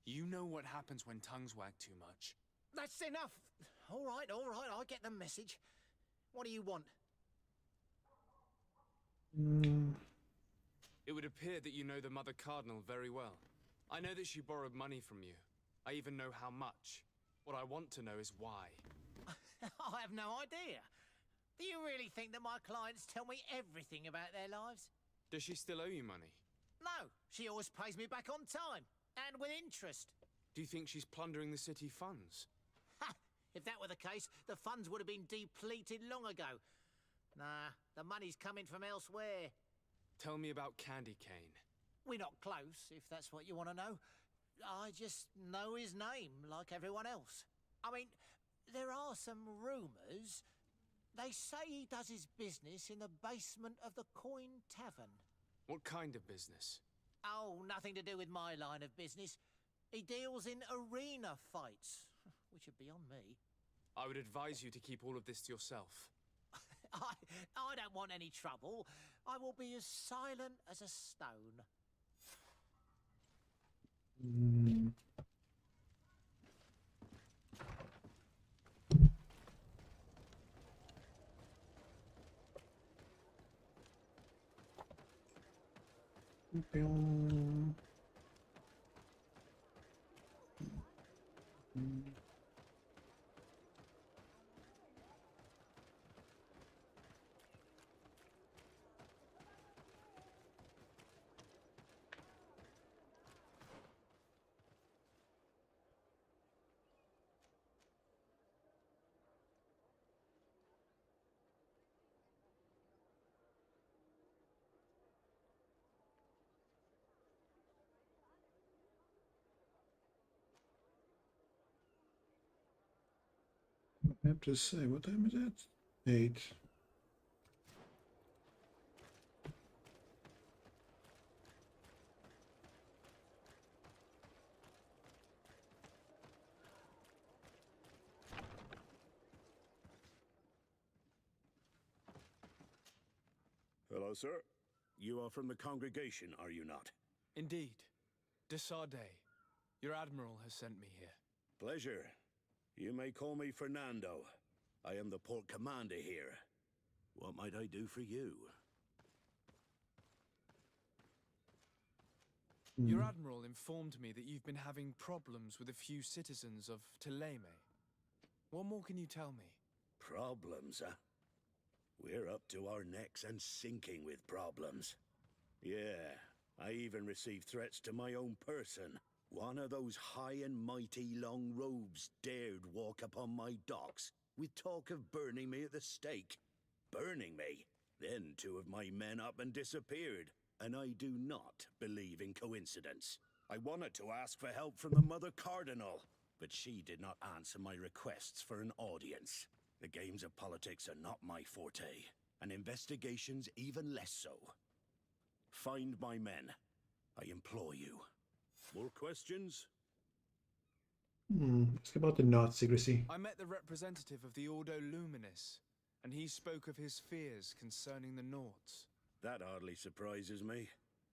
You know what happens when tongues wag too much. That's enough. All right, I get the message. What do you want? It would appear that you know the Mother Cardinal very well. I know that she borrowed money from you. I even know how much. What I want to know is why. I have no idea. Do you really think that my clients tell me everything about their lives? Does she still owe you money? No, she always pays me back on time, and with interest. Do you think she's plundering the city funds? Ha! If that were the case, the funds would have been depleted long ago. Nah, the money's coming from elsewhere. Tell me about Candy Cane. We're not close, if that's what you want to know. I just know his name, like everyone else. I mean, there are some rumours. They say he does his business in the basement of the Coin Tavern. What kind of business? Oh, nothing to do with my line of business. He deals in arena fights, which are beyond me. I would advise you to keep all of this to yourself. I don't want any trouble. I will be as silent as a stone. I have to say, what time is it? 8. Hello, sir. You are from the congregation, are you not? Indeed. De Sardet. Your admiral has sent me here. Pleasure. You may call me Fernando. I am the port commander here. What might I do for you? Your admiral informed me that you've been having problems with a few citizens of Thélème. What more can you tell me? Problems, huh? We're up to our necks and sinking with problems. Yeah, I even received threats to my own person. One of those high and mighty long robes dared walk upon my docks with talk of burning me at the stake. Burning me? Then 2 of my men up and disappeared, and I do not believe in coincidence. I wanted to ask for help from the Mother Cardinal, but she did not answer my requests for an audience. The games of politics are not my forte, and investigations even less so. Find my men. I implore you. More questions? Ask about the knot secrecy. I met the representative of the Ordo Luminis, and he spoke of his fears concerning the Nauts. That hardly surprises me.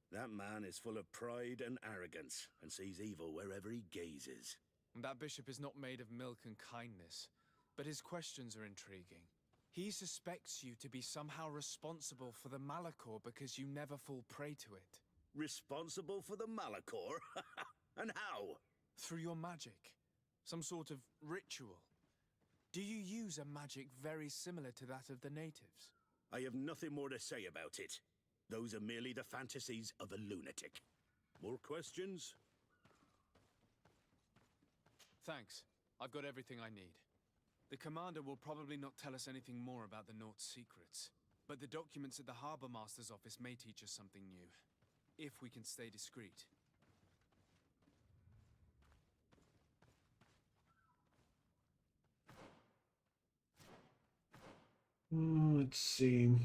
That man is full of pride and arrogance, and sees evil wherever he gazes. That bishop is not made of milk and kindness, but his questions are intriguing. He suspects you to be somehow responsible for the Malachor because you never fall prey to it. Responsible for the Malachor? And how? Through your magic. Some sort of ritual. Do you use a magic very similar to that of the natives? I have nothing more to say about it. Those are merely the fantasies of a lunatic. More questions? Thanks. I've got everything I need. The commander will probably not tell us anything more about the Naut's secrets. But the documents at the Harbour Master's office may teach us something new, if we can stay discreet. Let's see.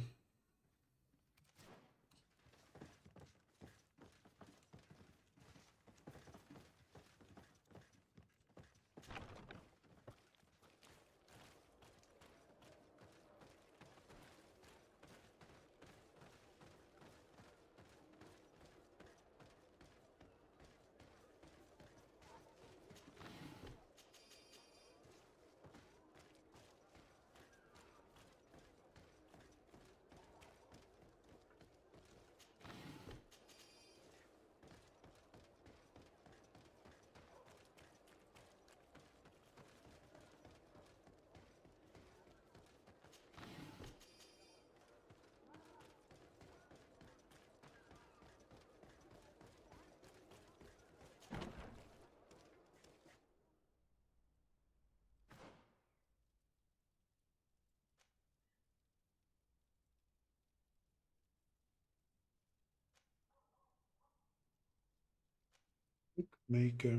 Maker.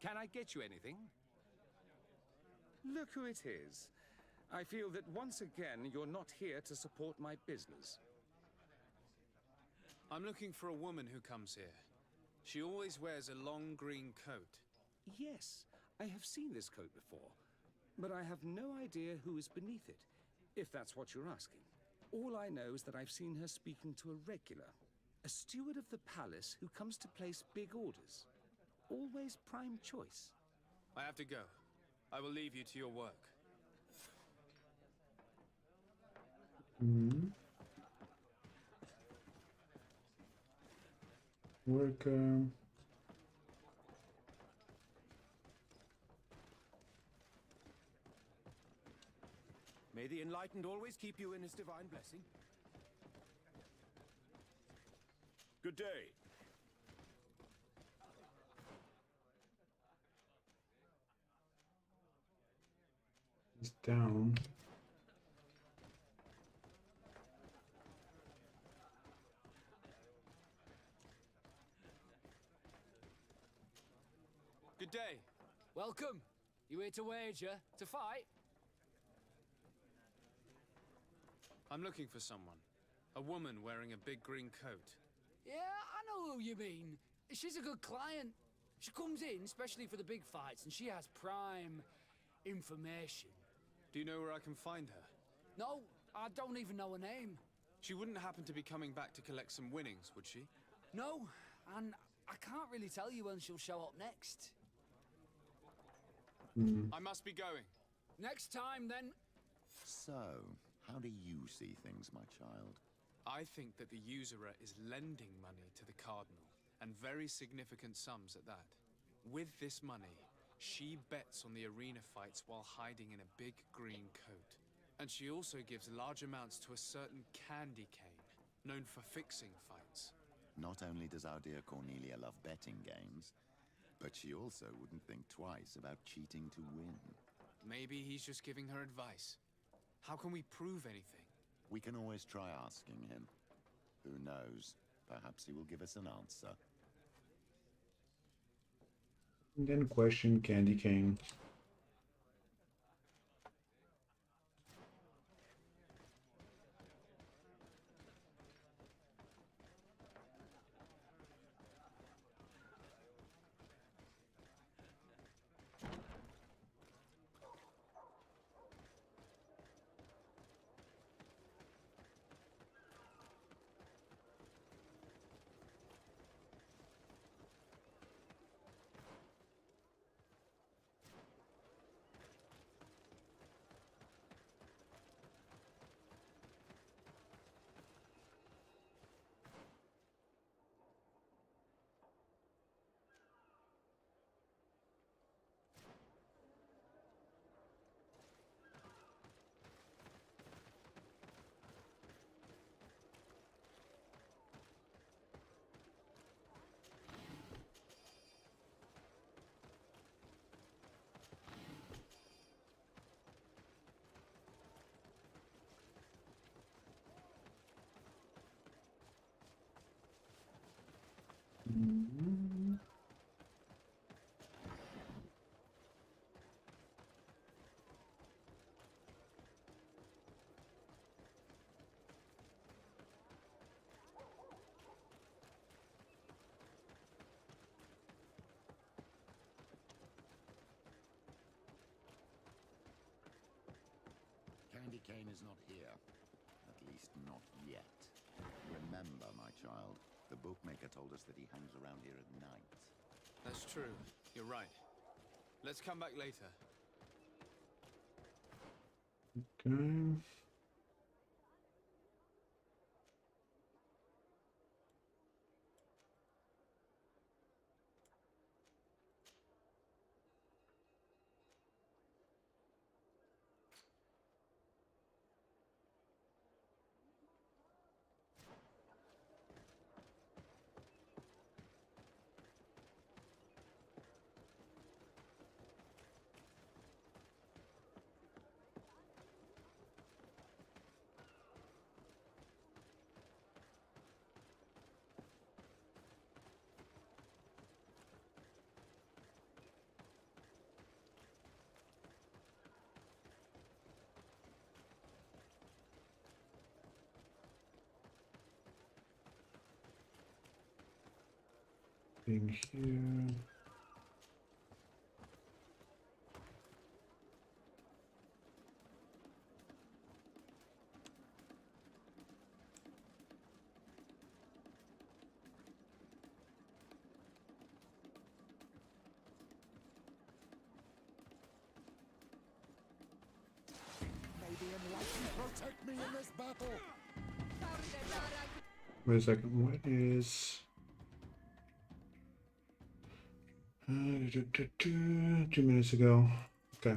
Can I get you anything? Look who it is. I feel that once again you're not here to support my business. I'm looking for a woman who comes here. She always wears a long green coat. Yes, I have seen this coat before, but I have no idea who is beneath it, if that's what you're asking. All I know is that I've seen her speaking to a regular, a steward of the palace who comes to place big orders. Always prime choice. I have to go. I will leave you to your work. Worker. May the Enlightened always keep you in his divine blessing. Good day. He's down. Good day. Welcome. You here to wager? To fight? I'm looking for someone. A woman wearing a big green coat. Yeah, I know who you mean. She's a good client. She comes in, especially for the big fights, and she has prime information. Do you know where I can find her? No, I don't even know her name. She wouldn't happen to be coming back to collect some winnings, would she? No, and I can't really tell you when she'll show up next. I must be going. Next time, then. So, how do you see things, my child? I think that the usurer is lending money to the Cardinal, and very significant sums at that. With this money, she bets on the arena fights while hiding in a big green coat. And she also gives large amounts to a certain candy cane, known for fixing fights. Not only does our dear Cornelia love betting games, but she also wouldn't think twice about cheating to win. Maybe he's just giving her advice. How can we prove anything? We can always try asking him. Who knows? Perhaps he will give us an answer. And then question Candy Cane. Kane is not here. At least not yet. Remember, my child, the bookmaker told us that he hangs around here at night. That's true. You're right. Let's come back later. Okay. Thing here. May the enlightened protect me in this battle. Wait a second. What is 2 minutes ago? Okay.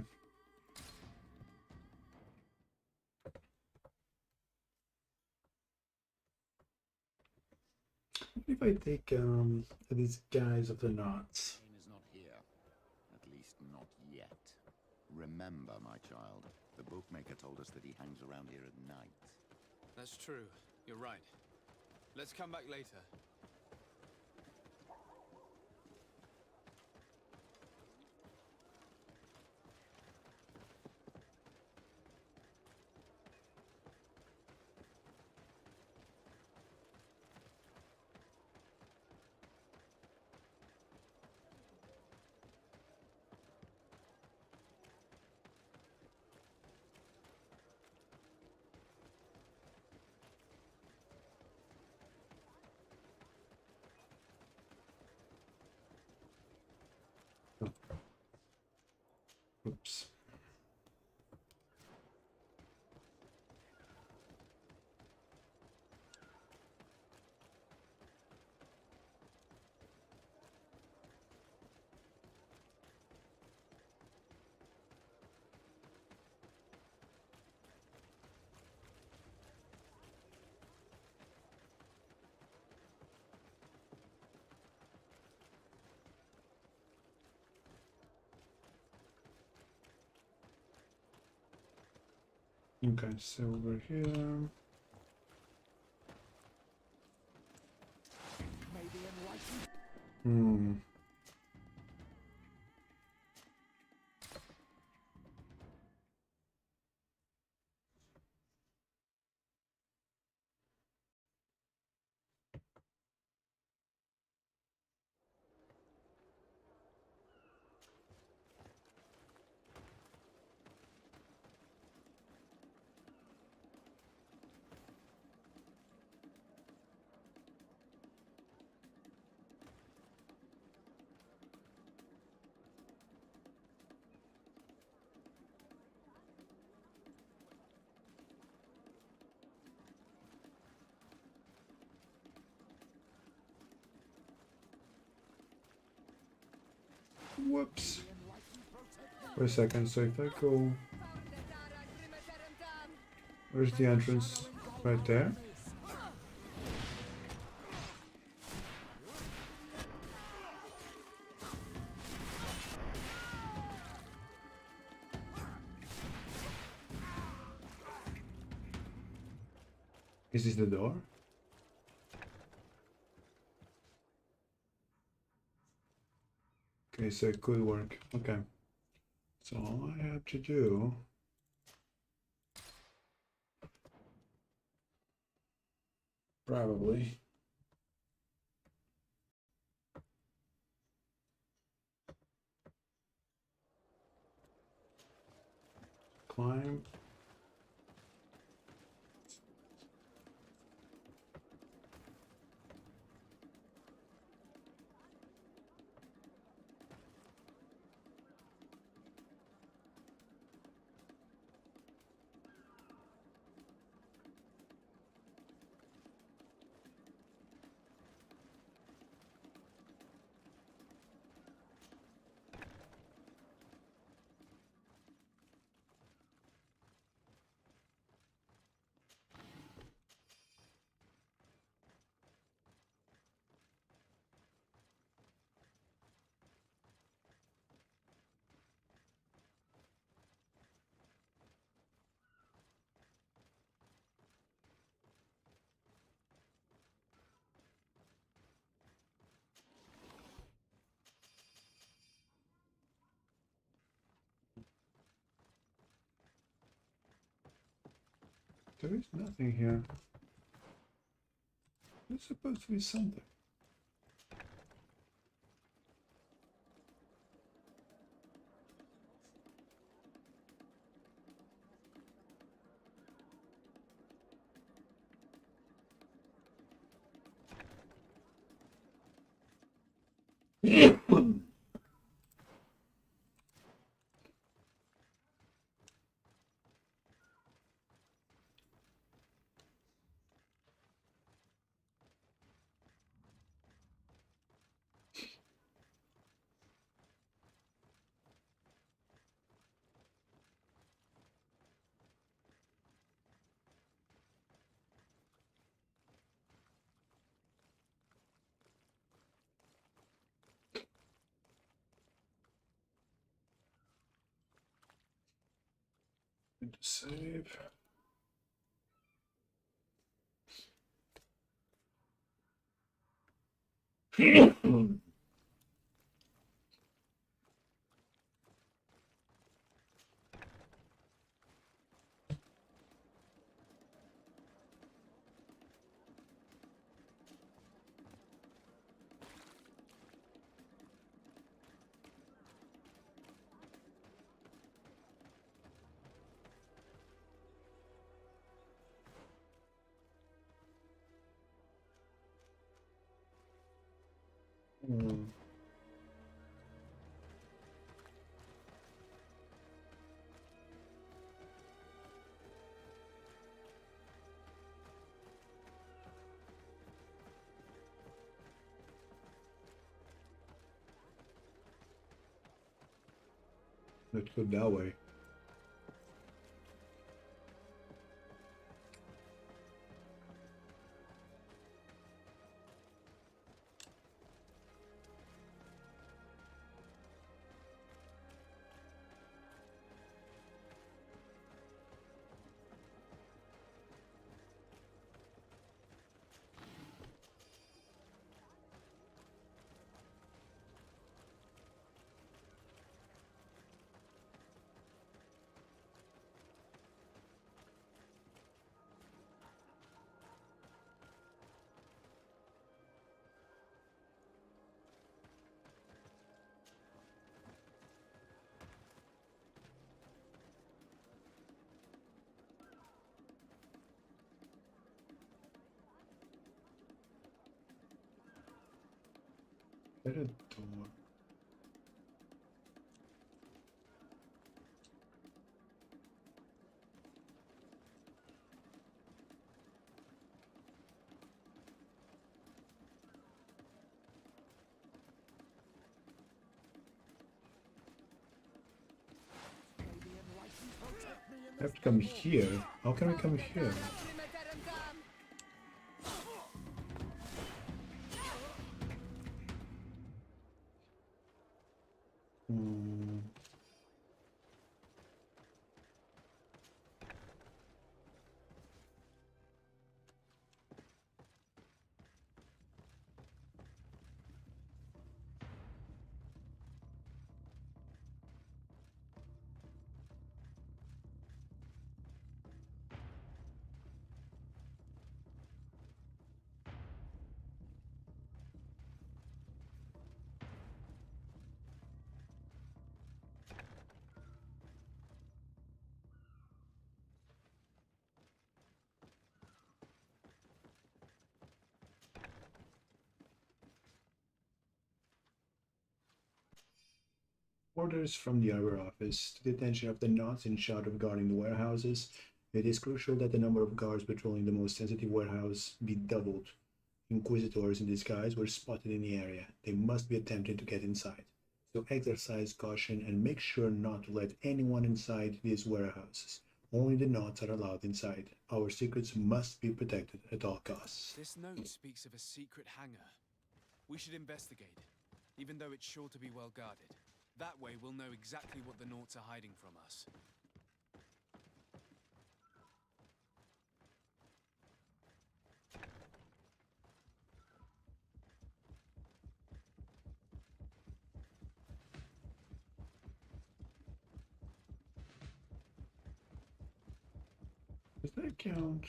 What if I take these guys of the knots? Kane is not here. At least not yet. Remember, my child, the bookmaker told us that he hangs around here at night. That's true. You're right. Let's come back later. Oops. Okay, so over here. May the enlightened. Hmm. Whoops. Wait a second, so if I go... Where's the entrance? Right there? Is this the door? Okay, so it could work. Okay. So all I have to do... Probably... Climb. There is nothing here. There's supposed to be something. Going to save. Let's go that way. Better door. I have to come here. How can we come here? Orders from the Arbor Office to the attention of the knots in charge of guarding the warehouses. It is crucial that the number of guards patrolling the most sensitive warehouse be doubled. Inquisitors in disguise were spotted in the area. They must be attempting to get inside. So exercise caution and make sure not to let anyone inside these warehouses. Only the knots are allowed inside. Our secrets must be protected at all costs. This note speaks of a secret hangar. We should investigate, even though it's sure to be well guarded. That way we'll know exactly what the Naughts are hiding from us. Does that count?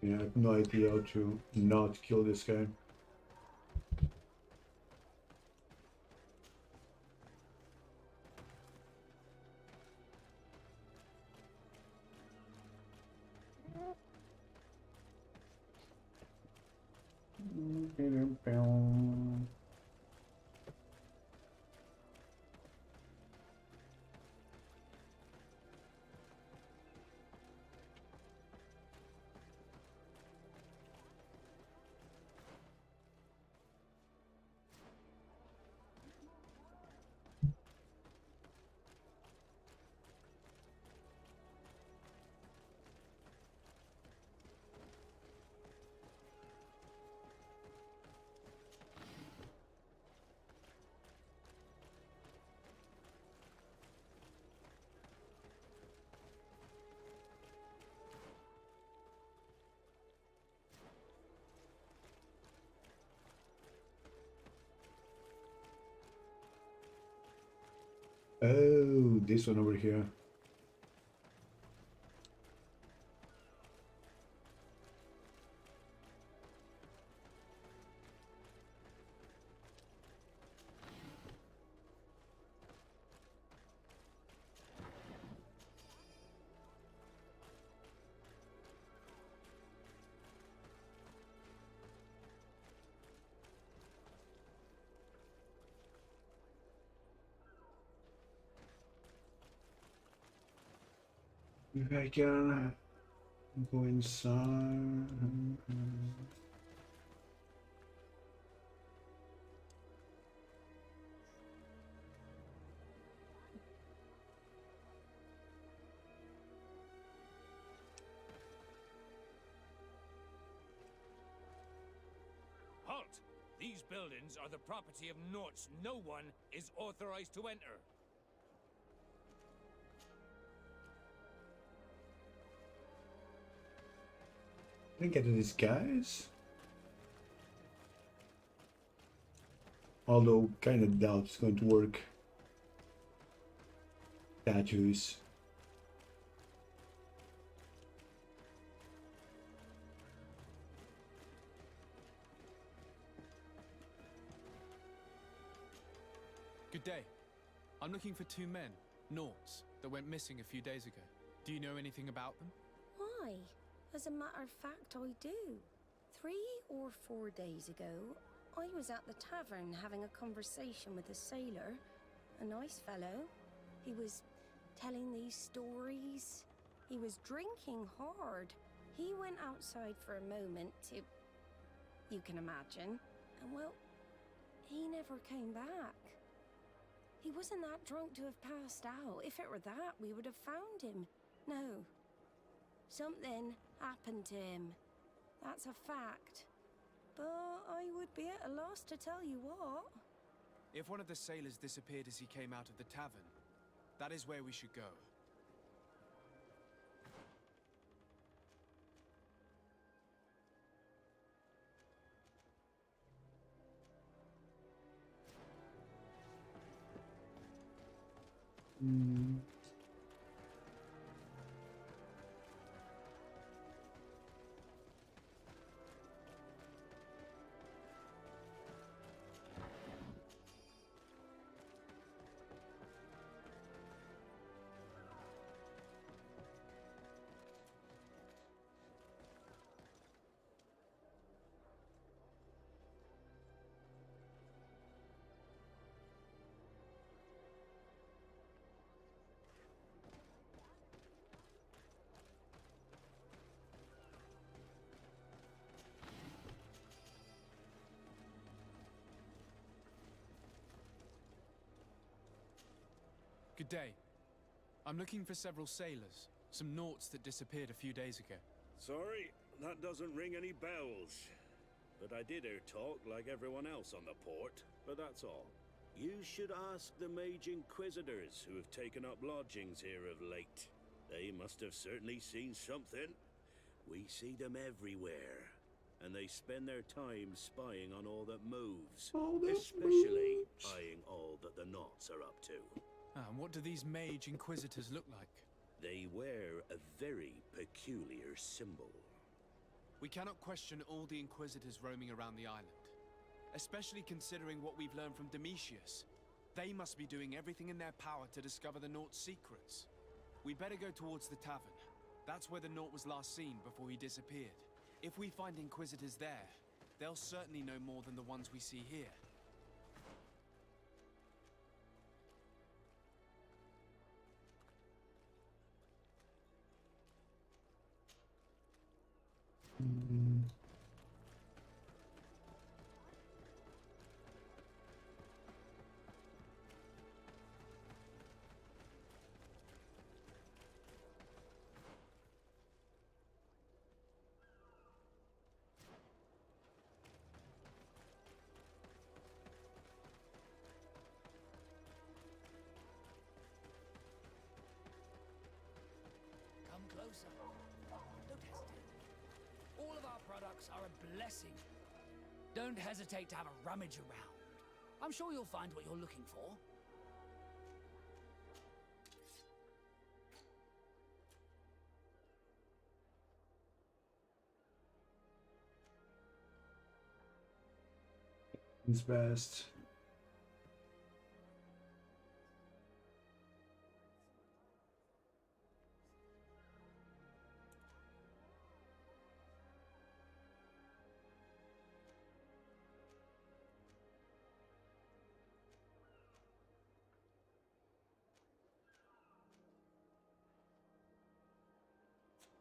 Yeah, I have no idea how to not kill this guy. Oh, this one over here. If I can go inside. Halt! These buildings are the property of Norts no one is authorized to enter. I didn't get to these guys. Although, kind of doubt it's going to work. Statues. Good day. I'm looking for two men, Norts, that went missing a few days ago. Do you know anything about them? Why? As a matter of fact, I do. 3 or 4 days ago, I was at the tavern having a conversation with a sailor. A nice fellow. He was telling these stories. He was drinking hard. He went outside for a moment to... you can imagine. And well, he never came back. He wasn't that drunk to have passed out. If it were that, we would have found him. No. Something happened to him. That's a fact. But I would be at a loss to tell you what. If one of the sailors disappeared as he came out of the tavern, that is where we should go. Good day. I'm looking for several sailors, some Norts that disappeared a few days ago. Sorry, that doesn't ring any bells. But I did hear talk like everyone else on the port, but that's all. You should ask the Mage Inquisitors who have taken up lodgings here of late. They must have certainly seen something. We see them everywhere, and they spend their time spying on all that moves, especially eyeing all that the Knots are up to. And what do these mage inquisitors look like? They wear a very peculiar symbol. We cannot question all the inquisitors roaming around the island, especially considering what we've learned from Domitius. They must be doing everything in their power to discover the Naught's secrets. We better go towards the tavern. That's where the Naught was last seen before he disappeared. If we find inquisitors there, they'll certainly know more than the ones we see here. Come closer. Don't hesitate. All of our products are a blessing. Don't hesitate to have a rummage around. I'm sure you'll find what you're looking for. Who's best?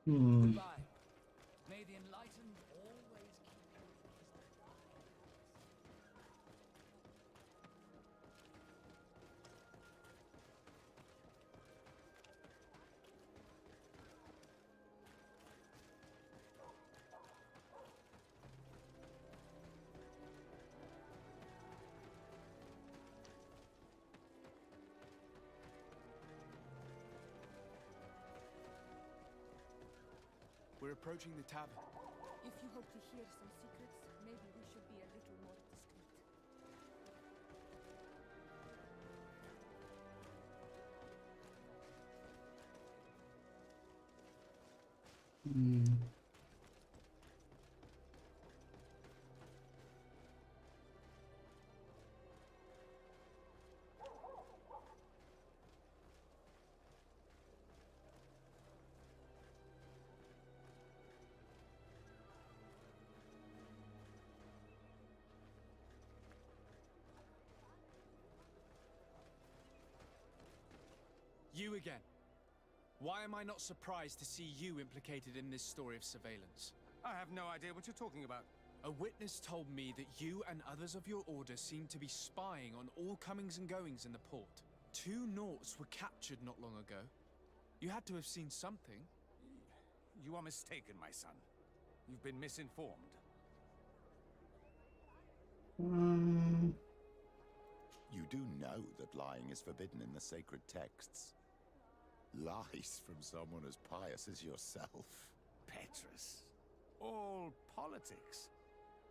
Goodbye. May the enlightened always keep you. We're approaching the tavern. If you hope to hear some secrets, maybe we should be a little more discreet. You again. Why am I not surprised to see you implicated in this story of surveillance? I have no idea what you're talking about. A witness told me that you and others of your order seem to be spying on all comings and goings in the port. 2 Naughts were captured not long ago. You had to have seen something. You are mistaken, my son. You've been misinformed. You do know that lying is forbidden in the sacred texts. Lies from someone as pious as yourself. Petrus. All politics.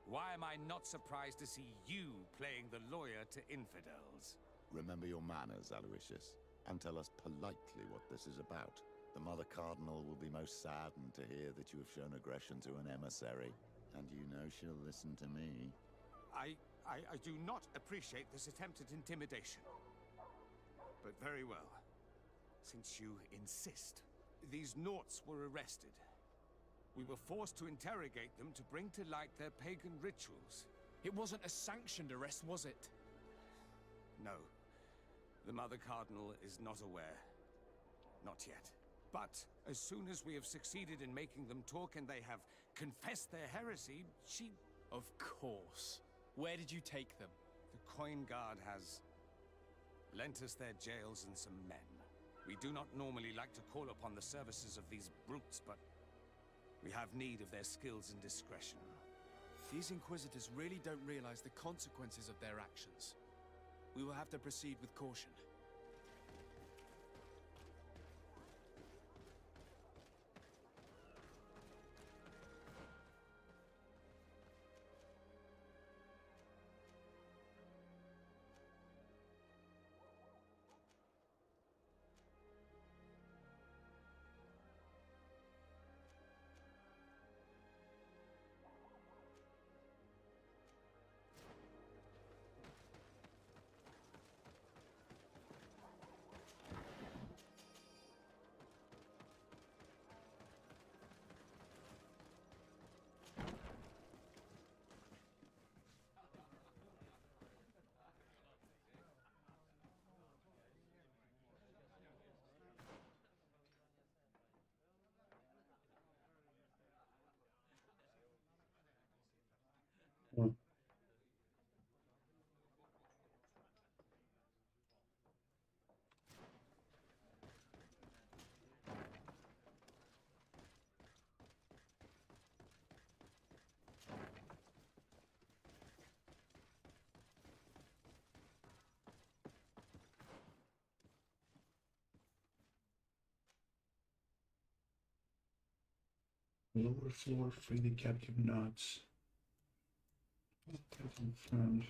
Why am I not surprised to see you playing the lawyer to infidels? Remember your manners, Aloysius, and tell us politely what this is about. The Mother Cardinal will be most saddened to hear that you have shown aggression to an emissary, and you know she'll listen to me. I do not appreciate this attempt at intimidation. But very well. Since you insist. These Naughts were arrested. We were forced to interrogate them to bring to light their pagan rituals. It wasn't a sanctioned arrest, was it? No. The Mother Cardinal is not aware. Not yet. But as soon as we have succeeded in making them talk and they have confessed their heresy, she... Of course. Where did you take them? The Coin Guard has lent us their jails and some men. We do not normally like to call upon the services of these brutes, but we have need of their skills and discretion. These Inquisitors really don't realize the consequences of their actions. We will have to proceed with caution. Hmm. Lower floor, freely captive knots. That's confirmed.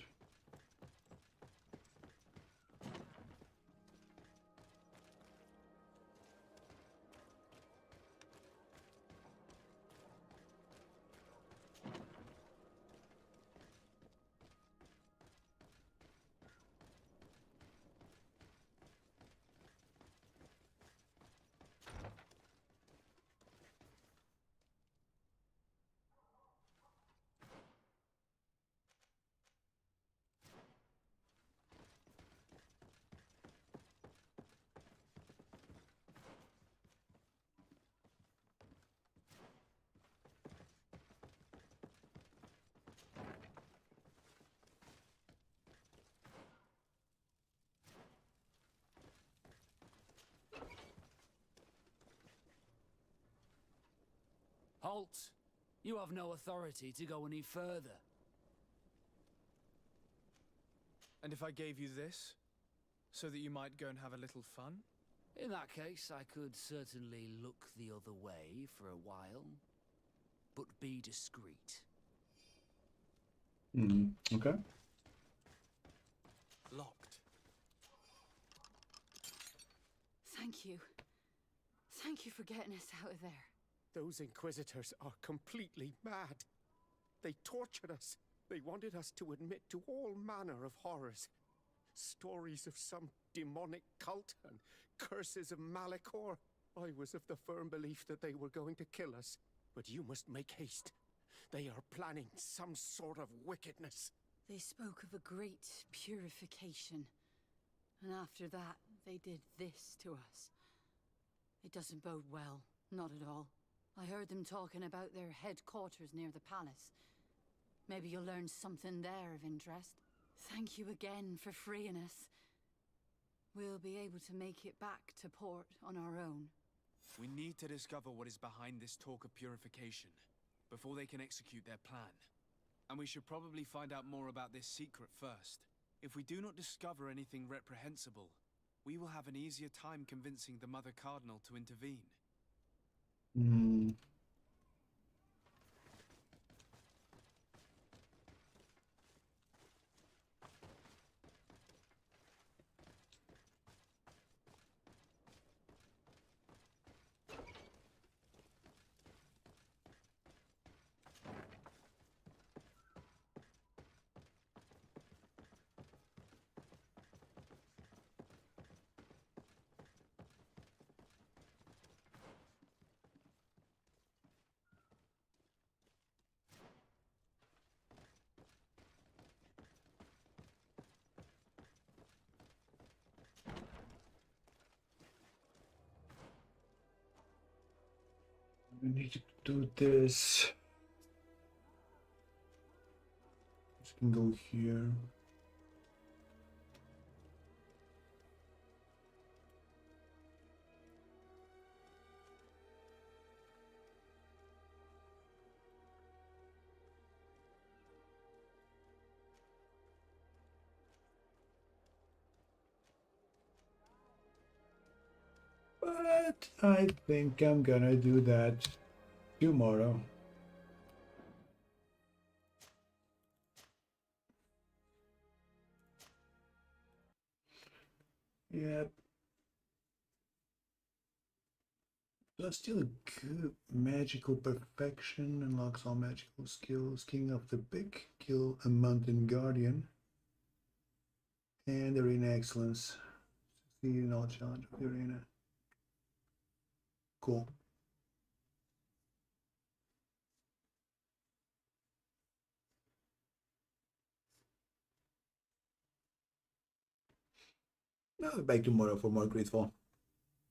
Halt! You have no authority to go any further. And if I gave you this, so that you might go and have a little fun? In that case, I could certainly look the other way for a while. But be discreet. Okay. Locked. Thank you. Thank you for getting us out of there. Those Inquisitors are completely mad. They tortured us. They wanted us to admit to all manner of horrors. Stories of some demonic cult and curses of Malachor. I was of the firm belief that they were going to kill us. But you must make haste. They are planning some sort of wickedness. They spoke of a great purification. And after that, they did this to us. It doesn't bode well, not at all. I heard them talking about their headquarters near the palace. Maybe you'll learn something there of interest. Thank you again for freeing us. We'll be able to make it back to port on our own. We need to discover what is behind this talk of purification, before they can execute their plan. And we should probably find out more about this secret first. If we do not discover anything reprehensible, we will have an easier time convincing the Mother Cardinal to intervene. We need to do this. This can go here. But I think I'm gonna do that tomorrow. Yep. Plus still a good magical perfection, unlocks all magical skills, king of the big, kill a mountain guardian, and arena excellence. Succeed in all challenge of the arena. Cool. Now back tomorrow for more Greedfall.